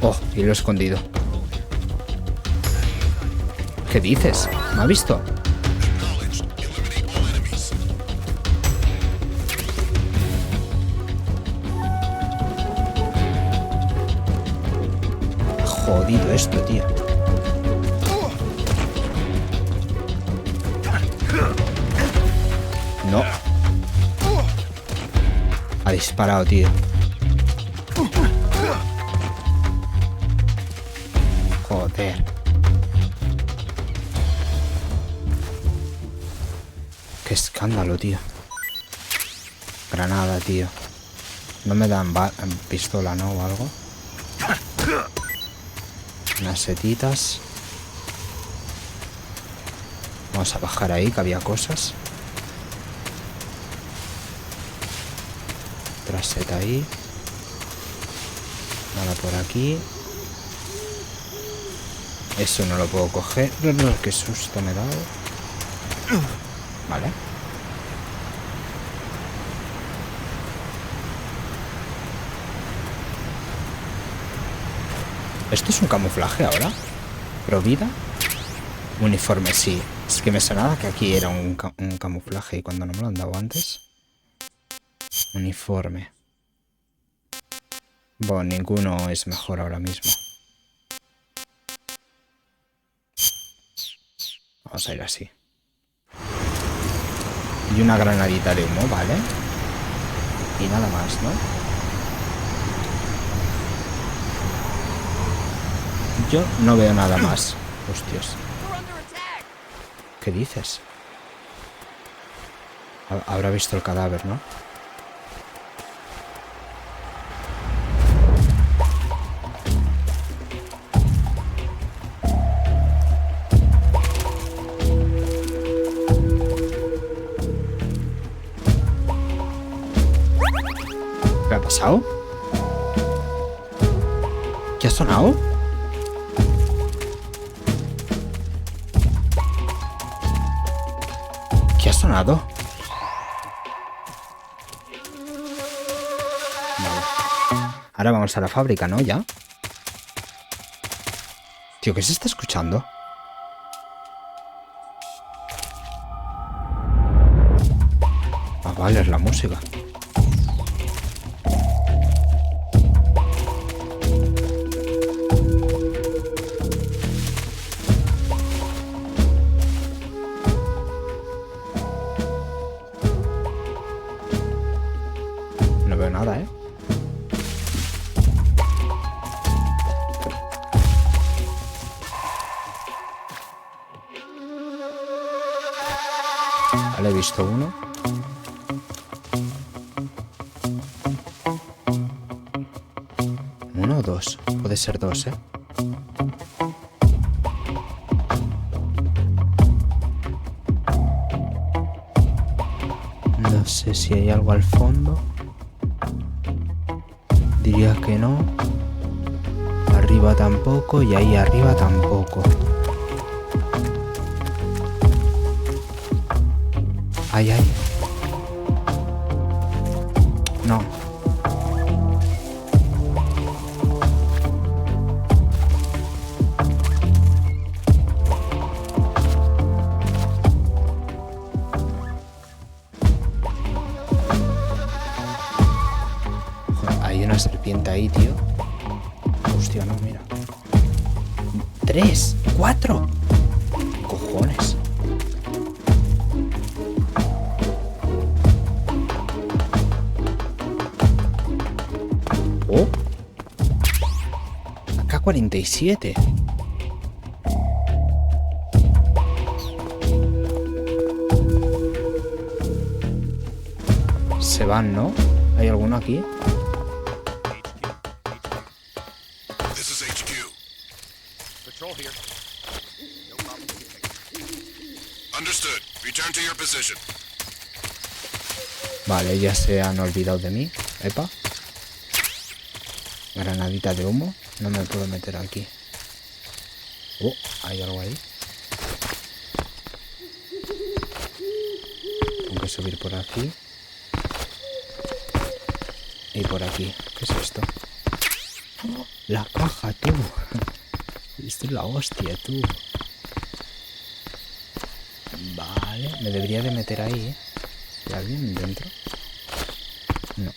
S2: Oh, y lo he escondido. ¿Qué dices? ¿Me ha visto? Jodido esto, tío. No. Ha disparado, tío. Joder. Qué escándalo, tío. Granada, tío. No me dan pistola, ¿no? O algo. Unas setitas. Vamos a bajar ahí, que había cosas. Otra seta ahí. Nada por aquí. Eso no lo puedo coger. Qué susto me he dado. Vale. ¿Esto es un camuflaje ahora? ¿Provida? Uniforme, sí. Es que me sonaba que aquí era un camuflaje y cuando no me lo han dado antes. Uniforme. Bueno, ninguno es mejor ahora mismo. Vamos a ir así. Y una granadita de humo, ¿vale? Y nada más, ¿no? Yo no veo nada más. Hostias. ¿Qué dices? Habrá visto el cadáver, ¿no? ¿Qué ha pasado? ¿Qué ha sonado? ¿Qué ha sonado? Vale. Ahora vamos a la fábrica, ¿no? ¿Ya? Tío, ¿qué se está escuchando? Ah, vale, es la música. No veo nada, ¿eh? Vale, he visto uno. ¿Uno o dos? Puede ser dos, ¿eh? No sé si hay algo al fondo. Diría que no. Arriba tampoco y ahí arriba tampoco. Ay, ay. No. Joder, hay una serpiente ahí, tío. Hostia, no, mira. 3, 4. Cojones. Oh. AK-47. Se van, ¿no? ¿Hay alguno aquí?
S9: This is HQ.
S12: Patrol here. No problem.
S9: Understood. Return to your position.
S2: Vale, ya se han olvidado de mí. Epa. Granadita de humo. No me puedo meter aquí. Oh, hay algo ahí. Tengo que subir por aquí. Y por aquí. ¿Qué es esto? ¡Oh! La caja, tú. Esto es la hostia, tú. Vale, me debería de meter ahí, ¿eh? ¿Hay alguien dentro? No.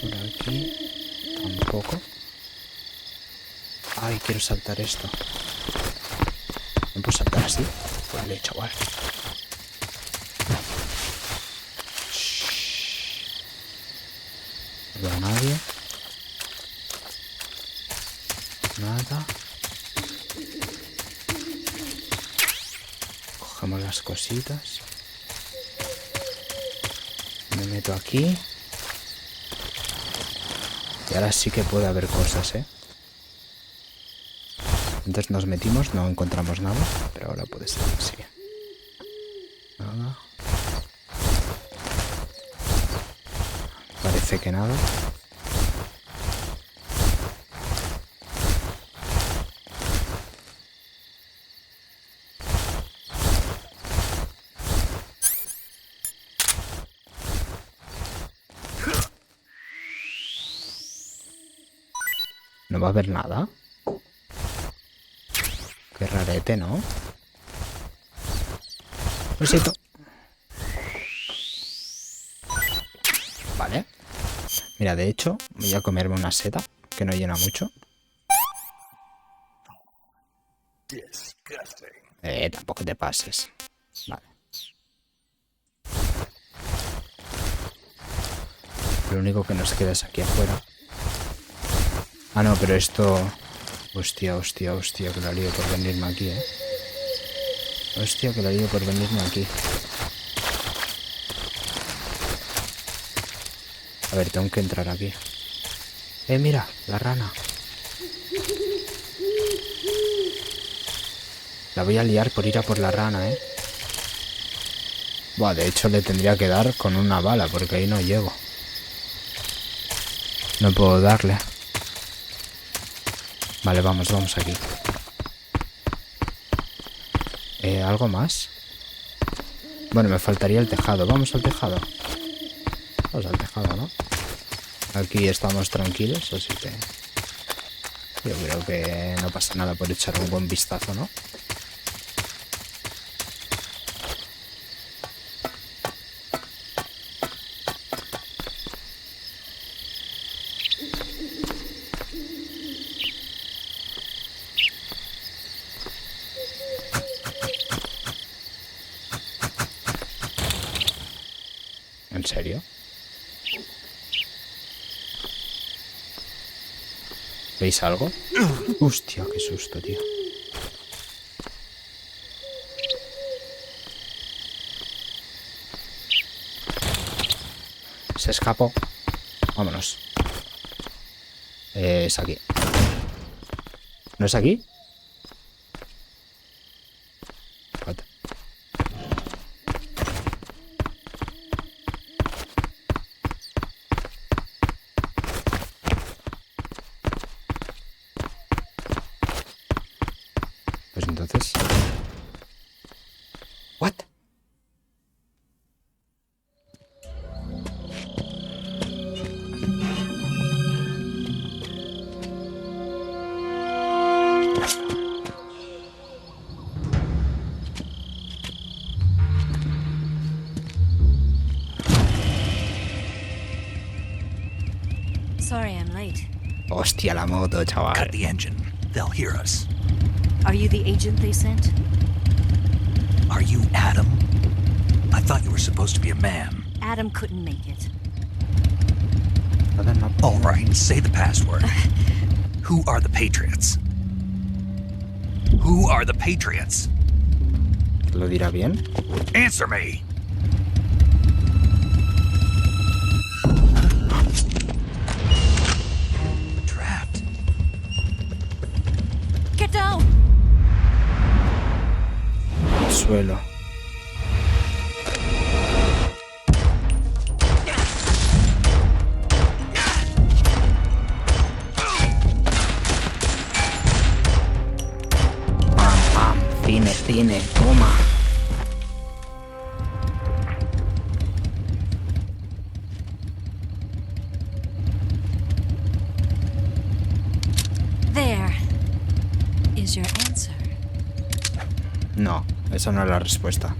S2: Por aquí tampoco. Ay, quiero saltar esto. ¿No puedo saltar así? Vale, chaval. No veo a nadie. Nada. Cogemos las cositas. Me meto aquí. Y ahora sí que puede haber cosas, ¿eh? Entonces nos metimos, no encontramos nada. Pero ahora puede ser, sí. Nada. Parece que nada. No va a haber nada. Qué rarete, ¿no? Lo siento. Vale. Mira, de hecho, voy a comerme una seta, que no llena mucho. Tampoco te pases. Vale. Lo único que nos queda es aquí afuera. Ah, no, pero esto... Hostia, hostia, hostia, que la lío por venirme aquí, ¿eh? Hostia, que la lío por venirme aquí. A ver, tengo que entrar aquí. Mira, la rana. La voy a liar por ir a por la rana, ¿eh? Buah, de hecho le tendría que dar con una bala, porque ahí no llego. No puedo darle. Vale, vamos aquí. ¿Algo más? Bueno, me faltaría el tejado. Vamos al tejado. Vamos al tejado, ¿no? Aquí estamos tranquilos, así que... yo creo que no pasa nada por echar un buen vistazo, ¿no? ¿En serio? ¿Veis algo? Hostia, qué susto, tío. Se escapó. Vámonos. Es aquí. ¿No es aquí? Falta. Pues entonces... ¿What?
S16: Sorry I'm late.
S2: Hostia, la moto, chaval.
S1: Cut the engine. They'll hear us.
S16: Are you the agent they sent?
S1: Are you Adam? I thought you were supposed to be a man.
S16: Adam couldn't make it.
S1: All right, say the password. Who are the Patriots? Who are the Patriots?
S2: ¿Lo dirá bien?
S1: Answer me! Trapped.
S16: Get down!
S2: Suelo. Cine, toma.
S16: There is your answer.
S2: No, esa no es la respuesta.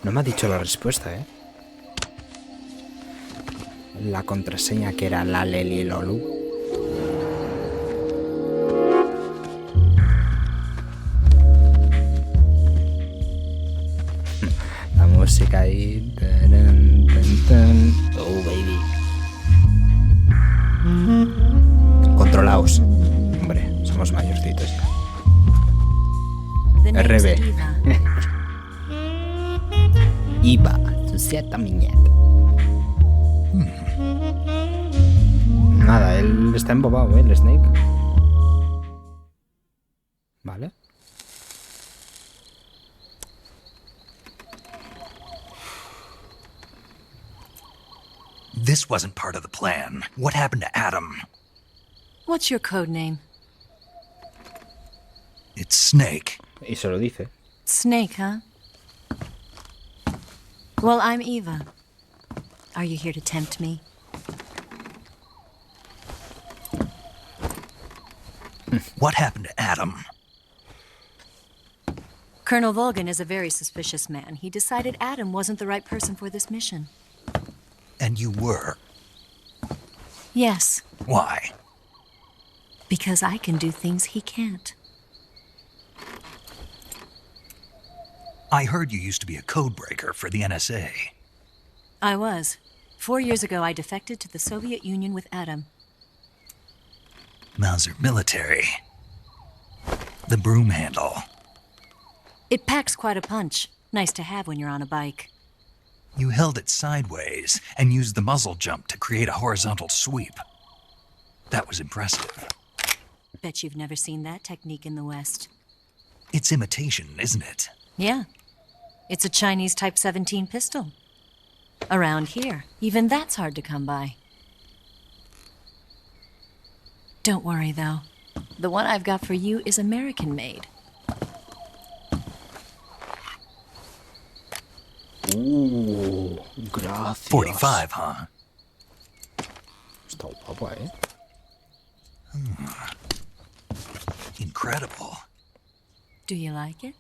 S2: No me ha dicho la respuesta, ¿eh? La contraseña que era la Leli Lolu. La música ahí. Oh, baby. Controlaos. Hombre, somos mayorcitos ya. RB. Iva, tu cierta miñeta. Nada, él está embobado, el Snake. Vale.
S1: This wasn't part of the plan. What happened to Adam?
S16: What's your code name?
S1: It's Snake.
S2: Y se lo dice.
S16: Snake, huh? Well, I'm Eva. Are you here to tempt me?
S1: What happened to Adam?
S16: Colonel Volgan is a very suspicious man. He decided Adam wasn't the right person for this mission.
S1: And you were?
S16: Yes.
S1: Why?
S16: Because I can do things he can't.
S1: I heard you used to be a codebreaker for the NSA.
S16: I was. 4 years ago, I defected to the Soviet Union with Adam.
S1: Mauser military. The broom handle.
S16: It packs quite a punch. Nice to have when you're on a bike.
S1: You held it sideways and used the muzzle jump to create a horizontal sweep. That was impressive.
S16: Bet you've never seen that technique in the West.
S1: It's imitation, isn't it?
S16: Yeah. It's a Chinese Type 17 pistol. Around here, even that's hard to come by. Don't worry, though. The one I've got for you is American-made.
S2: Ooh, gracias.
S1: 45, huh?
S2: Está guapa, ¿eh?
S1: Incredible.
S16: Do you like it?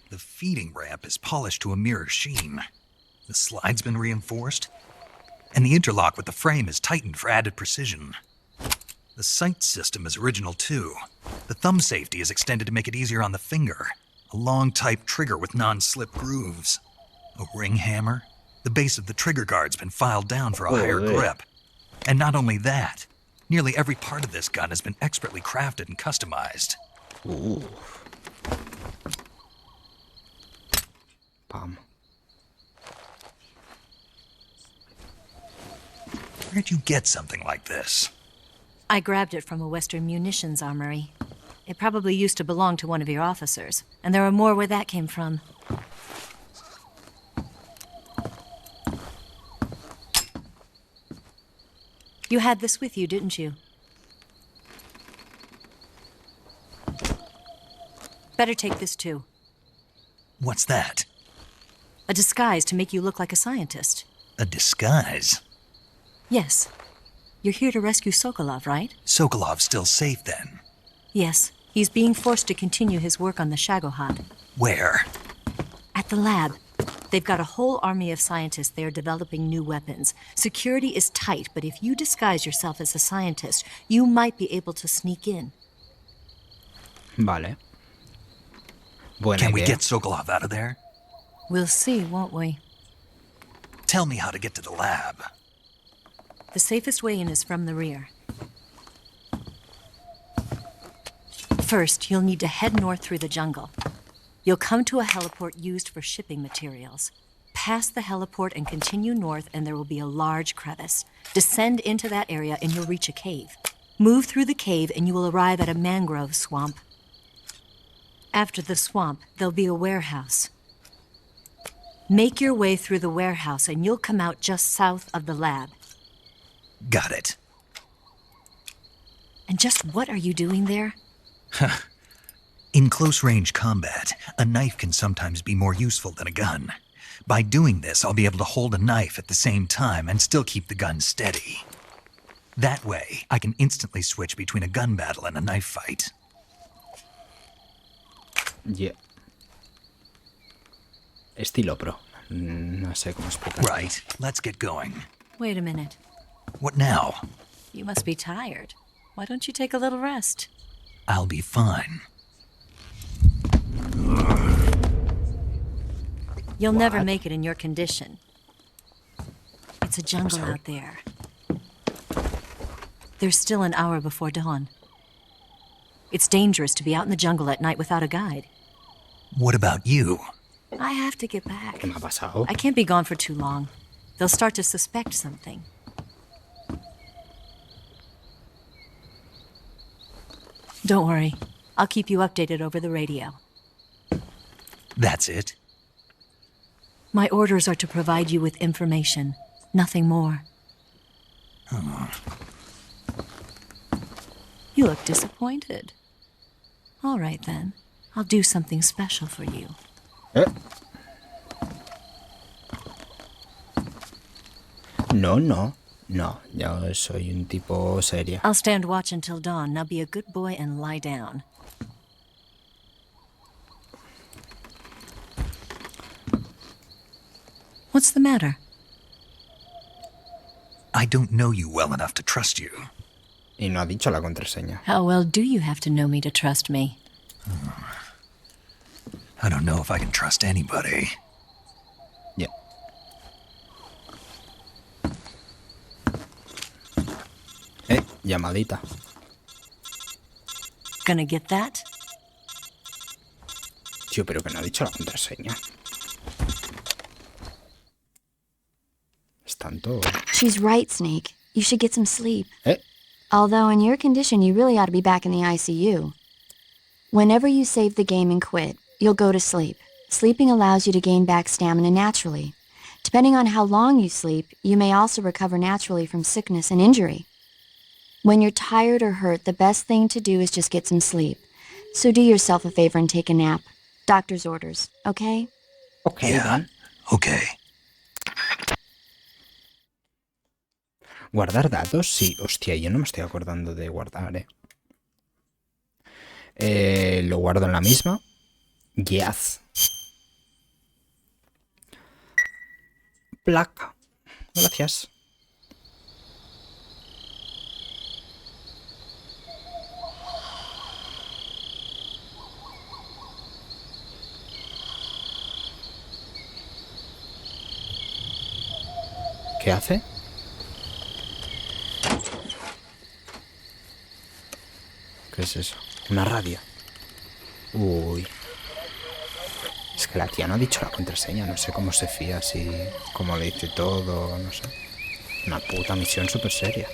S1: The feeding ramp is polished to a mirror sheen. The slide's been reinforced, and the interlock with the frame is tightened for added precision. The sight system is original too. The thumb safety is extended to make it easier on the finger. A long type trigger with non-slip grooves. A ring hammer. The base of the trigger guard's been filed down for a higher grip. And not only that, nearly every part of this gun has been expertly crafted and customized.
S2: Ooh. Pam.
S1: Where'd you get something like this?
S16: I grabbed it from a Western munitions armory. It probably used to belong to one of your officers, and there are more where that came from. You had this with you, didn't you? Better take this too.
S1: What's that?
S16: A disguise to make you look like a scientist.
S1: A disguise?
S16: Yes. You're here to rescue Sokolov, right?
S1: Sokolov's still safe then?
S16: Yes. He's being forced to continue his work on the Shagohod.
S1: Where?
S16: At the lab. They've got a whole army of scientists there developing new weapons. Security is tight, but if you disguise yourself as a scientist, you might be able to sneak in.
S2: Vale. Buena
S1: Can we
S2: idea.
S1: get Sokolov out of there?
S16: We'll see, won't we?
S1: Tell me how to get to the lab.
S16: The safest way in is from the rear. First, you'll need to head north through the jungle. You'll come to a heliport used for shipping materials. Pass the heliport and continue north, and there will be a large crevice. Descend into that area, and you'll reach a cave. Move through the cave, and you will arrive at a mangrove swamp. After the swamp, there'll be a warehouse. Make your way through the warehouse, and you'll come out just south of the lab.
S1: Got it.
S16: And just what are you doing there?
S1: In close-range combat, a knife can sometimes be more useful than a gun. By doing this, I'll be able to hold a knife at the same time and still keep the gun steady. That way, I can instantly switch between a gun battle and a knife fight.
S2: Yeah. Estilo pro. No sé cómo explicar.
S1: Right. Let's get going.
S16: Wait a minute.
S1: What now?
S16: You must be tired. Why don't you take a little rest?
S1: I'll be fine.
S16: You'll never make it in your condition. It's a jungle out there. There's still an hour before dawn. It's dangerous to be out in the jungle at night without a guide.
S1: What about you?
S16: I have to get back.
S2: ¿Qué me ha pasado?
S16: I can't be gone for too long. They'll start to suspect something. Don't worry. I'll keep you updated over the radio.
S1: That's it?
S16: My orders are to provide you with information. Nothing more. You look disappointed. All right, then. I'll do something special for you.
S2: No, no. No, yo soy un tipo serio.
S16: I'll stand watch until dawn. Now be a good boy and lie down. What's the matter?
S1: I don't know you well enough to trust you.
S2: Y no ha dicho la contraseña.
S16: How well do you have to know me to trust me?
S1: I don't know if I can trust anybody.
S2: Yeah. Llamadita.
S16: Gonna get that?
S2: Tío, pero que no ha dicho la contraseña. Es tanto.
S7: She's right, Snake. You should get some sleep. Although in your condition, you really ought to be back in the ICU. Whenever you save the game and quit, you'll go to sleep. Sleeping allows you to gain back stamina naturally. Depending on how long you sleep, you may also recover naturally from sickness and injury. When you're tired or hurt, the best thing to do is just get some sleep. So do yourself a favor and take a nap. Doctor's orders, okay?
S2: Okay,
S1: yeah,
S2: man.
S1: Okay.
S2: ¿Guardar datos? Sí. Hostia, yo no me estoy acordando de guardar, lo guardo en la misma. Yes. Placa. Gracias. ¿Qué hace? ¿Qué es eso? Una radio. Uy. Es que la tía no ha dicho la contraseña. No sé cómo se fía, así cómo le dice todo, no sé. Una puta misión súper seria.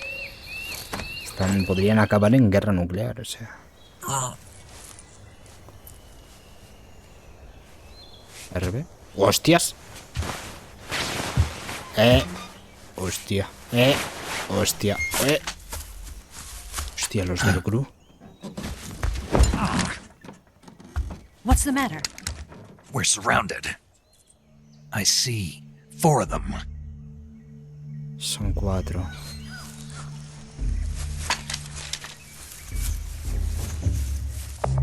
S2: Podrían acabar en guerra nuclear, o sea. ¿RB? ¡Hostias! Hostia. Hostia. Hostia, los del crew.
S16: What's the matter?
S1: We're surrounded. I see 4 of them.
S2: Son 4.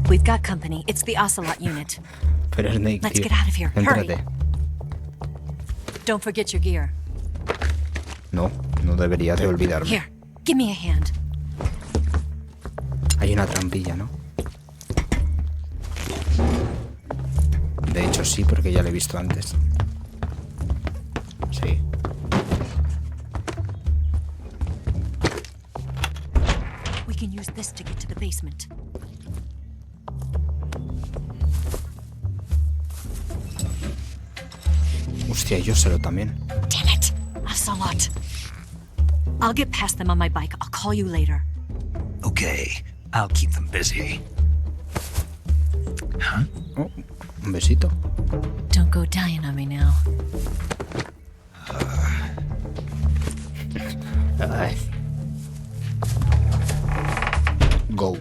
S16: We've got company. It's the Ocelot unit.
S2: Pero Snake,
S16: Let's
S2: tío.
S16: get out of here. Hurry.
S2: Céntrate.
S16: Don't forget your gear.
S2: No, no debería de olvidarme.
S16: Here, give me a hand.
S2: Hay una trampilla, ¿no? De hecho sí, porque ya lo he visto antes. Sí.
S16: We can use this to get to the basement.
S2: Hostia, yo sé lo también.
S16: Damn it! Ocelot. I'll get past them on my bike. I'll call you later.
S1: Okay, I'll keep them busy. Huh?
S2: Oh, un besito.
S16: Don't go dying on me now.
S2: Ay. Go.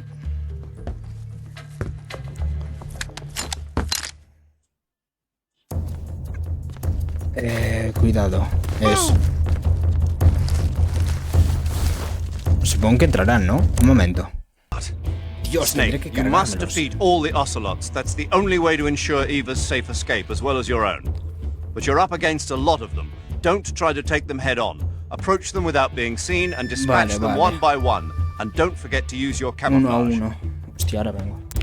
S2: Cuidado. Es... Supongo que entrarán, ¿no? Un momento. Dios, tendré que
S3: Snake, you must
S2: cargármelos.
S3: defeat all the ocelots. That's the only way to ensure Eva's safe escape, as well as your own. But you're up against a lot of them. Don't try to take them head on. Approach them without being seen and dispatch them one by one. And don't forget to use your camouflage.
S2: Uno a uno. Hostia, ahora vengo.